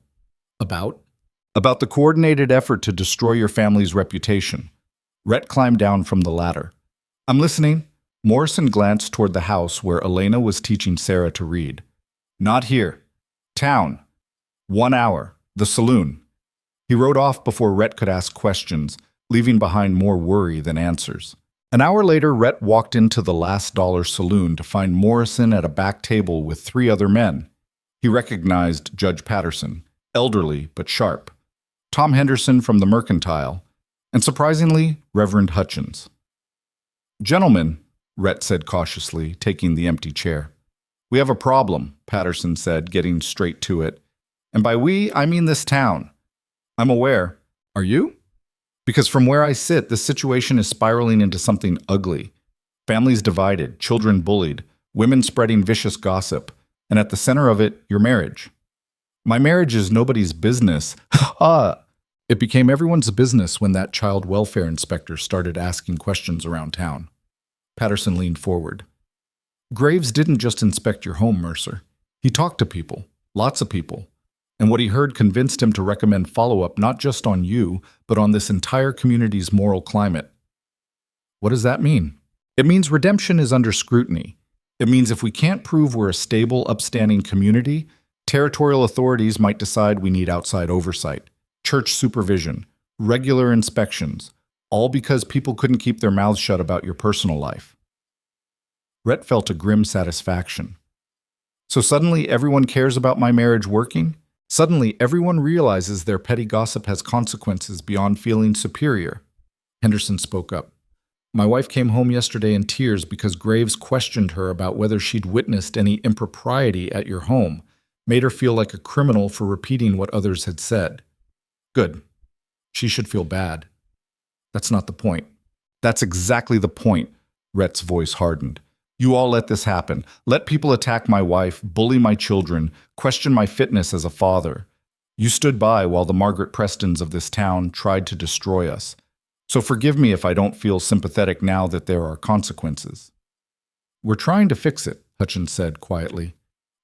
About? About the coordinated effort to destroy your family's reputation. Rhett climbed down from the ladder. I'm listening. Morrison glanced toward the house where Elena was teaching Sarah to read. Not here. Town. 1 hour. The saloon. He rode off before Rhett could ask questions, leaving behind more worry than answers. An hour later, Rhett walked into the Last Dollar saloon to find Morrison at a back table with 3 other men. He recognized Judge Patterson, elderly but sharp, Tom Henderson from the Mercantile, and surprisingly, Reverend Hutchins. Gentlemen, Rhett said cautiously, taking the empty chair. We have a problem, Patterson said, getting straight to it. And by we, I mean this town. I'm aware. Are you? Because from where I sit, this situation is spiraling into something ugly. Families divided, children bullied, women spreading vicious gossip, and at the center of it, your marriage. My marriage is nobody's business. It became everyone's business when that child welfare inspector started asking questions around town. Patterson leaned forward. Graves didn't just inspect your home, Mercer. He talked to people, lots of people. And what he heard convinced him to recommend follow-up not just on you, but on this entire community's moral climate. What does that mean? It means redemption is under scrutiny. It means if we can't prove we're a stable, upstanding community, territorial authorities might decide we need outside oversight, church supervision, regular inspections, all because people couldn't keep their mouths shut about your personal life. Rhett felt a grim satisfaction. So suddenly everyone cares about my marriage working? Suddenly, everyone realizes their petty gossip has consequences beyond feeling superior. Henderson spoke up. My wife came home yesterday in tears because Graves questioned her about whether she'd witnessed any impropriety at your home, made her feel like a criminal for repeating what others had said. Good. She should feel bad. That's not the point. That's exactly the point, Rhett's voice hardened. You all let this happen. Let people attack my wife, bully my children, question my fitness as a father. You stood by while the Margaret Prestons of this town tried to destroy us. So forgive me if I don't feel sympathetic now that there are consequences. We're trying to fix it, Hutchins said quietly.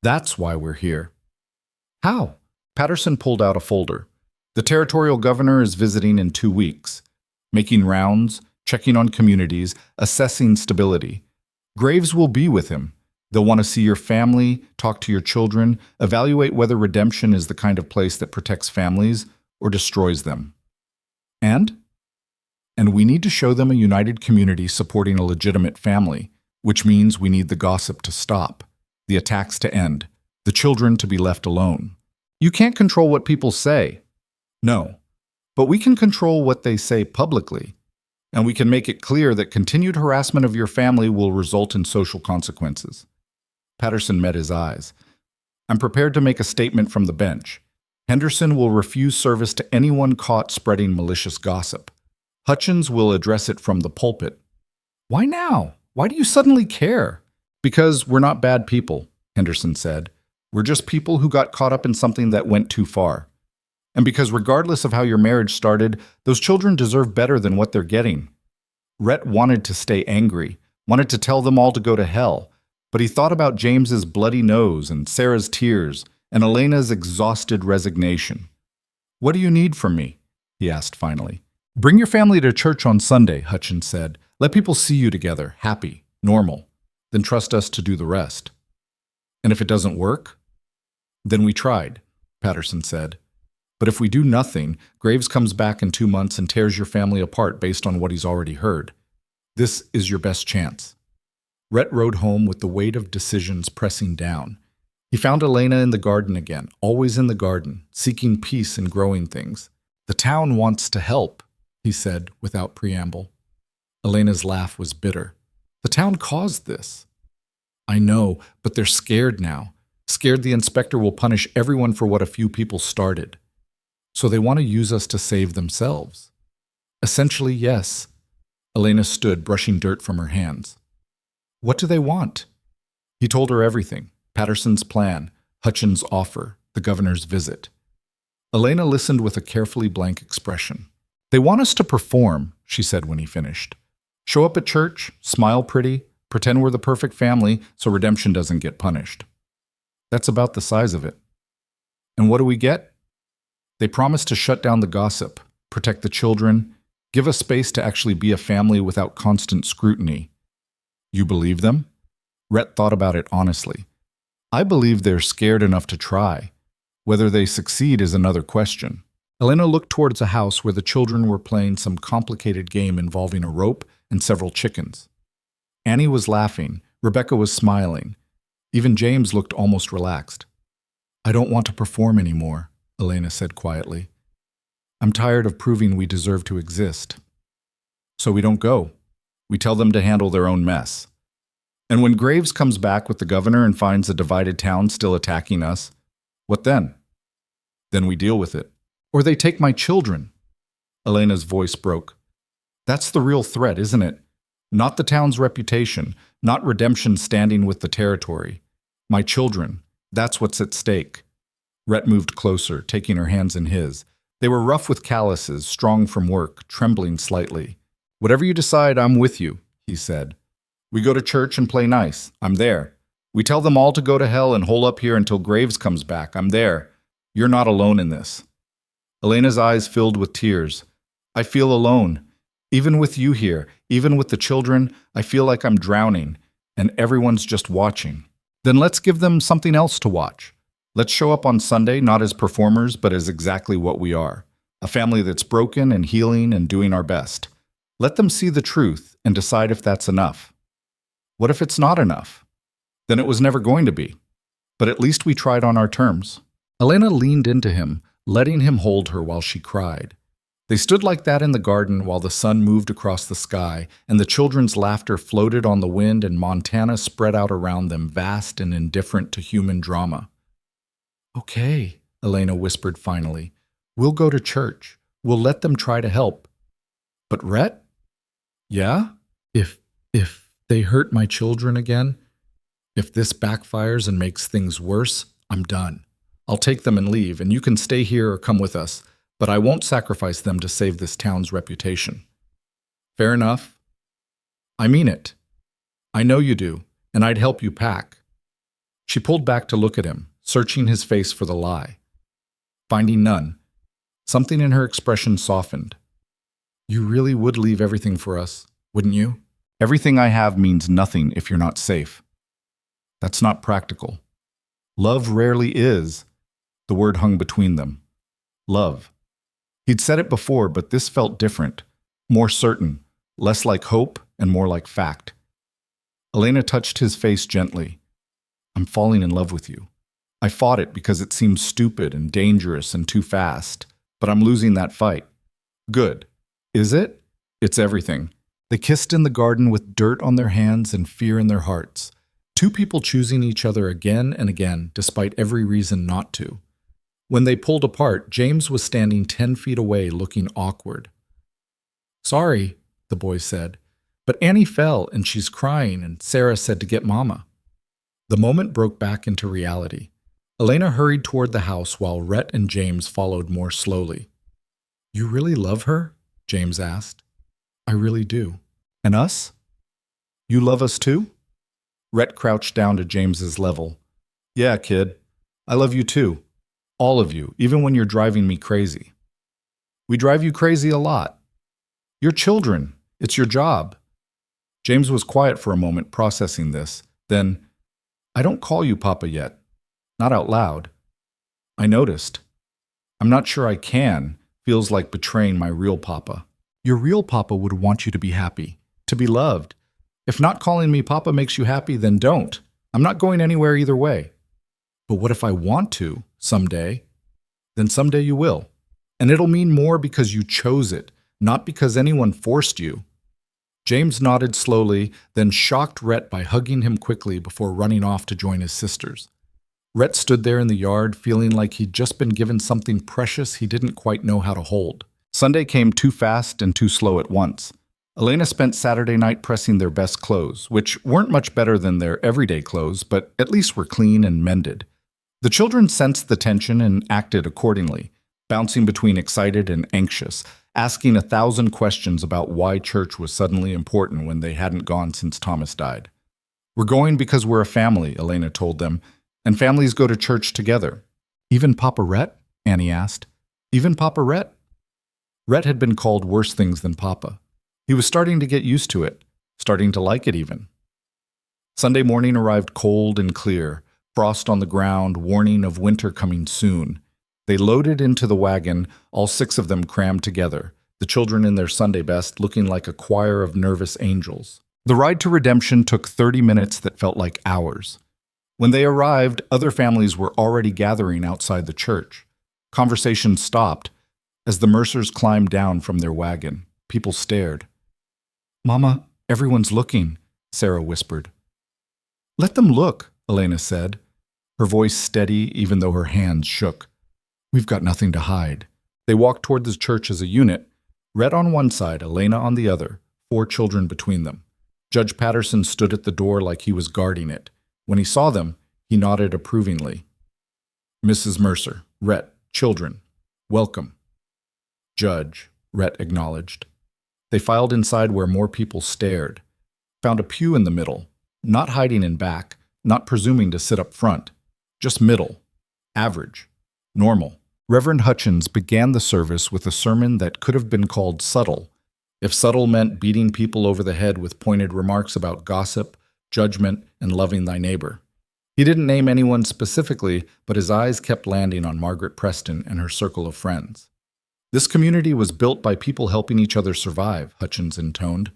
That's why we're here. How? Patterson pulled out a folder. The territorial governor is visiting in 2 weeks, making rounds, checking on communities, assessing stability. Graves will be with him. They'll want to see your family, talk to your children, evaluate whether redemption is the kind of place that protects families or destroys them. And we need to show them a united community supporting a legitimate family, which means we need the gossip to stop, the attacks to end, the children to be left alone. You can't control what people say. No, but we can control what they say publicly. And we can make it clear that continued harassment of your family will result in social consequences. Patterson met his eyes. I'm prepared to make a statement from the bench. Henderson will refuse service to anyone caught spreading malicious gossip. Hutchins will address it from the pulpit. Why now? Why do you suddenly care? Because we're not bad people, Henderson said. We're just people who got caught up in something that went too far. And because regardless of how your marriage started, those children deserve better than what they're getting. Rhett wanted to stay angry, wanted to tell them all to go to hell, but he thought about James's bloody nose and Sarah's tears and Elena's exhausted resignation. What do you need from me? He asked finally. Bring your family to church on Sunday, Hutchins said. Let people see you together, happy, normal. Then trust us to do the rest. And if it doesn't work? Then we tried, Patterson said. But if we do nothing, Graves comes back in 2 months and tears your family apart based on what he's already heard. This is your best chance. Rhett rode home with the weight of decisions pressing down. He found Elena in the garden again, always in the garden, seeking peace and growing things. The town wants to help, he said without preamble. Elena's laugh was bitter. The town caused this. I know, but they're scared now. Scared the inspector will punish everyone for what a few people started. So they want to use us to save themselves. Essentially, yes. Elena stood, brushing dirt from her hands. What do they want? He told her everything. Patterson's plan, Hutchins' offer, the governor's visit. Elena listened with a carefully blank expression. They want us to perform, she said when he finished. Show up at church, smile pretty, pretend we're the perfect family so redemption doesn't get punished. That's about the size of it. And what do we get? They promise to shut down the gossip, protect the children, give us space to actually be a family without constant scrutiny. You believe them? Rhett thought about it honestly. I believe they're scared enough to try. Whether they succeed is another question. Elena looked towards a house where the children were playing some complicated game involving a rope and several chickens. Annie was laughing. Rebecca was smiling. Even James looked almost relaxed. I don't want to perform anymore, Elena said quietly. I'm tired of proving we deserve to exist. So we don't go. We tell them to handle their own mess. And when Graves comes back with the governor and finds a divided town still attacking us, what then? Then we deal with it. Or they take my children. Elena's voice broke. That's the real threat, isn't it? Not the town's reputation, not redemption standing with the territory. My children, that's what's at stake. Rhett moved closer, taking her hands in his. They were rough with calluses, strong from work, trembling slightly. Whatever you decide, I'm with you, he said. We go to church and play nice. I'm there. We tell them all to go to hell and hole up here until Graves comes back. I'm there. You're not alone in this. Elena's eyes filled with tears. I feel alone. Even with you here, even with the children, I feel like I'm drowning, and everyone's just watching. Then let's give them something else to watch. Let's show up on Sunday not as performers, but as exactly what we are. A family that's broken and healing and doing our best. Let them see the truth and decide if that's enough. What if it's not enough? Then it was never going to be. But at least we tried on our terms. Elena leaned into him, letting him hold her while she cried. They stood like that in the garden while the sun moved across the sky and the children's laughter floated on the wind and Montana spread out around them, vast and indifferent to human drama. Okay, Elena whispered finally. We'll go to church. We'll let them try to help. But Rhett? Yeah? If they hurt my children again, if this backfires and makes things worse, I'm done. I'll take them and leave, and you can stay here or come with us, but I won't sacrifice them to save this town's reputation. Fair enough. I mean it. I know you do, and I'd help you pack. She pulled back to look at him, searching his face for the lie. Finding none, something in her expression softened. You really would leave everything for us, wouldn't you? Everything I have means nothing if you're not safe. That's not practical. Love rarely is. The word hung between them. Love. He'd said it before, but this felt different, more certain, less like hope and more like fact. Elena touched his face gently. I'm falling in love with you. I fought it because it seemed stupid and dangerous and too fast, but I'm losing that fight. Good. Is it? It's everything. They kissed in the garden with dirt on their hands and fear in their hearts. Two people choosing each other again and again, despite every reason not to. When they pulled apart, James was standing 10 feet away, looking awkward. Sorry, the boy said, but Annie fell and she's crying and Sarah said to get Mama. The moment broke back into reality. Elena hurried toward the house while Rhett and James followed more slowly. You really love her? James asked. I really do. And us? You love us too? Rhett crouched down to James's level. Yeah, kid. I love you too. All of you, even when you're driving me crazy. We drive you crazy a lot. You're children. It's your job. James was quiet for a moment, processing this. Then, I don't call you Papa yet. Not out loud. I noticed. I'm not sure I can. Feels like betraying my real Papa. Your real Papa would want you to be happy, to be loved. If not calling me Papa makes you happy, then don't. I'm not going anywhere either way. But what if I want to, someday? Then someday you will. And it'll mean more because you chose it, not because anyone forced you. James nodded slowly, then shocked Rhett by hugging him quickly before running off to join his sisters. Rhett stood there in the yard, feeling like he'd just been given something precious he didn't quite know how to hold. Sunday came too fast and too slow at once. Elena spent Saturday night pressing their best clothes, which weren't much better than their everyday clothes, but at least were clean and mended. The children sensed the tension and acted accordingly, bouncing between excited and anxious, asking 1,000 questions about why church was suddenly important when they hadn't gone since Thomas died. We're going because we're a family, Elena told them, and families go to church together. Even Papa Rhett? Annie asked. Even Papa Rhett? Rhett had been called worse things than Papa. He was starting to get used to it, starting to like it even. Sunday morning arrived cold and clear, frost on the ground, warning of winter coming soon. They loaded into the wagon, all 6 of them crammed together, the children in their Sunday best looking like a choir of nervous angels. The ride to redemption took 30 minutes that felt like hours. When they arrived, other families were already gathering outside the church. Conversation stopped as the Mercers climbed down from their wagon. People stared. "Mama, everyone's looking," Sarah whispered. "Let them look," Elena said, her voice steady even though her hands shook. "We've got nothing to hide." They walked toward the church as a unit, Rhett on one side, Elena on the other, 4 children between them. Judge Patterson stood at the door like he was guarding it. When he saw them, he nodded approvingly. "Mrs. Mercer, Rhett, children, welcome." "Judge," Rhett acknowledged. They filed inside where more people stared. Found a pew in the middle, not hiding in back, not presuming to sit up front. Just middle, average, normal. Reverend Hutchins began the service with a sermon that could have been called subtle, if subtle meant beating people over the head with pointed remarks about gossip, judgment, and loving thy neighbor. He didn't name anyone specifically, but his eyes kept landing on Margaret Preston and her circle of friends. "This community was built by people helping each other survive," Hutchins intoned,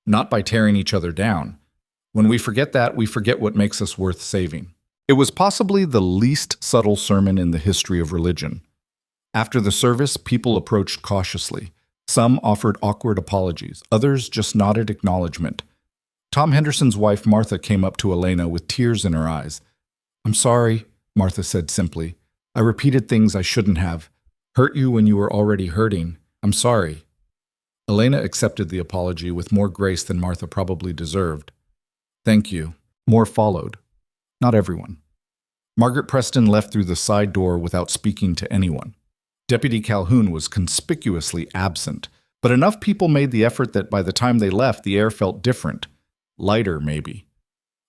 "not by tearing each other down. When we forget that, we forget what makes us worth saving." It was possibly the least subtle sermon in the history of religion. After the service, people approached cautiously. Some offered awkward apologies, others just nodded acknowledgement. Tom Henderson's wife, Martha, came up to Elena with tears in her eyes. "I'm sorry," Martha said simply. "I repeated things I shouldn't have. Hurt you when you were already hurting. I'm sorry." Elena accepted the apology with more grace than Martha probably deserved. "Thank you." More followed. Not everyone. Margaret Preston left through the side door without speaking to anyone. Deputy Calhoun was conspicuously absent, but enough people made the effort that by the time they left, the air felt different. Lighter, maybe.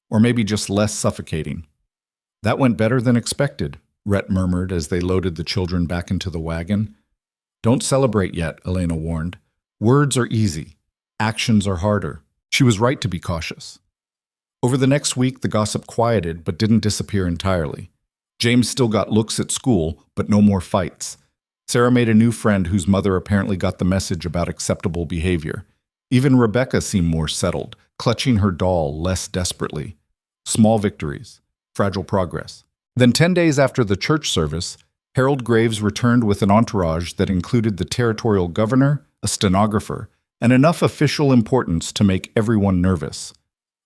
Or maybe just less suffocating. "That went better than expected," Rhett murmured as they loaded the children back into the wagon. "Don't celebrate yet," Elena warned. "Words are easy. Actions are harder." She was right to be cautious. Over the next week, the gossip quieted but didn't disappear entirely. James still got looks at school, but no more fights. Sarah made a new friend whose mother apparently got the message about acceptable behavior. Even Rebecca seemed more settled, clutching her doll less desperately. Small victories, fragile progress. Then 10 days after the church service, Harold Graves returned with an entourage that included the territorial governor, a stenographer, and enough official importance to make everyone nervous.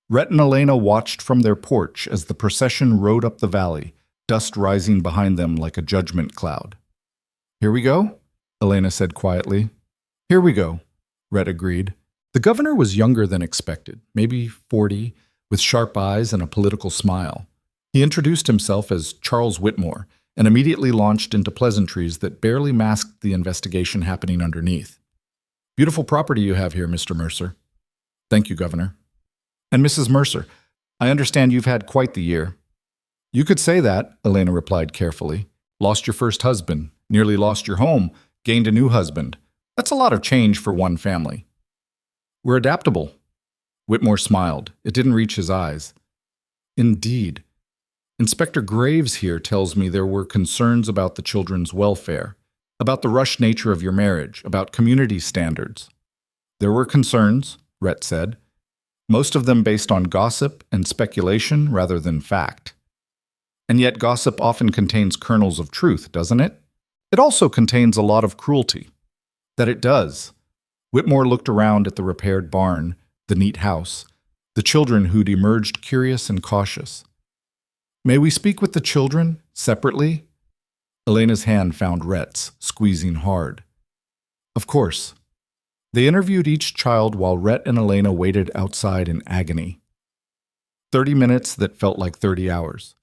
Rhett and Elena watched from their porch as the procession rode up the valley, dust rising behind them like a judgment cloud. "Here we go?" Elena said quietly. "Here we go," Rhett agreed. The governor was younger than expected, maybe 40, with sharp eyes and a political smile. He introduced himself as Charles Whitmore and immediately launched into pleasantries that barely masked the investigation happening underneath. "Beautiful property you have here, Mr. Mercer." "Thank you, Governor." "And Mrs. Mercer, I understand you've had quite the year." "You could say that," Elena replied carefully. "Lost your first husband, nearly lost your home, gained a new husband. That's a lot of change for one family." "We're adaptable." Whitmore smiled. It didn't reach his eyes. "Indeed. Inspector Graves here tells me there were concerns about the children's welfare, about the rushed nature of your marriage, about community standards." "There were concerns," Rhett said. "Most of them based on gossip and speculation rather than fact. And yet gossip often contains kernels of truth, doesn't it? It also contains a lot of cruelty." "That it does." Whitmore looked around at the repaired barn, the neat house, the children who'd emerged curious and cautious. "May we speak with the children, separately?" Elena's hand found Rhett's, squeezing hard. "Of course." They interviewed each child while Rhett and Elena waited outside in agony. 30 minutes that felt like 30 hours.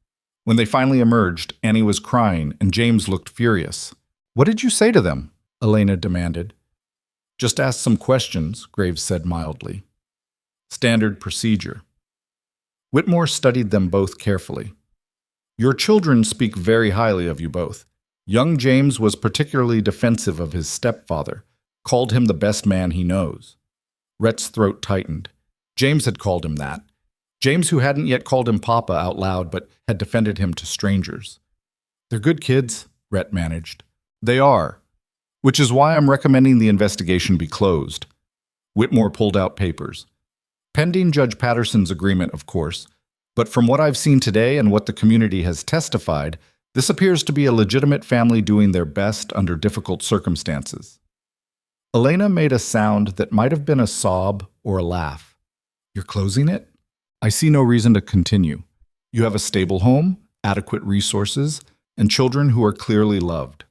When they finally emerged, Annie was crying and James looked furious. "What did you say to them?" Elena demanded. "Just asked some questions," Graves said mildly. "Standard procedure." Whitmore studied them both carefully. "Your children speak very highly of you both. Young James was particularly defensive of his stepfather, called him the best man he knows." Rhett's throat tightened. James had called him that. James, who hadn't yet called him Papa out loud but had defended him to strangers. "They're good kids," Rhett managed. "They are. Which is why I'm recommending the investigation be closed." Whitmore pulled out papers. "Pending Judge Patterson's agreement, of course. But from what I've seen today and what the community has testified, this appears to be a legitimate family doing their best under difficult circumstances." Elena made a sound that might have been a sob or a laugh. "You're closing it? I see no reason to continue. You have a stable home, adequate resources, and children who are clearly loved.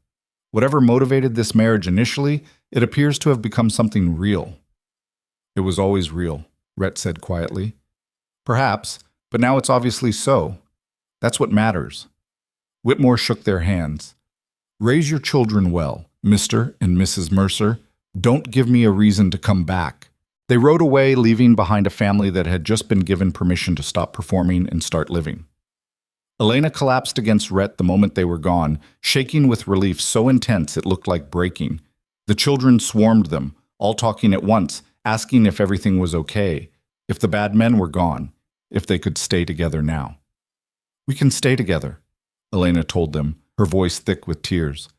Whatever motivated this marriage initially, it appears to have become something real." "It was always real," Rhett said quietly. "Perhaps, but now it's obviously so. That's what matters." Whitmore shook their hands. "Raise your children well, Mr. and Mrs. Mercer. Don't give me a reason to come back." They rode away, leaving behind a family that had just been given permission to stop performing and start living. Elena collapsed against Rhett the moment they were gone, shaking with relief so intense it looked like breaking. The children swarmed them, all talking at once, asking if everything was okay, if the bad men were gone, if they could stay together now. "We can stay together," Elena told them, her voice thick with tears.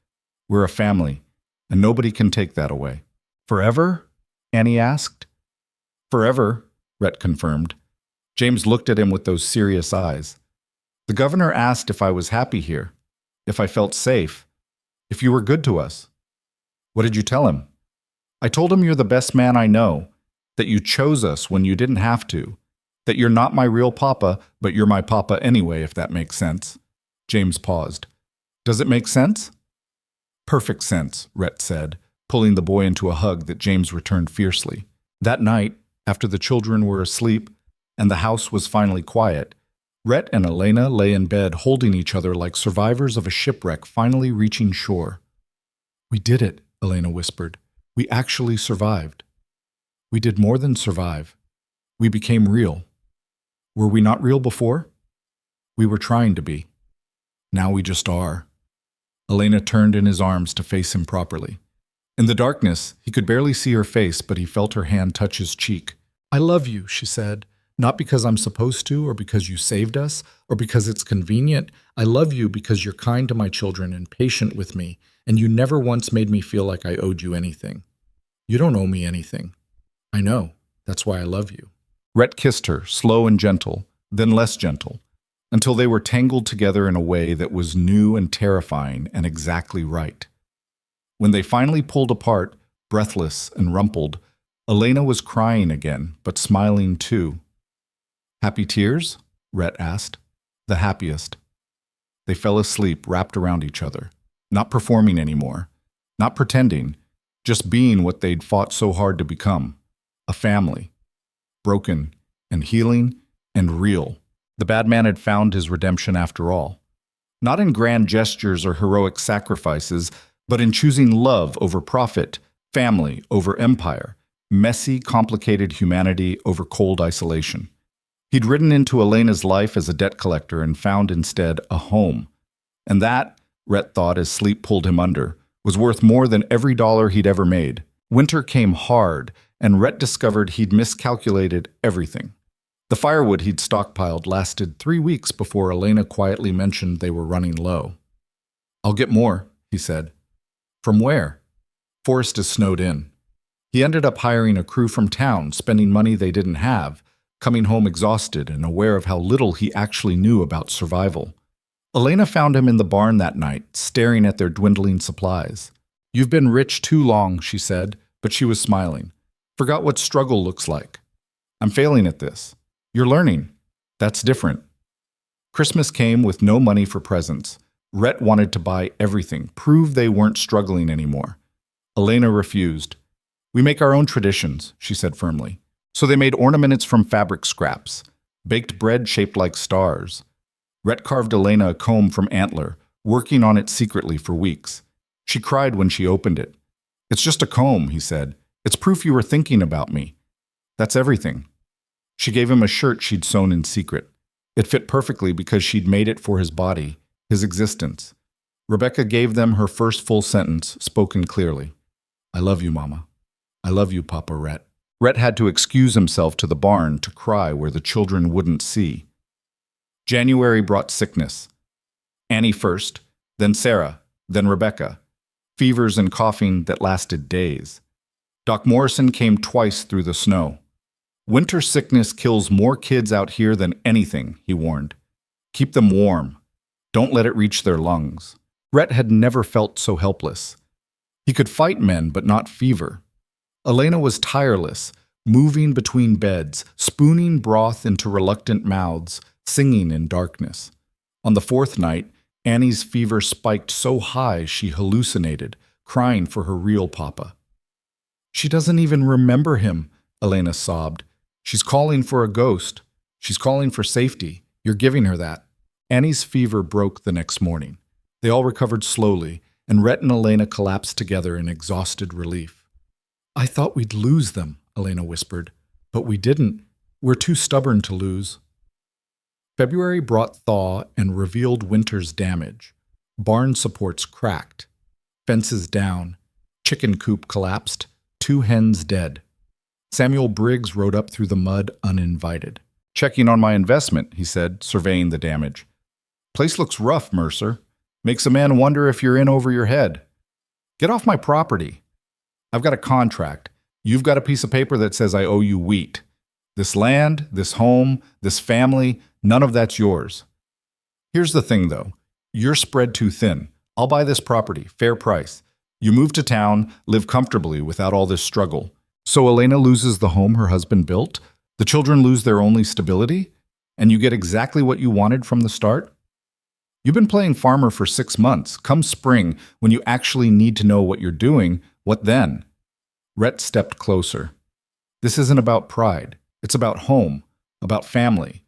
"We're a family, and nobody can take that away." "Forever?" Annie asked. "Forever," Rhett confirmed. James looked at him with those serious eyes. "The governor asked if I was happy here, if I felt safe, if you were good to us." "What did you tell him?" "I told him you're the best man I know, that you chose us when you didn't have to, that you're not my real papa, but you're my papa anyway, if that makes sense." James paused. "Does it make sense?" "Perfect sense," Rhett said, pulling the boy into a hug that James returned fiercely. That night, after the children were asleep and the house was finally quiet, Rhett and Elena lay in bed holding each other like survivors of a shipwreck finally reaching shore. "We did it," Elena whispered. "We actually survived. We did more than survive. We became real. Were we not real before? We were trying to be. Now we just are." Elena turned in his arms to face him properly. In the darkness, he could barely see her face, but he felt her hand touch his cheek. "I love you," she said. "Not because I'm supposed to, or because you saved us, or because it's convenient. I love you because you're kind to my children and patient with me, and you never once made me feel like I owed you anything. You don't owe me anything. I know. That's why I love you." Rhett kissed her, slow and gentle, then less gentle, until they were tangled together in a way that was new and terrifying and exactly right. When they finally pulled apart, breathless and rumpled, Elena was crying again, but smiling too. "Happy tears?" Rhett asked. "The happiest." They fell asleep, wrapped around each other, not performing anymore, not pretending, just being what they'd fought so hard to become, a family, broken and healing and real. The bad man had found his redemption after all, not in grand gestures or heroic sacrifices, but in choosing love over profit, family over empire, messy, complicated humanity over cold isolation. He'd ridden into Elena's life as a debt collector and found instead a home. And that, Rhett thought as sleep pulled him under, was worth more than every dollar he'd ever made. Winter came hard, and Rhett discovered he'd miscalculated everything. The firewood he'd stockpiled lasted 3 weeks before Elena quietly mentioned they were running low. "I'll get more," he said. "From where?" "Forrest is snowed in." He ended up hiring a crew from town, spending money they didn't have, coming home exhausted and aware of how little he actually knew about survival. Elena found him in the barn that night, staring at their dwindling supplies. "You've been rich too long," she said, but she was smiling. "Forgot what struggle looks like. I'm failing at this. You're learning. That's different." Christmas came with no money for presents. Rhett wanted to buy everything, prove they weren't struggling anymore. Elena refused. "We make our own traditions," she said firmly. So they made ornaments from fabric scraps, baked bread shaped like stars. Rhett carved Elena a comb from antler, working on it secretly for weeks. She cried when she opened it. "It's just a comb," he said. "It's proof you were thinking about me. That's everything." She gave him a shirt she'd sewn in secret. It fit perfectly because she'd made it for his body, his existence. Rebecca gave them her first full sentence, spoken clearly. "I love you, Mama. I love you, Papa Rhett." Rhett had to excuse himself to the barn to cry where the children wouldn't see. January brought sickness. Annie first, then Sarah, then Rebecca. Fevers and coughing that lasted days. Doc Morrison came twice through the snow. Winter sickness kills more kids out here than anything, he warned. Keep them warm. Don't let it reach their lungs. Rhett had never felt so helpless. He could fight men, but not fever. Elena was tireless, moving between beds, spooning broth into reluctant mouths, singing in darkness. On the fourth night, Annie's fever spiked so high she hallucinated, crying for her real papa. She doesn't even remember him, Elena sobbed. She's calling for a ghost. She's calling for safety. You're giving her that. Annie's fever broke the next morning. They all recovered slowly, and Rhett and Elena collapsed together in exhausted relief. I thought we'd lose them, Elena whispered. But we didn't. We're too stubborn to lose. February brought thaw and revealed winter's damage. Barn supports cracked. Fences down. Chicken coop collapsed. 2 hens dead. Samuel Briggs rode up through the mud uninvited. Checking on my investment, he said, surveying the damage. Place looks rough, Mercer. Makes a man wonder if you're in over your head. Get off my property. I've got a contract. You've got a piece of paper that says I owe you wheat. This land, this home, this family, none of that's yours. Here's the thing, though. You're spread too thin. I'll buy this property, fair price. You move to town, live comfortably without all this struggle. So Elena loses the home her husband built, the children lose their only stability, and you get exactly what you wanted from the start? You've been playing farmer for 6 months. Come spring, when you actually need to know what you're doing, what then? Rhett stepped closer. This isn't about pride. It's about home, about family,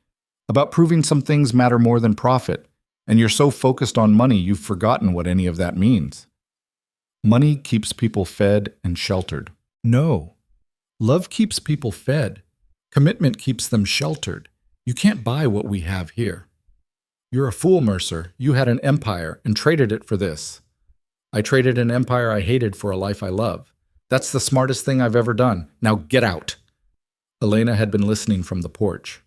about proving some things matter more than profit, and you're so focused on money you've forgotten what any of that means. Money keeps people fed and sheltered. No. Love keeps people fed. Commitment keeps them sheltered. You can't buy what we have here. You're a fool, Mercer. You had an empire and traded it for this. I traded an empire I hated for a life I love. That's the smartest thing I've ever done. Now get out. Elena had been listening from the porch.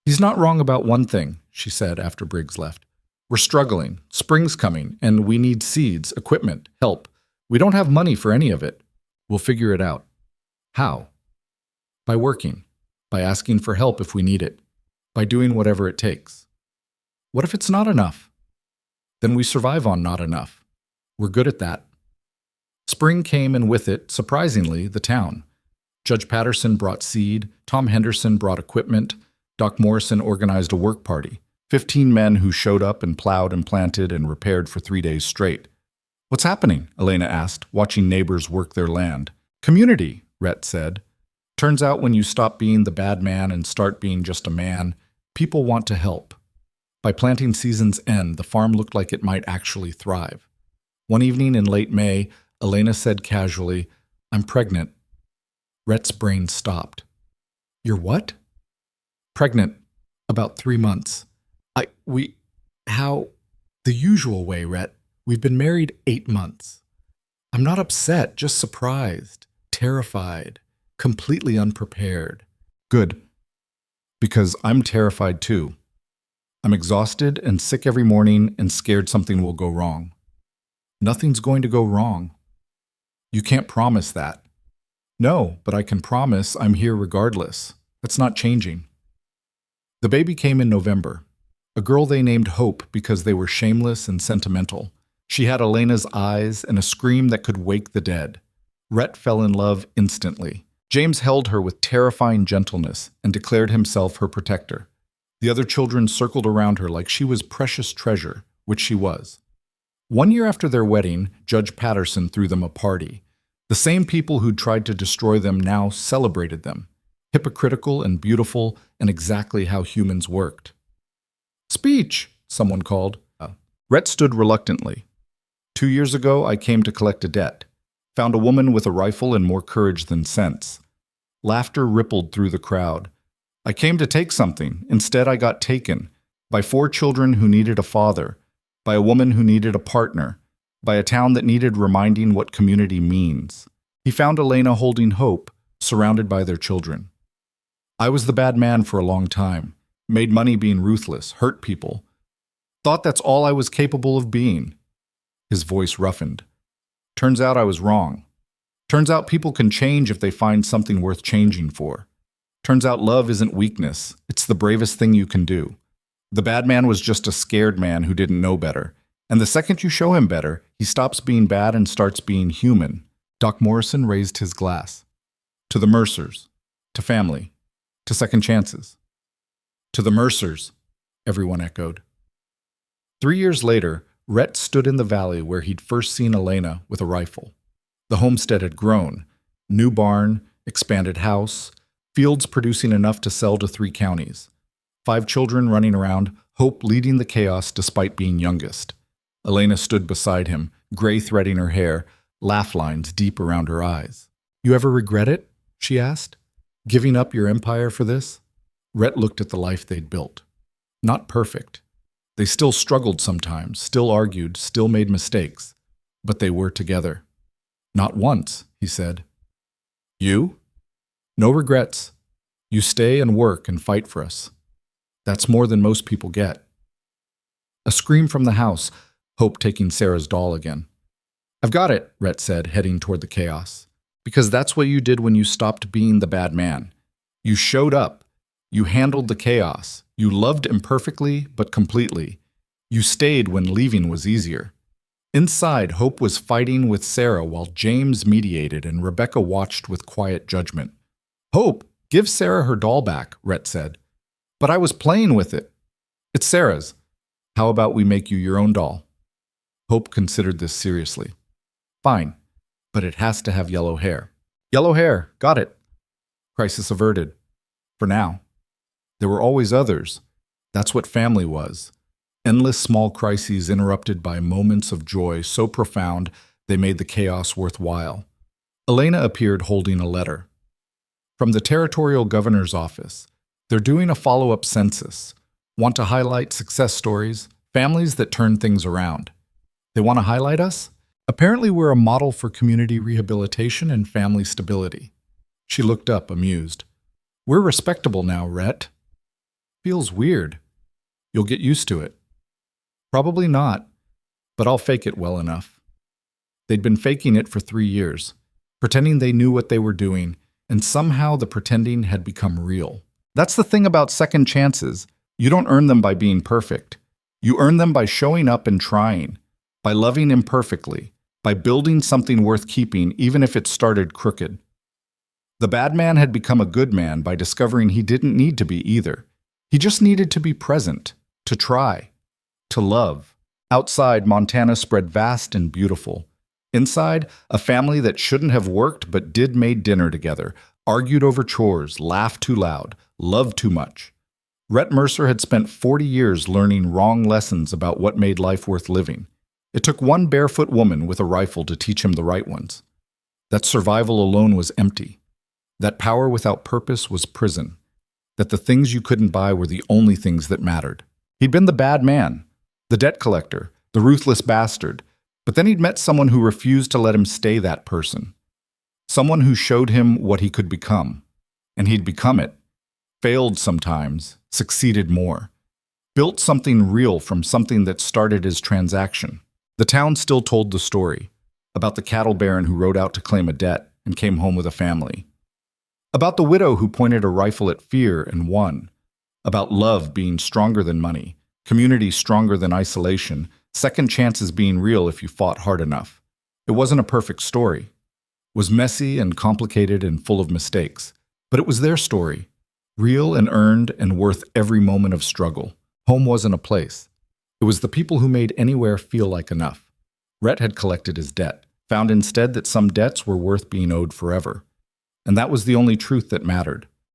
He's not wrong about one thing, she said after Briggs left. We're struggling. Spring's coming, and we need seeds, equipment, help. We don't have money for any of it. We'll figure it out. How? By working. By asking for help if we need it. By doing whatever it takes. What if it's not enough? Then we survive on not enough. We're good at that. Spring came, and with it, surprisingly, the town. Judge Patterson brought seed, Tom Henderson brought equipment, Doc Morrison organized a work party. 15 men who showed up and plowed and planted and repaired for 3 days straight. What's happening? Elena asked, watching neighbors work their land. Community, Rhett said. Turns out when you stop being the bad man and start being just a man, people want to help. By planting season's end, the farm looked like it might actually thrive. One evening in late May, Elena said casually, I'm pregnant. Rhett's brain stopped. You're what? Pregnant. About 3 months. How? The usual way, Rhett. We've been married 8 months. I'm not upset, just surprised, terrified, completely unprepared. Good. Because I'm terrified too. I'm exhausted and sick every morning and scared something will go wrong. Nothing's going to go wrong. You can't promise that. No, but I can promise I'm here regardless. That's not changing. The baby came in November. A girl they named Hope because they were shameless and sentimental. She had Elena's eyes and a scream that could wake the dead. Rhett fell in love instantly. James held her with terrifying gentleness and declared himself her protector. The other children circled around her like she was precious treasure, which she was. 1 year after their wedding, Judge Patterson threw them a party. The same people who'd tried to destroy them now celebrated them. Hypocritical and beautiful, and exactly how humans worked. Speech, someone called. Rhett stood reluctantly. 2 years ago, I came to collect a debt. Found a woman with a rifle and more courage than sense. Laughter rippled through the crowd. I came to take something. Instead, I got taken. By 4 children who needed a father. By a woman who needed a partner. By a town that needed reminding what community means. He found Elena holding Hope, surrounded by their children. I was the bad man for a long time, made money being ruthless, hurt people. Thought that's all I was capable of being. His voice roughened. Turns out I was wrong. Turns out people can change if they find something worth changing for. Turns out love isn't weakness, it's the bravest thing you can do. The bad man was just a scared man who didn't know better. And the second you show him better, he stops being bad and starts being human. Doc Morrison raised his glass. To the Mercers. To family. To second chances. To the Mercers, everyone echoed. 3 years later, Rhett stood in the valley where he'd first seen Elena with a rifle. The homestead had grown. New barn, expanded house, fields producing enough to sell to 3 counties. 5 children running around, Hope leading the chaos despite being youngest. Elena stood beside him, gray threading her hair, laugh lines deep around her eyes. You ever regret it? She asked. Giving up your empire for this? Rhett looked at the life they'd built. Not perfect. They still struggled sometimes, still argued, still made mistakes. But they were together. Not once, he said. You? No regrets. You stay and work and fight for us. That's more than most people get. A scream from the house, Hope taking Sarah's doll again. I've got it, Rhett said, heading toward the chaos. Because that's what you did when you stopped being the bad man. You showed up. You handled the chaos. You loved imperfectly, but completely. You stayed when leaving was easier. Inside, Hope was fighting with Sarah while James mediated and Rebecca watched with quiet judgment. Hope, give Sarah her doll back, Rhett said. But I was playing with it. It's Sarah's. How about we make you your own doll? Hope considered this seriously. Fine, but it has to have yellow hair. Yellow hair, got it. Crisis averted. For now. There were always others. That's what family was. Endless small crises interrupted by moments of joy so profound they made the chaos worthwhile. Elena appeared holding a letter. From the territorial governor's office. They're doing a follow-up census. Want to highlight success stories, families that turn things around. They want to highlight us? Apparently we're a model for community rehabilitation and family stability. She looked up, amused. We're respectable now, Rhett. Feels weird. You'll get used to it. Probably not, but I'll fake it well enough. They'd been faking it for 3 years, pretending they knew what they were doing, and somehow the pretending had become real. That's the thing about second chances. You don't earn them by being perfect. You earn them by showing up and trying, by loving imperfectly, by building something worth keeping even if it started crooked. The bad man had become a good man by discovering he didn't need to be either. He just needed to be present, to try, to love. Outside, Montana spread vast and beautiful. Inside, a family that shouldn't have worked but did made dinner together, argued over chores, laughed too loud, loved too much. Rhett Mercer had spent 40 years learning wrong lessons about what made life worth living. It took one barefoot woman with a rifle to teach him the right ones. That survival alone was empty. That power without purpose was prison. That the things you couldn't buy were the only things that mattered. He'd been the bad man, the debt collector, the ruthless bastard, but then he'd met someone who refused to let him stay that person. Someone who showed him what he could become. And he'd become it. Failed sometimes, succeeded more. Built something real from something that started as transaction. The town still told the story. About the cattle baron who rode out to claim a debt and came home with a family. About the widow who pointed a rifle at fear and won. About love being stronger than money, community stronger than isolation, second chances being real if you fought hard enough. It wasn't a perfect story. It was messy and complicated and full of mistakes. But it was their story. Real and earned and worth every moment of struggle. Home wasn't a place. It was the people who made anywhere feel like enough. Rhett had collected his debt, found instead that some debts were worth being owed forever. And that was the only truth that mattered.